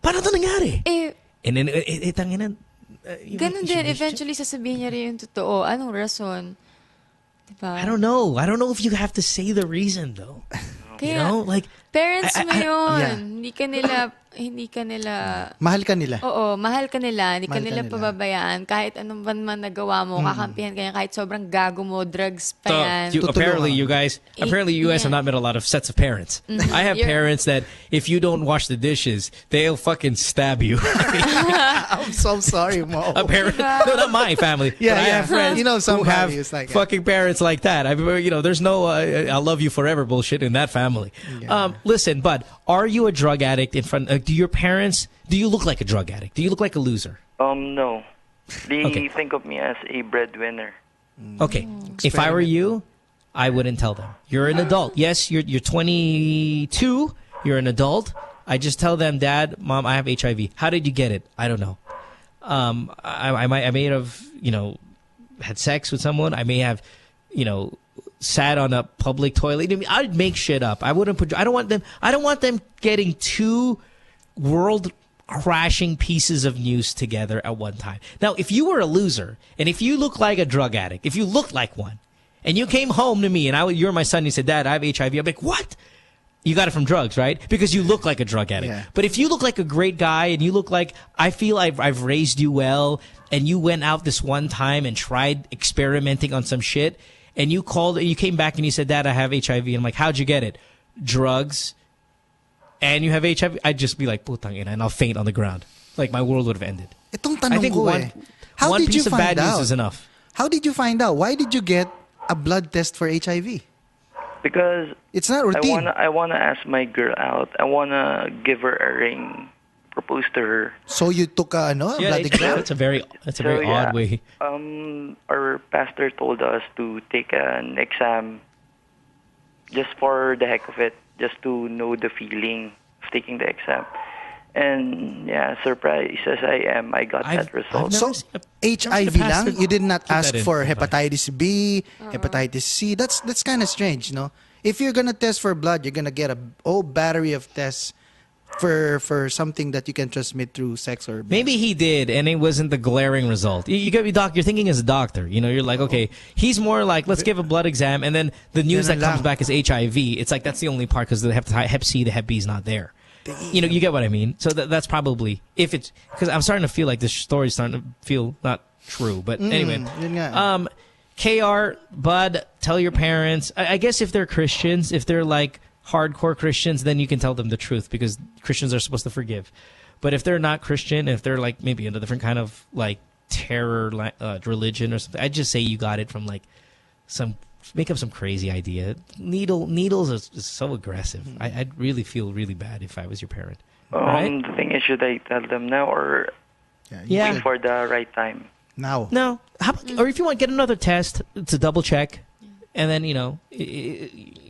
paano ito nangyari? And then, tanginan. Ganun din. Eventually, sasabihin niya rin yung totoo. Anong rason? Diba? I don't know. I don't know if you have to say the reason, though. Kaya, like parents mo yun. Yeah. Hindi ka nila nila... Mahal ka nila. Oo, mahal ka nila. Hindi ka Mahal ka nila nila. pababayaan. Kahit anong man nagawa mo, kakampihan ka yan. Kahit sobrang gago mo, drugs pa yan. Apparently, you guys have not met a lot of sets of parents. I have parents that if you don't wash the dishes, they'll fucking stab you. I'm so sorry, Mo. No, not my family. Yeah, but I have friends some who have values like that. fucking parents like that. I mean, there's no I'll love you forever bullshit in that family. Yeah. Listen, bud, are you a drug addict in front? Do you look like a drug addict? Do you look like a loser? No. They think of me as a breadwinner. Okay. If I were you, I wouldn't tell them. You're an adult. Yes, you're 22. You're an adult. I just tell them, Dad, Mom, I have HIV. How did you get it? I don't know. I may have, had sex with someone. I may have, sat on a public toilet. I mean, I'd make shit up. I wouldn't put. I don't want them getting two world crashing pieces of news together at one time. Now, if you were a loser and if you look like a drug addict, if you looked like one, and you came home to me and you're my son, and you said, Dad, I have HIV. I'm like, what? You got it from drugs, right? Because you look like a drug addict. Yeah. But if you look like a great guy and you look like, I feel I've raised you well, and you went out this one time and tried experimenting on some shit, and you came back and you said, Dad, I have HIV. And I'm like, how'd you get it? Drugs. And you have HIV? I'd just be like, putang ina, and I'll faint on the ground. Like, my world would have ended. Itong tanong I think ko one piece of bad news is enough. How did you find out? Why did you get a blood test for HIV? Because it's not routine. I wanna ask my girl out. I wanna give her a ring, propose to her. So you took a blood exam? That's a very odd way. Our pastor told us to take an exam just for the heck of it, just to know the feeling of taking the exam. And yeah, surprised as I am, I got that result. So HIV lang? You did not ask for hepatitis B, hepatitis C. That's kind of strange, no? If you're gonna test for blood, you're gonna get a whole battery of tests for something that you can transmit through sex or blood. Maybe he did, and it wasn't the glaring result. You got to be doctor. You're thinking as a doctor. You're like, okay, he's more like, let's give a blood exam, and then the news that comes back is HIV. It's like that's the only part because the hep C, the hep B is not there. You get what I mean. So that's probably because I'm starting to feel like this story's starting to feel not true. But anyway, KR, Bud, tell your parents. I guess if they're Christians, if they're like hardcore Christians, then you can tell them the truth because Christians are supposed to forgive. But if they're not Christian, if they're like maybe in a different kind of like terror religion or something, I'd just say you got it from like make up some crazy idea. Needles is so aggressive. I'd really feel really bad if I was your parent. Right? The thing is, should I tell them now or wait for the right time? Now. No. How about, or if you want, get another test to double check. And then,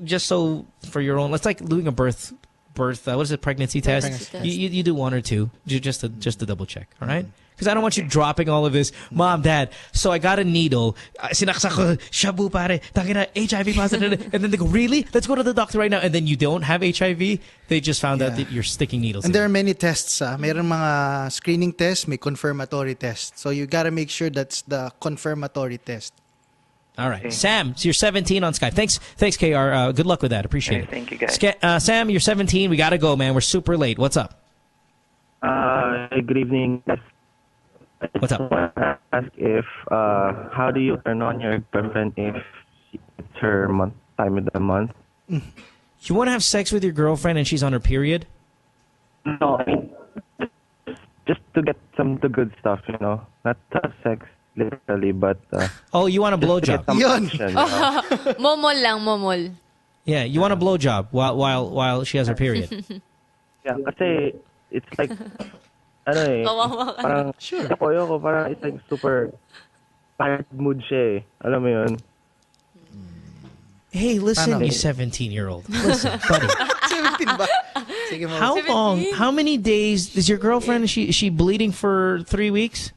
just so for your own, it's like doing a birth, what is it, pregnancy test? Pregnancy test. You do one or two, just to double check, all right? Because I don't want you dropping all of this, Mom, Dad, so I got a needle, sinaksak ko, shabu pare, takina, HIV positive, and then they go, really? Let's go to the doctor right now. And then you don't have HIV, they just found out that you're sticking needles And in. there are many tests. Mayroong mga screening tests, may confirmatory test. So you gotta make sure that's the confirmatory test. All right. Sam, so you're 17 on Skype. Thanks, KR. Good luck with that. Appreciate it. Thank you, guys. Sam, you're 17. We got to go, man. We're super late. What's up? Good evening. What's up? I want to ask if, how do you turn on your girlfriend if it's her time of the month? You want to have sex with your girlfriend and she's on her period? No, I mean, just to get the good stuff, Not to have sex. Literally, but you want a blowjob? Momol lang, momol. Yeah, you want a blowjob while she has her period. Yeah, kasi it's like parang kapoyo ko, parang it's like super bad mood siya Alam mo yun? Hey, listen, you 17-year-old. Listen, buddy. 17 ba? Sige mo. How long? How many days is your girlfriend? Is she bleeding for 3 weeks?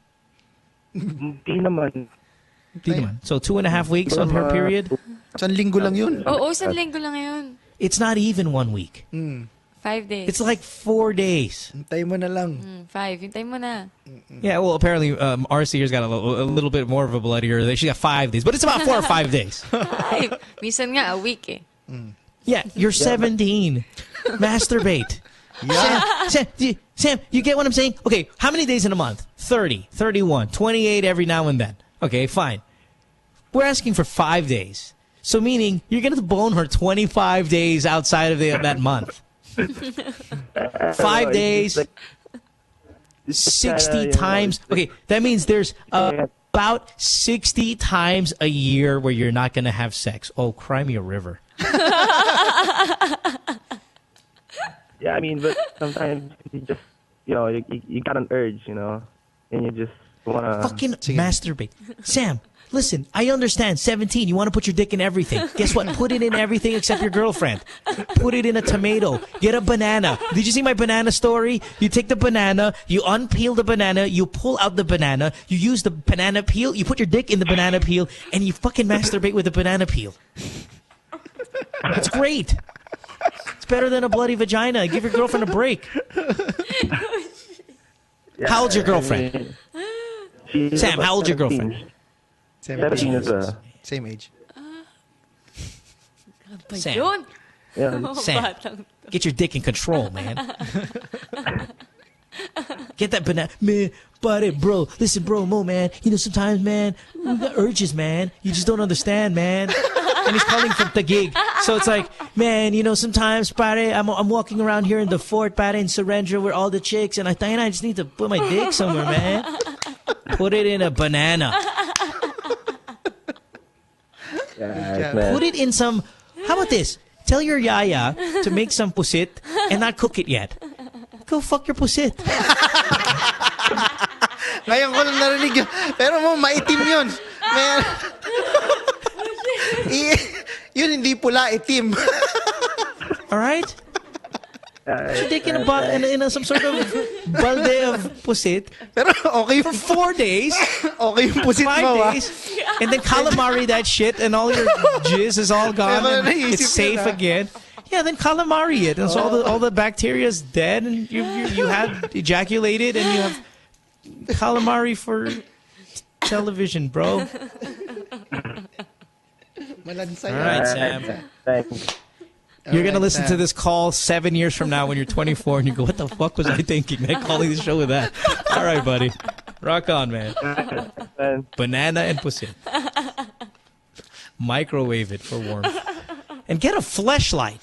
Hindi naman. So 2.5 weeks on her period? Isang linggo lang yun. Oo, isang linggo lang yun. It's not even 1 week. 5 days. It's like 4 days. Hintay mo na lang. 5. Hintay mo na. Yeah, well, apparently Arci here's got a little bit more of a bloodier. She got 5 days, but it's about 4 or 5 days. Minsan nga, a week Yeah, you're 17. Masturbate. Yeah. Sam, you get what I'm saying? Okay, how many days in a month? 30, 31, 28 every now and then. Okay, fine. We're asking for 5 days. So meaning you're going to bone her 25 days outside of that month. 5 days, 60 times. Okay, that means there's about 60 times a year where you're not going to have sex. Oh, cry me a river. Yeah, I mean, but sometimes you just, you got an urge, and you just want to... Fucking masturbate. Sam, listen, I understand. 17, you want to put your dick in everything. Guess what? Put it in everything except your girlfriend. Put it in a tomato. Get a banana. Did you see my banana story? You take the banana, you unpeel the banana, you pull out the banana, you use the banana peel, you put your dick in the banana peel, and you fucking masturbate with the banana peel. It's great. It's better than a bloody vagina. Give your girlfriend a break. How old's your girlfriend? Sam, how old's your girlfriend? 17 as well. Same age. Sam. Yeah. Sam, get your dick in control, man. Get that banana. Man, buddy, bro. Listen, bro, Mo, man. Sometimes, man, we got urges, man. You just don't understand, man. And he's calling from Taguig. So it's like, man, sometimes, pare, I'm walking around here in the fort, pare, in Surrender with all the chicks, and I think I just need to put my dick somewhere, man. Put it in a banana. Put it in some... How about this? Tell your yaya to make some pusit and not cook it yet. Go fuck your pusit. Ngayon ko lang narinig yun. Pero mo, maitim yun. Man. Yun hindi pula, itim. Alright? Put your dick in some sort of balde of pusit. Pero okay for 4 days. Okay yung pusit 5 days. And then calamari that shit and all your jizz is all gone. And it's safe again. Yeah, then calamari it. And so all the bacteria is dead and you have ejaculated and you have calamari for television, bro. All right, Sam. Thanks. You're going to listen to this call 7 years from now when you're 24 and you go, what the fuck was I thinking, man, calling the show with that? All right, buddy. Rock on, man. Banana and pussy. Microwave it for warmth. And get a fleshlight.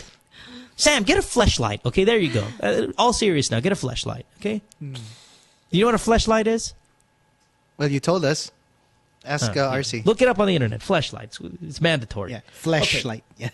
Sam, get a fleshlight. Okay, there you go. All serious now. Get a fleshlight, okay? You know what a fleshlight is? Well, you told us. Ask Arci. Look it up on the internet. Fleshlights. It's mandatory. Yeah, fleshlight. Okay. Yeah.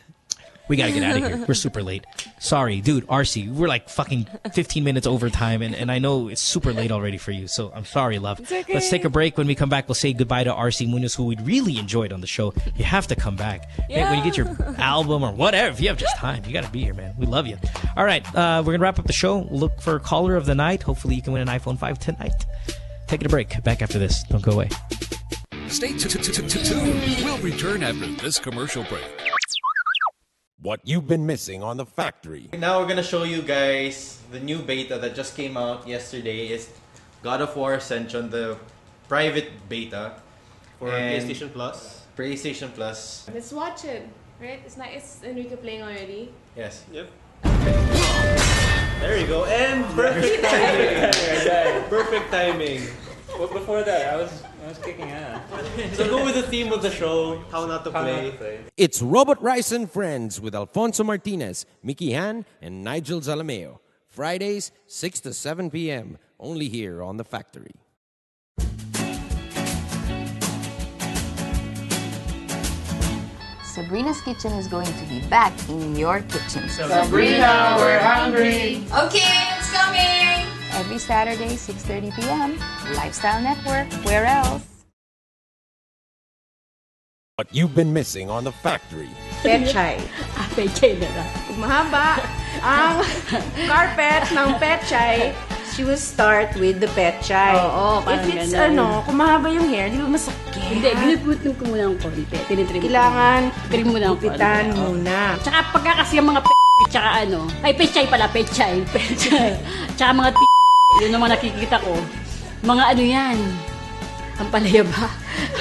We got to get out of here. We're super late. Sorry, dude, Arci, we're like fucking 15 minutes over time, and I know it's super late already for you, so I'm sorry, love. It's okay. Let's take a break. When we come back, we'll say goodbye to Arci Muñoz, who we really enjoyed on the show. You have to come back. Yeah. When you get your album or whatever, if you have just time, you got to be here, man. We love you. All right, we're going to wrap up the show. We'll look for caller of the night. Hopefully you can win an iPhone 5 tonight. Taking a break. Back after this. Don't go away. Stay tuned. We'll return after this commercial break. What you've been missing on The Factory. Now we're gonna show you guys the new beta that just came out yesterday. Is God of War Ascension, the private beta for PlayStation Plus. PlayStation Plus. Let's watch it. Right? It's nice. Enrique playing already. Yes. Yep. There you go. And perfect timing. Perfect timing. But before that, I was kicking ass. So go with the theme of the show, how not to play. It's Robot Rice and Friends with Alfonso Martinez, Mickey Han, and Nigel Zalameo. Fridays, 6 to 7 p.m. Only here on The Factory. Sabrina's Kitchen is going to be back in your kitchen. Sabrina, we're hungry. Okay, it's coming. Every Saturday, 6:30 p.m. Lifestyle Network. Where else? What you've been missing on The Factory. Pechay. Pechay na lang. Pag mahaba ang carpet ng pechay, she will start with the pechay. Oo, if it's kung mahaba yung hair, di ba masakit? Hindi, ginuputin ko muna ng konti. Tinitrim Kailangan trim mo ng gupitan muna. Tsaka pagka kasi yung mga tsaka pechay pala, pechay. Tsaka mga yun naman nakikita ko. Mga yan. Ang palaya ba?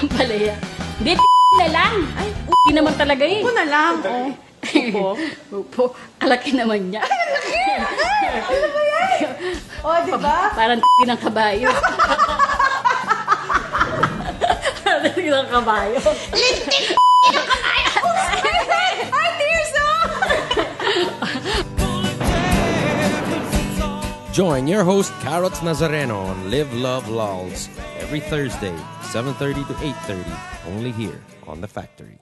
Ang palaya. Hindi, na lang. Ay, naman talaga eh. Upo na lang. Oh. Upo. Upo. Kalaki naman niya. Ano ba yan? Oh, di ba? Parang ng kabayo. Parang ng kabayo. Lintik ng kabayo! Ay, Tirso! Join your host, Carrots Nazareno, on Live, Love, Lols every Thursday, 7:30 to 8:30, only here on The Factory.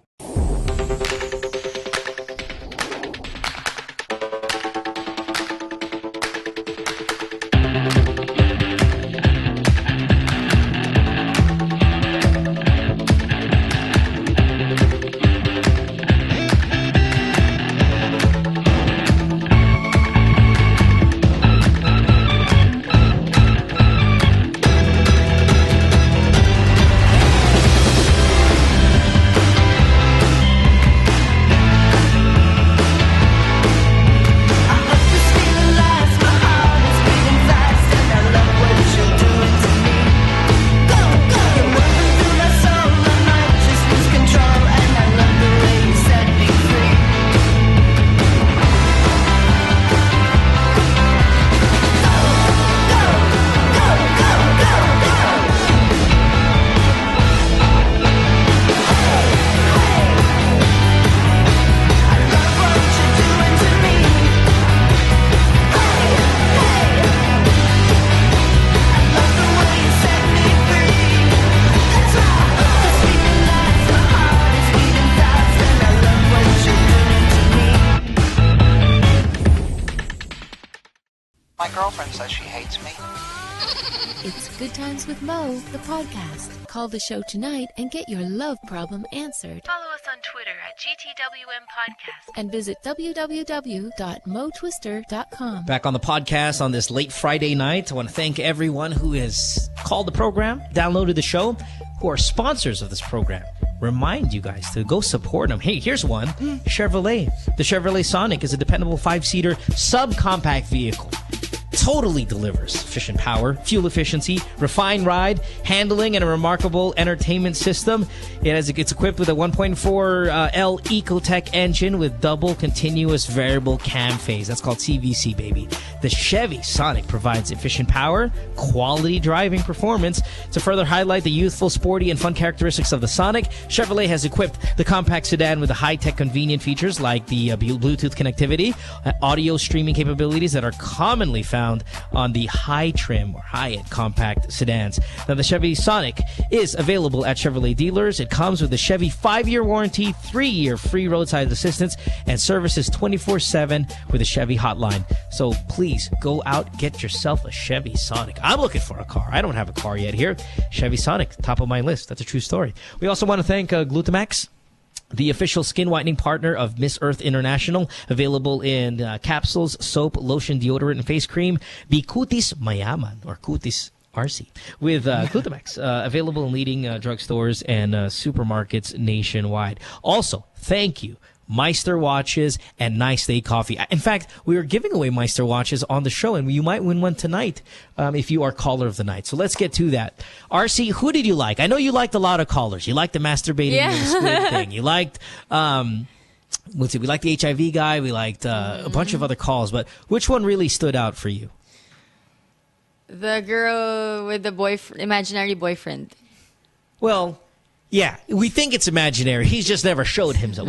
My girlfriend says she hates me. It's Good Times with Mo, the podcast. Call the show tonight and get your love problem answered. Follow us on Twitter at GTWM Podcast. And visit www.motwister.com. Back on the podcast on this late Friday night. I want to thank everyone who has called the program, downloaded the show, who are sponsors of this program. Remind you guys to go support them. Hey, here's one. Chevrolet. The Chevrolet Sonic is a dependable 5-seater subcompact vehicle. Totally delivers efficient power, fuel efficiency, refined ride, handling, and a remarkable entertainment system. It's equipped with a 1.4L Ecotech engine with double continuous variable cam phase. That's called CVC, baby. The Chevy Sonic provides efficient power, quality driving performance. To further highlight the youthful, sporty, and fun characteristics of the Sonic, Chevrolet has equipped the compact sedan with the high-tech convenient features like the Bluetooth connectivity, audio streaming capabilities that are commonly found on the high-trim or high-end compact sedans. Now, the Chevy Sonic is available at Chevrolet dealers. It comes with a Chevy 5-year warranty, 3-year free roadside assistance, and services 24/7 with a Chevy hotline. So please go out, get yourself a Chevy Sonic. I'm looking for a car. I don't have a car yet here. Chevy Sonic, top of my list. That's a true story. We also want to thank Glutamax, the official skin whitening partner of Miss Earth International, available in capsules, soap, lotion, deodorant, and face cream. Bikutis Mayaman, or Kutis Arci, with Glutamax, available in leading drugstores and supermarkets nationwide. Also, thank you, Meister Watches and Nice Day Coffee. In fact, we are giving away Meister Watches on the show, and you might win one tonight if you are caller of the night. So let's get to that. Arci, who did you like? I know you liked a lot of callers. You liked the masturbating and the squid thing. You liked, let's see, we liked the HIV guy. We liked a bunch of other calls. But which one really stood out for you? The girl with the imaginary boyfriend. Well, yeah, we think it's imaginary. He's just never showed himself.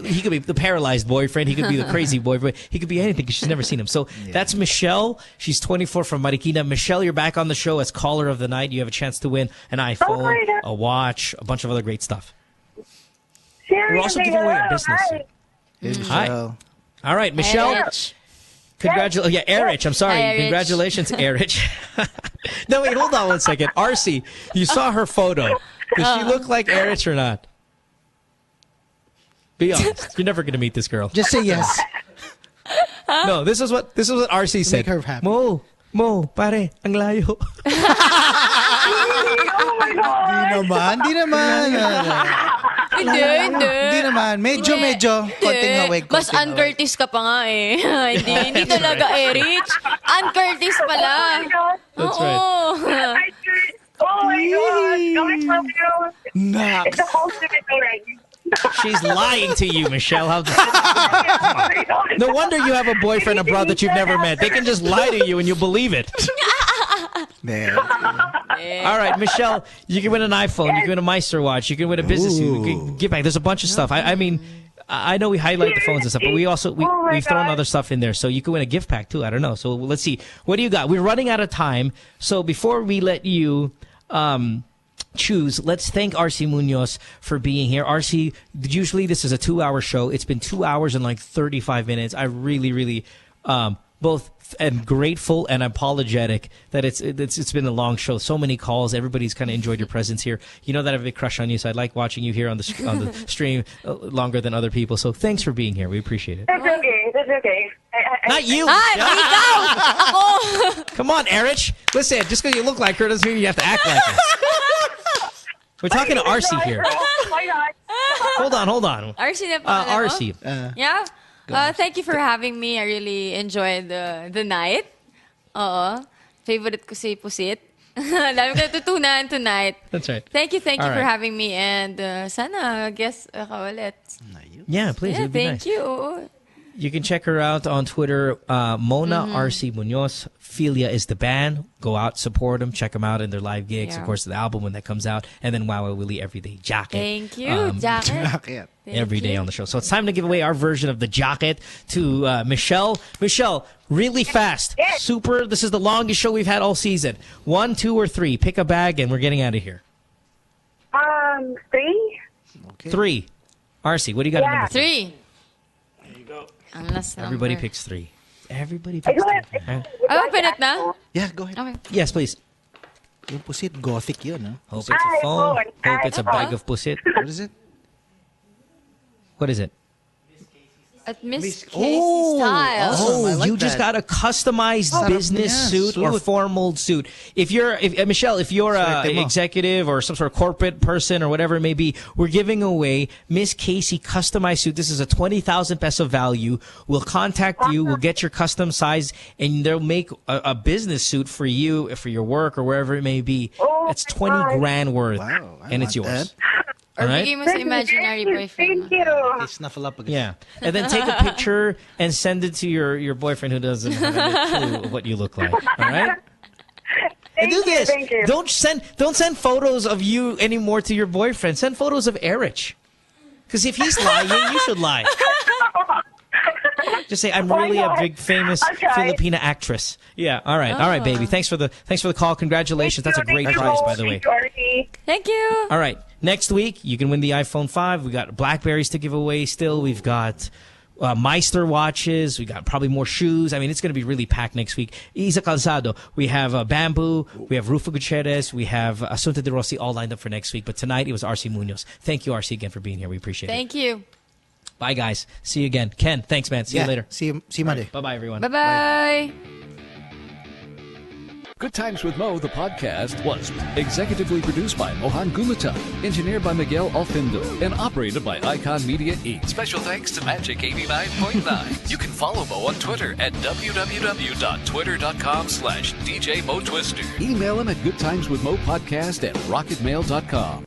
He could be the paralyzed boyfriend. He could be the crazy boyfriend. He could be anything because she's never seen him. So that's Michelle. She's 24 from Marikina. Michelle, you're back on the show as caller of the night. You have a chance to win an iPhone, a watch, a bunch of other great stuff. Seriously, We're also giving away a business. Hi. All right, Michelle. Congratulations. Yeah, Erich. I'm sorry. Hi, Erich. Congratulations, Erich. No, wait, hold on one second. Arci, you saw her photo. Does she look like Erich or not? Be honest. You're never going to meet this girl. Just say yes. No, this is what Arci said. Make her happy. Mo, pare, ang layo. Oh my God! Di naman. Hindi naman. Medyo. Konting hawig. Mas Ann Curtis ka pa nga eh. hindi talaga Erich. Ann Curtis pala. That's right. Oh my God! Coming from you. Nax. It's a whole different already. She's lying to you, Michelle. No wonder you have a boyfriend abroad that you've never met. They can just lie to you and you'll believe it. All right, Michelle, you can win an iPhone. You can win a Meister watch. You can win a business suit. You can get back. There's a bunch of stuff. I mean, I know we highlight the phones and stuff, but we also we've thrown other stuff in there, so you can win a gift pack too. I don't know. So let's see. What do you got? We're running out of time, so before we let you choose, let's thank Arci Muñoz for being here. Arci, usually this is a 2-hour show. It's been 2 hours and like 35 minutes. I really both am grateful and apologetic that it's been a long show. So many calls. Everybody's kind of enjoyed your presence here. You know that I have a big crush on you, so I like watching you here on the stream longer than other people. So thanks for being here. We appreciate it. That's okay. That's okay. Not you. Come on, Erich. Listen, just because you look like her doesn't mean you have to act like her. We're talking to Arci here. Why not? Hold on. Arci na Arci. Yeah. Thank you for having me. I really enjoyed the night. Favorite ko si Pusit. Dami ko natutunan tonight. That's right. Thank you All for right. having me. And sana guess ka ulit. Yeah, please. Yeah, It'd be thank nice. you. You can check her out on Twitter, Mona Arci Muñoz. Philia is the band. Go out, support them, check them out in their live gigs. Yeah. Of course, the album when that comes out, and then Wow Willie Everyday Jacket. Thank you, Jacket. Every day on the show. So it's time to give away our version of the jacket to Michelle. Michelle, really fast. Yes. Super. This is the longest show we've had all season. 1, 2, or 3. Pick a bag, and we're getting out of here. 3. 3. Arci, what do you got? Yeah. At number 3. There you go. Everybody picks 3. Everybody picks 3. Huh? Open it na? Yeah, go ahead. Okay. Yes, please. Yung pusit, gothic yun, no? Hope it's a phone. Hope it's a bag of pusit. What is it? What is it? At Miss Casey Oh, style. Awesome. I like you just that. got a customized business suit or formal suit. If you're, Michelle, if you're an executive or some sort of corporate person or whatever it may be, we're giving away Miss Casey customized suit. This is a 20,000 peso value. We'll contact you. We'll get your custom size, and they'll make a business suit for you, for your work or wherever it may be. It's 20 grand worth, and it's yours. Or All right? bigay mo sa imaginary boyfriend. Thank you. Hey, snuffle up again. Yeah. And then take a picture and send it to your boyfriend who doesn't have a clue of what you look like. All right? And do this. Thank you. Don't send photos of you anymore to your boyfriend. Send photos of Erich. Because if he's lying, you should lie. Just say, I'm really a big famous Filipina actress. Yeah. All right. All right, baby. Thanks for the call. Congratulations. That's a great prize, by the way. Thank you. All right. Next week, you can win the iPhone 5. We got Blackberries to give away still. We've got Meister watches. We got probably more shoes. I mean, it's going to be really packed next week. Isa Calzado. We have Bamboo. We have Rufo Gutierrez. We have Asunta De Rossi all lined up for next week. But tonight, it was Arci Muñoz. Thank you, Arci, again for being here. We appreciate it. Thank you. Bye, guys. See you again. Ken, thanks, man. See you later. See you Monday. Bye-bye, everyone. Bye-bye. Good Times with Mo, the podcast, was executively produced by Mohan Gulata, engineered by Miguel Alfindo, and operated by Icon Media Inc. Special thanks to Magic 89.9. You can follow Mo on Twitter at www.twitter.com/DJ Mo Twister. Email him at goodtimeswithmopodcast@rocketmail.com.